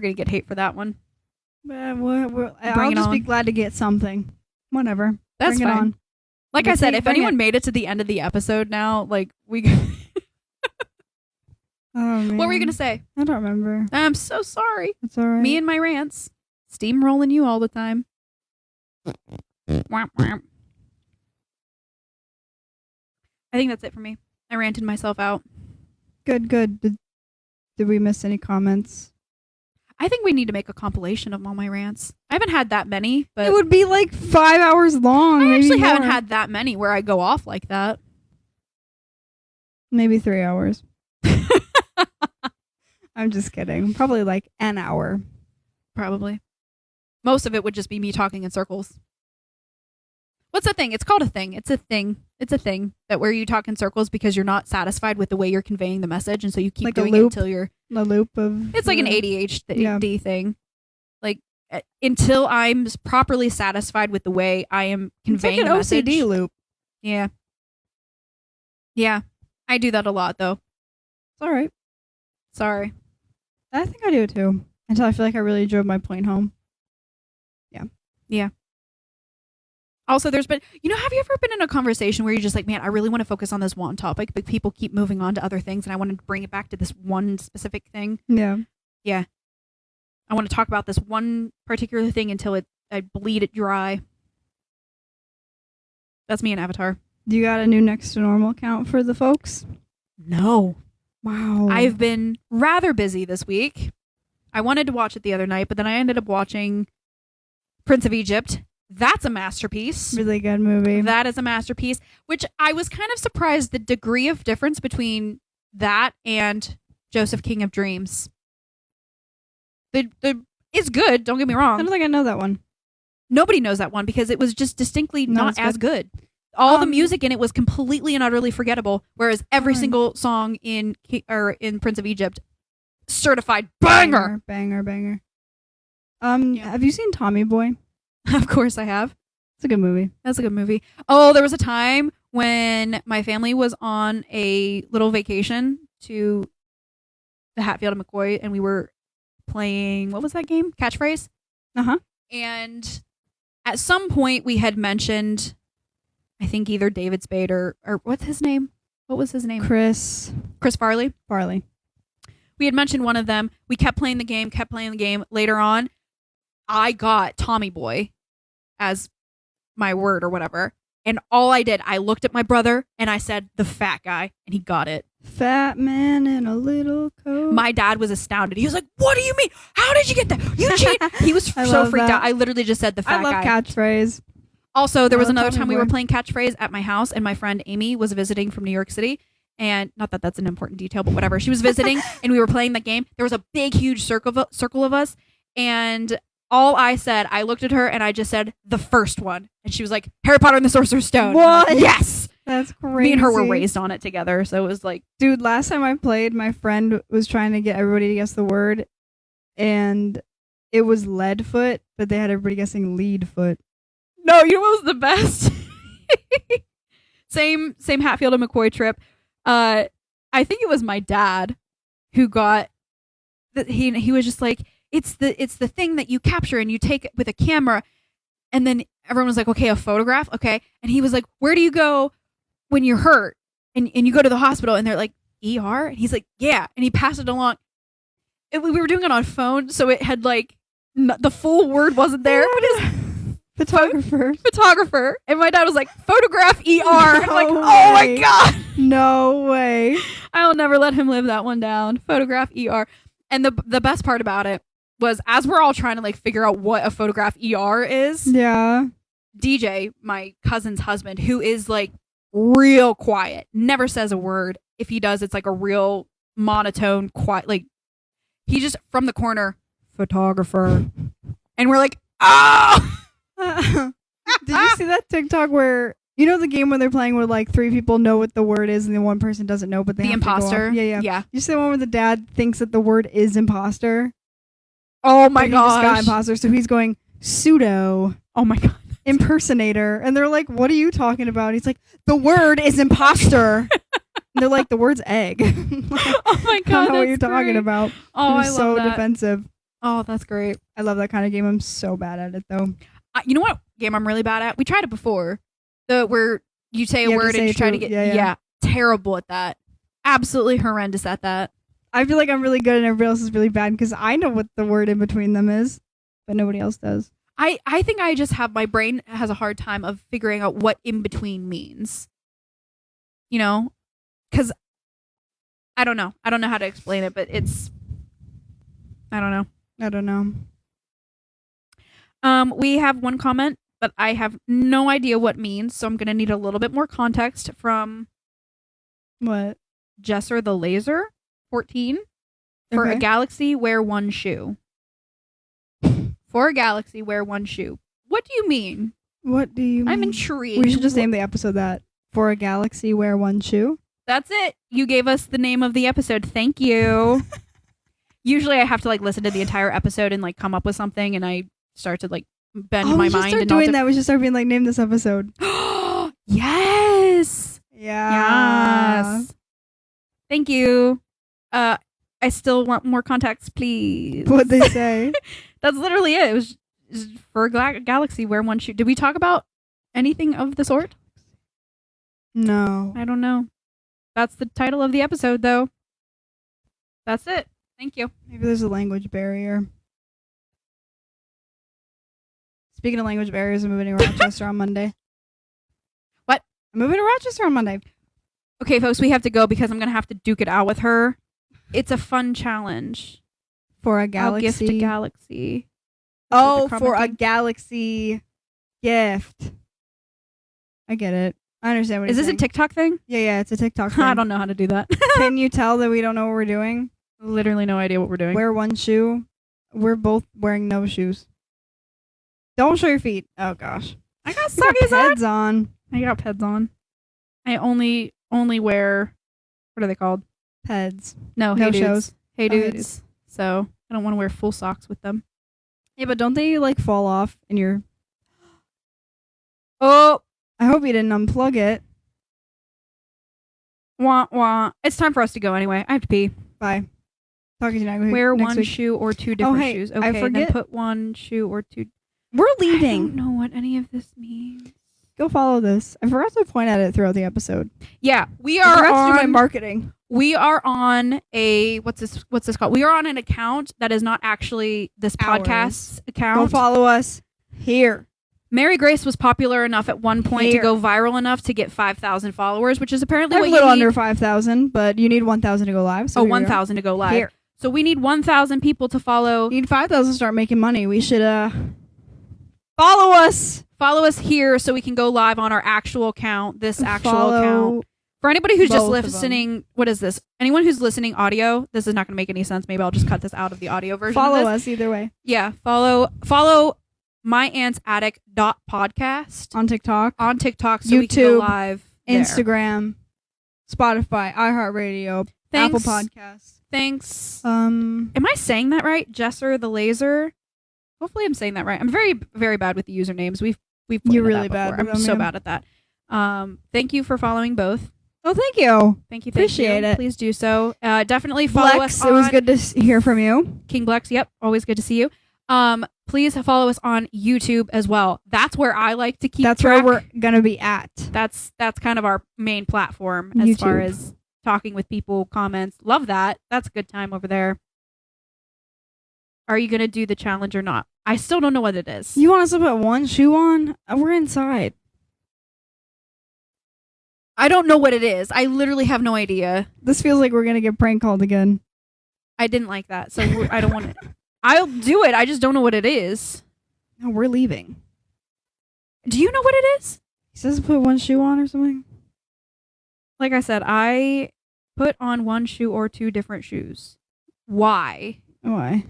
Speaker 1: gonna get hate for that one.
Speaker 2: I'll just be glad to get something. Whatever.
Speaker 1: That's
Speaker 2: Bring
Speaker 1: fine.
Speaker 2: it on.
Speaker 1: Like I said, if
Speaker 2: bring
Speaker 1: anyone
Speaker 2: it.
Speaker 1: made it to the end of the episode now, like we.
Speaker 2: Oh, man.
Speaker 1: What were you gonna say?
Speaker 2: I don't remember.
Speaker 1: I'm so sorry.
Speaker 2: It's all right.
Speaker 1: Me and my rants, steamrolling you all the time. Womp womp. I think that's it for me. I ranted myself out.
Speaker 2: Good. Did we miss any comments?
Speaker 1: I think we need to make a compilation of all my rants. I haven't had that many, but
Speaker 2: It would be like 5 hours long.
Speaker 1: I
Speaker 2: maybe
Speaker 1: actually haven't
Speaker 2: more.
Speaker 1: had that many where I go off like that.
Speaker 2: Maybe 3 hours. I'm just kidding. Probably like an hour.
Speaker 1: Probably. Most of it would just be me talking in circles. What's a thing? It's called a thing. It's a thing. It's a thing that where you talk in circles because you're not satisfied with the way you're conveying the message, and so you keep
Speaker 2: Like a
Speaker 1: doing it
Speaker 2: loop?
Speaker 1: until you're.
Speaker 2: The loop of.
Speaker 1: It's like an ADHD thing. Like until I'm properly satisfied with the way I am conveying
Speaker 2: It's like
Speaker 1: the
Speaker 2: an
Speaker 1: message.
Speaker 2: OCD loop.
Speaker 1: Yeah. Yeah, I do that a lot though.
Speaker 2: It's all right.
Speaker 1: Sorry.
Speaker 2: I think I do it too. Until I feel like I really drove my point home.
Speaker 1: Also, there's been, have you ever been in a conversation where you're just like, man, I really want to focus on this one topic, but people keep moving on to other things, and I want to bring it back to this one specific thing.
Speaker 2: Yeah.
Speaker 1: I want to talk about this one particular thing until I bleed it dry. That's me in Avatar.
Speaker 2: Do you got a new Next to Normal account for the folks?
Speaker 1: No.
Speaker 2: Wow.
Speaker 1: I've been rather busy this week. I wanted to watch it the other night, but then I ended up watching Prince of Egypt. That's a masterpiece.
Speaker 2: Really good movie.
Speaker 1: That is a masterpiece, which I was kind of surprised the degree of difference between that and Joseph King of Dreams. It's good, don't get me
Speaker 2: I
Speaker 1: wrong.
Speaker 2: don't think I know that one.
Speaker 1: Nobody knows that one because it was just distinctly
Speaker 2: Not
Speaker 1: not
Speaker 2: as
Speaker 1: as good. All the music in it was completely and utterly forgettable, whereas every
Speaker 2: Darn.
Speaker 1: single song in Prince of Egypt, certified banger.
Speaker 2: Banger.
Speaker 1: Yeah.
Speaker 2: Have you seen Tommy Boy?
Speaker 1: Of course I have.
Speaker 2: It's a good movie.
Speaker 1: That's a good movie. Oh, there was a time when my family was on a little vacation to the Hatfield and McCoy, and we were playing, what was that game? Catchphrase?
Speaker 2: Uh-huh.
Speaker 1: And at some point we had mentioned, I think either David Spade or what's his name? What was his name?
Speaker 2: Chris
Speaker 1: Farley.
Speaker 2: Farley.
Speaker 1: We had mentioned one of them. We kept playing the game. Later on, I got Tommy Boy as my word or whatever. And all I did, I looked at my brother and I said, the fat guy, and he got it.
Speaker 2: Fat man in a little coat.
Speaker 1: My dad was astounded. He was like, what do you mean? How did you get that? You cheat. He was
Speaker 2: I
Speaker 1: so
Speaker 2: love
Speaker 1: freaked
Speaker 2: that.
Speaker 1: out. I literally just said the fat
Speaker 2: I love
Speaker 1: guy.
Speaker 2: catchphrase.
Speaker 1: Also, there was
Speaker 2: Oh,
Speaker 1: another
Speaker 2: Tommy
Speaker 1: time we
Speaker 2: Boy.
Speaker 1: were playing Catchphrase at my house, and my friend Amy was visiting from New York City. And not that that's an important detail, but whatever. She was visiting, and we were playing the game. There was a big, huge circle of us, and all I said, I looked at her, and I just said, the first one. And she was like, Harry Potter and the Sorcerer's Stone. And I'm like,
Speaker 2: What?
Speaker 1: yes!
Speaker 2: That's crazy.
Speaker 1: Me and her were raised on it together, so it was like,
Speaker 2: Dude, last time I played, my friend was trying to get everybody to guess the word, and it was Leadfoot, but they had everybody guessing Leadfoot.
Speaker 1: no, you know what was the best? Same Hatfield and McCoy trip. I think it was my dad who got that. He was just like, it's the thing that you capture and you take it with a camera, and then everyone was like, okay, a photograph, okay, and he was like, where do you go when you're hurt and you go to the hospital? And they're like, ER, and he's like, yeah, and he passed it along. We were doing it on phone, so it had like the full word wasn't there, but his photographer, and my dad was like, photograph ER. I'm like,
Speaker 2: No
Speaker 1: oh my
Speaker 2: way.
Speaker 1: god,
Speaker 2: No way.
Speaker 1: I'll never let him live that one down. Photograph ER. And the best part about it was, as we're all trying to like figure out what a photograph ER is,
Speaker 2: Yeah.
Speaker 1: DJ, my cousin's husband, who is like real quiet, never says a word. If he does, it's like a real monotone, quiet. Like he just from the corner, photographer, and we're like, oh.
Speaker 2: Did you see that TikTok where you know the game where they're playing where like 3 people know what the word is and the one person doesn't know, but they
Speaker 1: The
Speaker 2: have to go off?
Speaker 1: imposter.
Speaker 2: Yeah. You see the one where the dad thinks that the word is imposter.
Speaker 1: Oh my
Speaker 2: But he just got
Speaker 1: gosh.
Speaker 2: imposter, so he's going pseudo
Speaker 1: Oh my god.
Speaker 2: impersonator, and they're like, "What are you talking about?" He's like, "The word is imposter." And they're like, "The word's egg."
Speaker 1: Oh my
Speaker 2: I
Speaker 1: god.
Speaker 2: don't know what
Speaker 1: that's
Speaker 2: you're talking
Speaker 1: great.
Speaker 2: about.
Speaker 1: Oh,
Speaker 2: He
Speaker 1: I
Speaker 2: was
Speaker 1: love
Speaker 2: so
Speaker 1: that.
Speaker 2: defensive.
Speaker 1: Oh, that's great.
Speaker 2: I love that kind of game. I'm so bad at it though.
Speaker 1: You know what game I'm really bad at? We tried it before. Where you say a
Speaker 2: You have to
Speaker 1: word
Speaker 2: say
Speaker 1: and you
Speaker 2: it
Speaker 1: try to
Speaker 2: through-
Speaker 1: get
Speaker 2: yeah.
Speaker 1: terrible at that. Absolutely horrendous at that.
Speaker 2: I feel like I'm really good and everybody else is really bad because I know what the word in between them is, but nobody else does.
Speaker 1: I think I just have my brain has a hard time of figuring out what in between means. You know, because I don't know. I don't know how to explain it, but it's I don't know.
Speaker 2: I don't know.
Speaker 1: We have one comment, but I have no idea what it means, so I'm gonna need a little bit more context from
Speaker 2: What?
Speaker 1: Jesser the Laser 14. For a
Speaker 2: Okay.
Speaker 1: galaxy, wear one shoe. For a galaxy, wear one shoe. What do you mean?
Speaker 2: What do you mean?
Speaker 1: I'm intrigued.
Speaker 2: We should just name the episode that. For a galaxy, wear one shoe.
Speaker 1: That's it. You gave us the name of the episode. Thank you. Usually I have to like listen to the entire episode and like come up with something, and I start to like bend
Speaker 2: Oh,
Speaker 1: my
Speaker 2: we should
Speaker 1: mind
Speaker 2: start
Speaker 1: and
Speaker 2: doing that. We should start being like, name this episode.
Speaker 1: Yes.
Speaker 2: Yeah.
Speaker 1: Yes. Thank you. I still want more context, please.
Speaker 2: What'd they say?
Speaker 1: That's literally it. It was just for a galaxy, wear one shoe. Did we talk about anything of the sort?
Speaker 2: No.
Speaker 1: I don't know. That's the title of the episode, though. That's it. Thank you.
Speaker 2: Maybe there's a language barrier. Speaking of language barriers, I'm moving to Rochester on Monday.
Speaker 1: What?
Speaker 2: I'm moving to Rochester on Monday.
Speaker 1: Okay, folks, we have to go because I'm going to have to duke it out with her. It's a fun challenge.
Speaker 2: For a
Speaker 1: I'll
Speaker 2: galaxy.
Speaker 1: gift a galaxy.
Speaker 2: Oh,
Speaker 1: With the
Speaker 2: for a
Speaker 1: commenting.
Speaker 2: galaxy gift. I get it. I understand what
Speaker 1: Is
Speaker 2: you're
Speaker 1: this a
Speaker 2: saying.
Speaker 1: TikTok thing?
Speaker 2: Yeah, it's a TikTok thing.
Speaker 1: I don't know how to do that.
Speaker 2: Can you tell that we don't know what we're doing?
Speaker 1: Literally no idea what we're doing.
Speaker 2: Wear one shoe. We're both wearing no shoes. Don't show your feet. Oh gosh.
Speaker 1: I got
Speaker 2: You got
Speaker 1: sockies on.
Speaker 2: peds on.
Speaker 1: I got peds on. I only wear, what are they called?
Speaker 2: Peds.
Speaker 1: No,
Speaker 2: No
Speaker 1: hey dudes.
Speaker 2: shows.
Speaker 1: Hey
Speaker 2: Oh, Hey
Speaker 1: dudes.
Speaker 2: Dudes.
Speaker 1: So I don't want to wear full socks with them.
Speaker 2: Yeah, but don't they like fall off in your...
Speaker 1: Oh,
Speaker 2: I hope you didn't unplug it.
Speaker 1: wah wah. It's time for us to go anyway. I have to pee.
Speaker 2: Bye. Talk to you next week.
Speaker 1: Wear
Speaker 2: next
Speaker 1: one
Speaker 2: week.
Speaker 1: shoe or two different
Speaker 2: hey,
Speaker 1: shoes.
Speaker 2: I
Speaker 1: Okay, then
Speaker 2: forget-
Speaker 1: put one shoe or two.
Speaker 2: We're
Speaker 1: I don't
Speaker 2: leaving.
Speaker 1: know what any of this means.
Speaker 2: Go follow this. I forgot to point at it throughout the episode.
Speaker 1: Yeah, we
Speaker 2: I
Speaker 1: are
Speaker 2: forgot to do my
Speaker 1: on.
Speaker 2: marketing.
Speaker 1: We are on a what's this called? We are on an account that is not actually this
Speaker 2: Ours.
Speaker 1: podcast's
Speaker 2: Go
Speaker 1: account.
Speaker 2: follow us here.
Speaker 1: Mary Grace was popular enough at one point
Speaker 2: Here.
Speaker 1: to go viral enough to get 5,000 followers, which is apparently
Speaker 2: We're a
Speaker 1: what
Speaker 2: little
Speaker 1: you
Speaker 2: under
Speaker 1: need.
Speaker 2: 5,000, but you need 1,000 to go live. So
Speaker 1: Oh,
Speaker 2: here we go.
Speaker 1: 1,000 to go live.
Speaker 2: Here.
Speaker 1: So we need 1,000 people to follow.
Speaker 2: You need 5,000 to start making money. We should follow us.
Speaker 1: Follow us here so we can go live on our actual account, this actual
Speaker 2: Follow
Speaker 1: account. For anybody who's just
Speaker 2: both of them.
Speaker 1: listening, what is this? Anyone who's listening audio, this is not going to make any sense. Maybe I'll just cut this out of the audio version.
Speaker 2: Follow
Speaker 1: of this.
Speaker 2: us either way.
Speaker 1: Yeah, follow myaunt'sattic.podcast
Speaker 2: On TikTok,
Speaker 1: on TikTok so we can go
Speaker 2: YouTube,
Speaker 1: live there.
Speaker 2: Instagram, Spotify, iHeartRadio,
Speaker 1: Thanks.
Speaker 2: Apple Podcasts.
Speaker 1: Thanks.
Speaker 2: Um,
Speaker 1: Am I saying that right? Jesser the Laser. Hopefully, I'm saying that right. I'm very, very bad with the usernames. We've
Speaker 2: You're
Speaker 1: pointed at
Speaker 2: really
Speaker 1: that
Speaker 2: bad
Speaker 1: before.
Speaker 2: with
Speaker 1: I'm
Speaker 2: them,
Speaker 1: so
Speaker 2: yeah.
Speaker 1: bad at that. Thank you for following both.
Speaker 2: oh, thank you.
Speaker 1: Thank you.
Speaker 2: Appreciate it.
Speaker 1: Please do so. Definitely follow
Speaker 2: Flex,
Speaker 1: us
Speaker 2: it was
Speaker 1: on
Speaker 2: good to hear from you.
Speaker 1: King Blex. Yep, always good to see you. Please follow us on YouTube as well. That's where I like to keep.
Speaker 2: That's
Speaker 1: track.
Speaker 2: where we're gonna be at.
Speaker 1: That's kind of our main platform as far
Speaker 2: YouTube.
Speaker 1: as talking with people, comments. Love that. That's a good time over there. Are you gonna do the challenge or not? I still don't know what it is.
Speaker 2: You want us to put one shoe on? We're inside.
Speaker 1: I don't know what it is. I literally have no idea.
Speaker 2: This feels like we're gonna get prank called again.
Speaker 1: I didn't like that, so I don't want it. I'll do it. I just don't know what it is.
Speaker 2: No, we're leaving.
Speaker 1: Do you know what it is?
Speaker 2: He says put one shoe on or something.
Speaker 1: Like I said, I put on one shoe or two different shoes. Why?
Speaker 2: Why?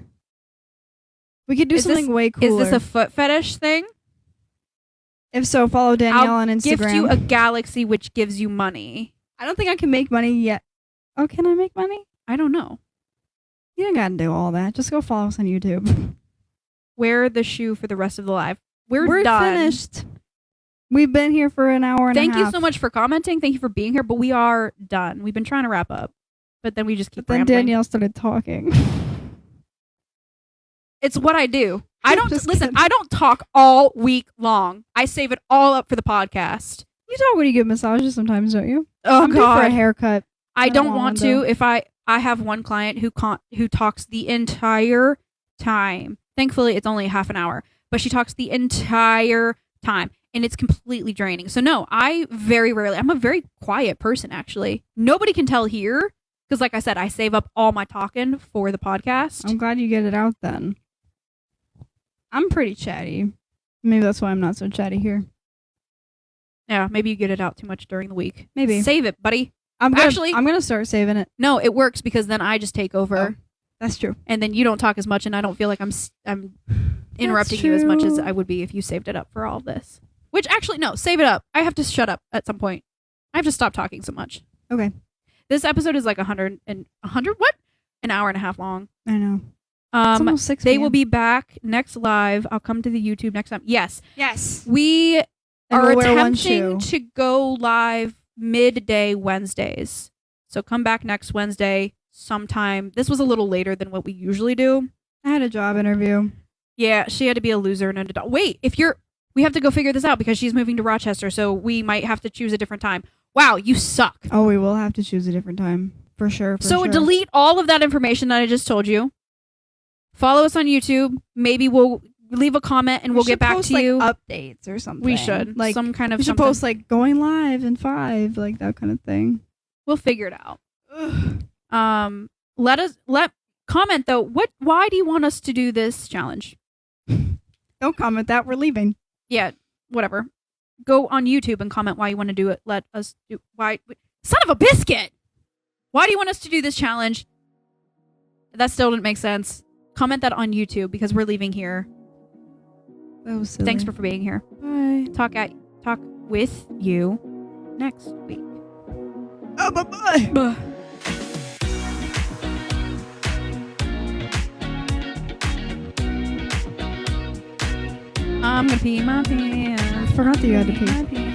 Speaker 2: We could do
Speaker 1: Is
Speaker 2: something
Speaker 1: this-
Speaker 2: way cooler.
Speaker 1: Is this a foot fetish thing?
Speaker 2: If so, follow Danielle on Instagram.
Speaker 1: Gift you a galaxy which gives you money.
Speaker 2: I don't think I can make money yet. Oh, can I make money?
Speaker 1: I don't know.
Speaker 2: You don't gotta do all that. Just go follow us on YouTube.
Speaker 1: Wear the shoe for the rest of the live. We're done.
Speaker 2: Finished. We've been here for an hour and a half.
Speaker 1: Thank you so much for commenting. Thank you for being here, but we are done. We've been trying to wrap up, but then we just keep
Speaker 2: But then
Speaker 1: rambling.
Speaker 2: Danielle started talking.
Speaker 1: It's what I do. I don't
Speaker 2: Just
Speaker 1: listen.
Speaker 2: kidding.
Speaker 1: I don't talk all week long. I save it all up for the podcast.
Speaker 2: You talk when you give massages sometimes, don't you?
Speaker 1: Oh
Speaker 2: I'm due for a haircut.
Speaker 1: I don't
Speaker 2: want
Speaker 1: want
Speaker 2: one, though.
Speaker 1: to. If I have one client who talks the entire time. Thankfully, it's only half an hour, but she talks the entire time, and it's completely draining. So no, I very rarely. I'm a very quiet person, actually. Nobody can tell here because, like I said, I save up all my talking for the podcast.
Speaker 2: I'm glad you get it out then. I'm pretty chatty. Maybe that's why I'm not so chatty here.
Speaker 1: Yeah, maybe you get it out too much during the week.
Speaker 2: Maybe.
Speaker 1: Save it, buddy.
Speaker 2: I'm
Speaker 1: Actually-
Speaker 2: gonna start saving it.
Speaker 1: No, it works because then I just take over.
Speaker 2: Oh. That's true.
Speaker 1: And then you don't talk as much, and I don't feel like I'm interrupting you as much as
Speaker 2: true.
Speaker 1: I would be if you saved it up for all this. Which actually, no, save it up. I have to shut up at some point. I have to stop talking so much.
Speaker 2: Okay.
Speaker 1: This episode is like 100 what? An hour and a half long.
Speaker 2: I know. It's almost 6
Speaker 1: They
Speaker 2: p.m.
Speaker 1: will be back next live. I'll come to the YouTube next time. Yes,
Speaker 2: Yes.
Speaker 1: we
Speaker 2: And
Speaker 1: are
Speaker 2: we'll wear one
Speaker 1: attempting
Speaker 2: shoe.
Speaker 1: to go live midday Wednesdays. So come back next Wednesday sometime. This was a little later than what we usually do.
Speaker 2: I had a job interview.
Speaker 1: Yeah, she had to be a loser and an adult. Wait, we have to go figure this out because she's moving to Rochester, so we might have to choose a different time. Wow, you suck.
Speaker 2: Oh, we will have to choose a different time. For sure.
Speaker 1: So
Speaker 2: sure.
Speaker 1: delete all of that information that I just told you. Follow us on YouTube. Maybe we'll leave a comment and we'll
Speaker 2: We
Speaker 1: get
Speaker 2: should
Speaker 1: back
Speaker 2: post,
Speaker 1: to
Speaker 2: like,
Speaker 1: you.
Speaker 2: updates or something.
Speaker 1: We should.
Speaker 2: Like,
Speaker 1: some kind of
Speaker 2: we should
Speaker 1: something.
Speaker 2: post, like, going live in 5, like, that kind of thing.
Speaker 1: We'll figure it out. Let comment though. Why do you want us to do this challenge?
Speaker 2: Don't comment that. We're leaving.
Speaker 1: Yeah, whatever. Go on YouTube and comment why you want to do it. Let us do why. Son of a biscuit! Why do you want us to do this challenge? That still didn't make sense. Comment that on YouTube because we're leaving here.
Speaker 2: That was silly.
Speaker 1: Thanks for being here.
Speaker 2: Bye.
Speaker 1: Talk with you next week.
Speaker 2: Oh, bye-bye.
Speaker 1: I'm gonna pee my pants.
Speaker 2: I forgot that you had to pee.
Speaker 1: My pants.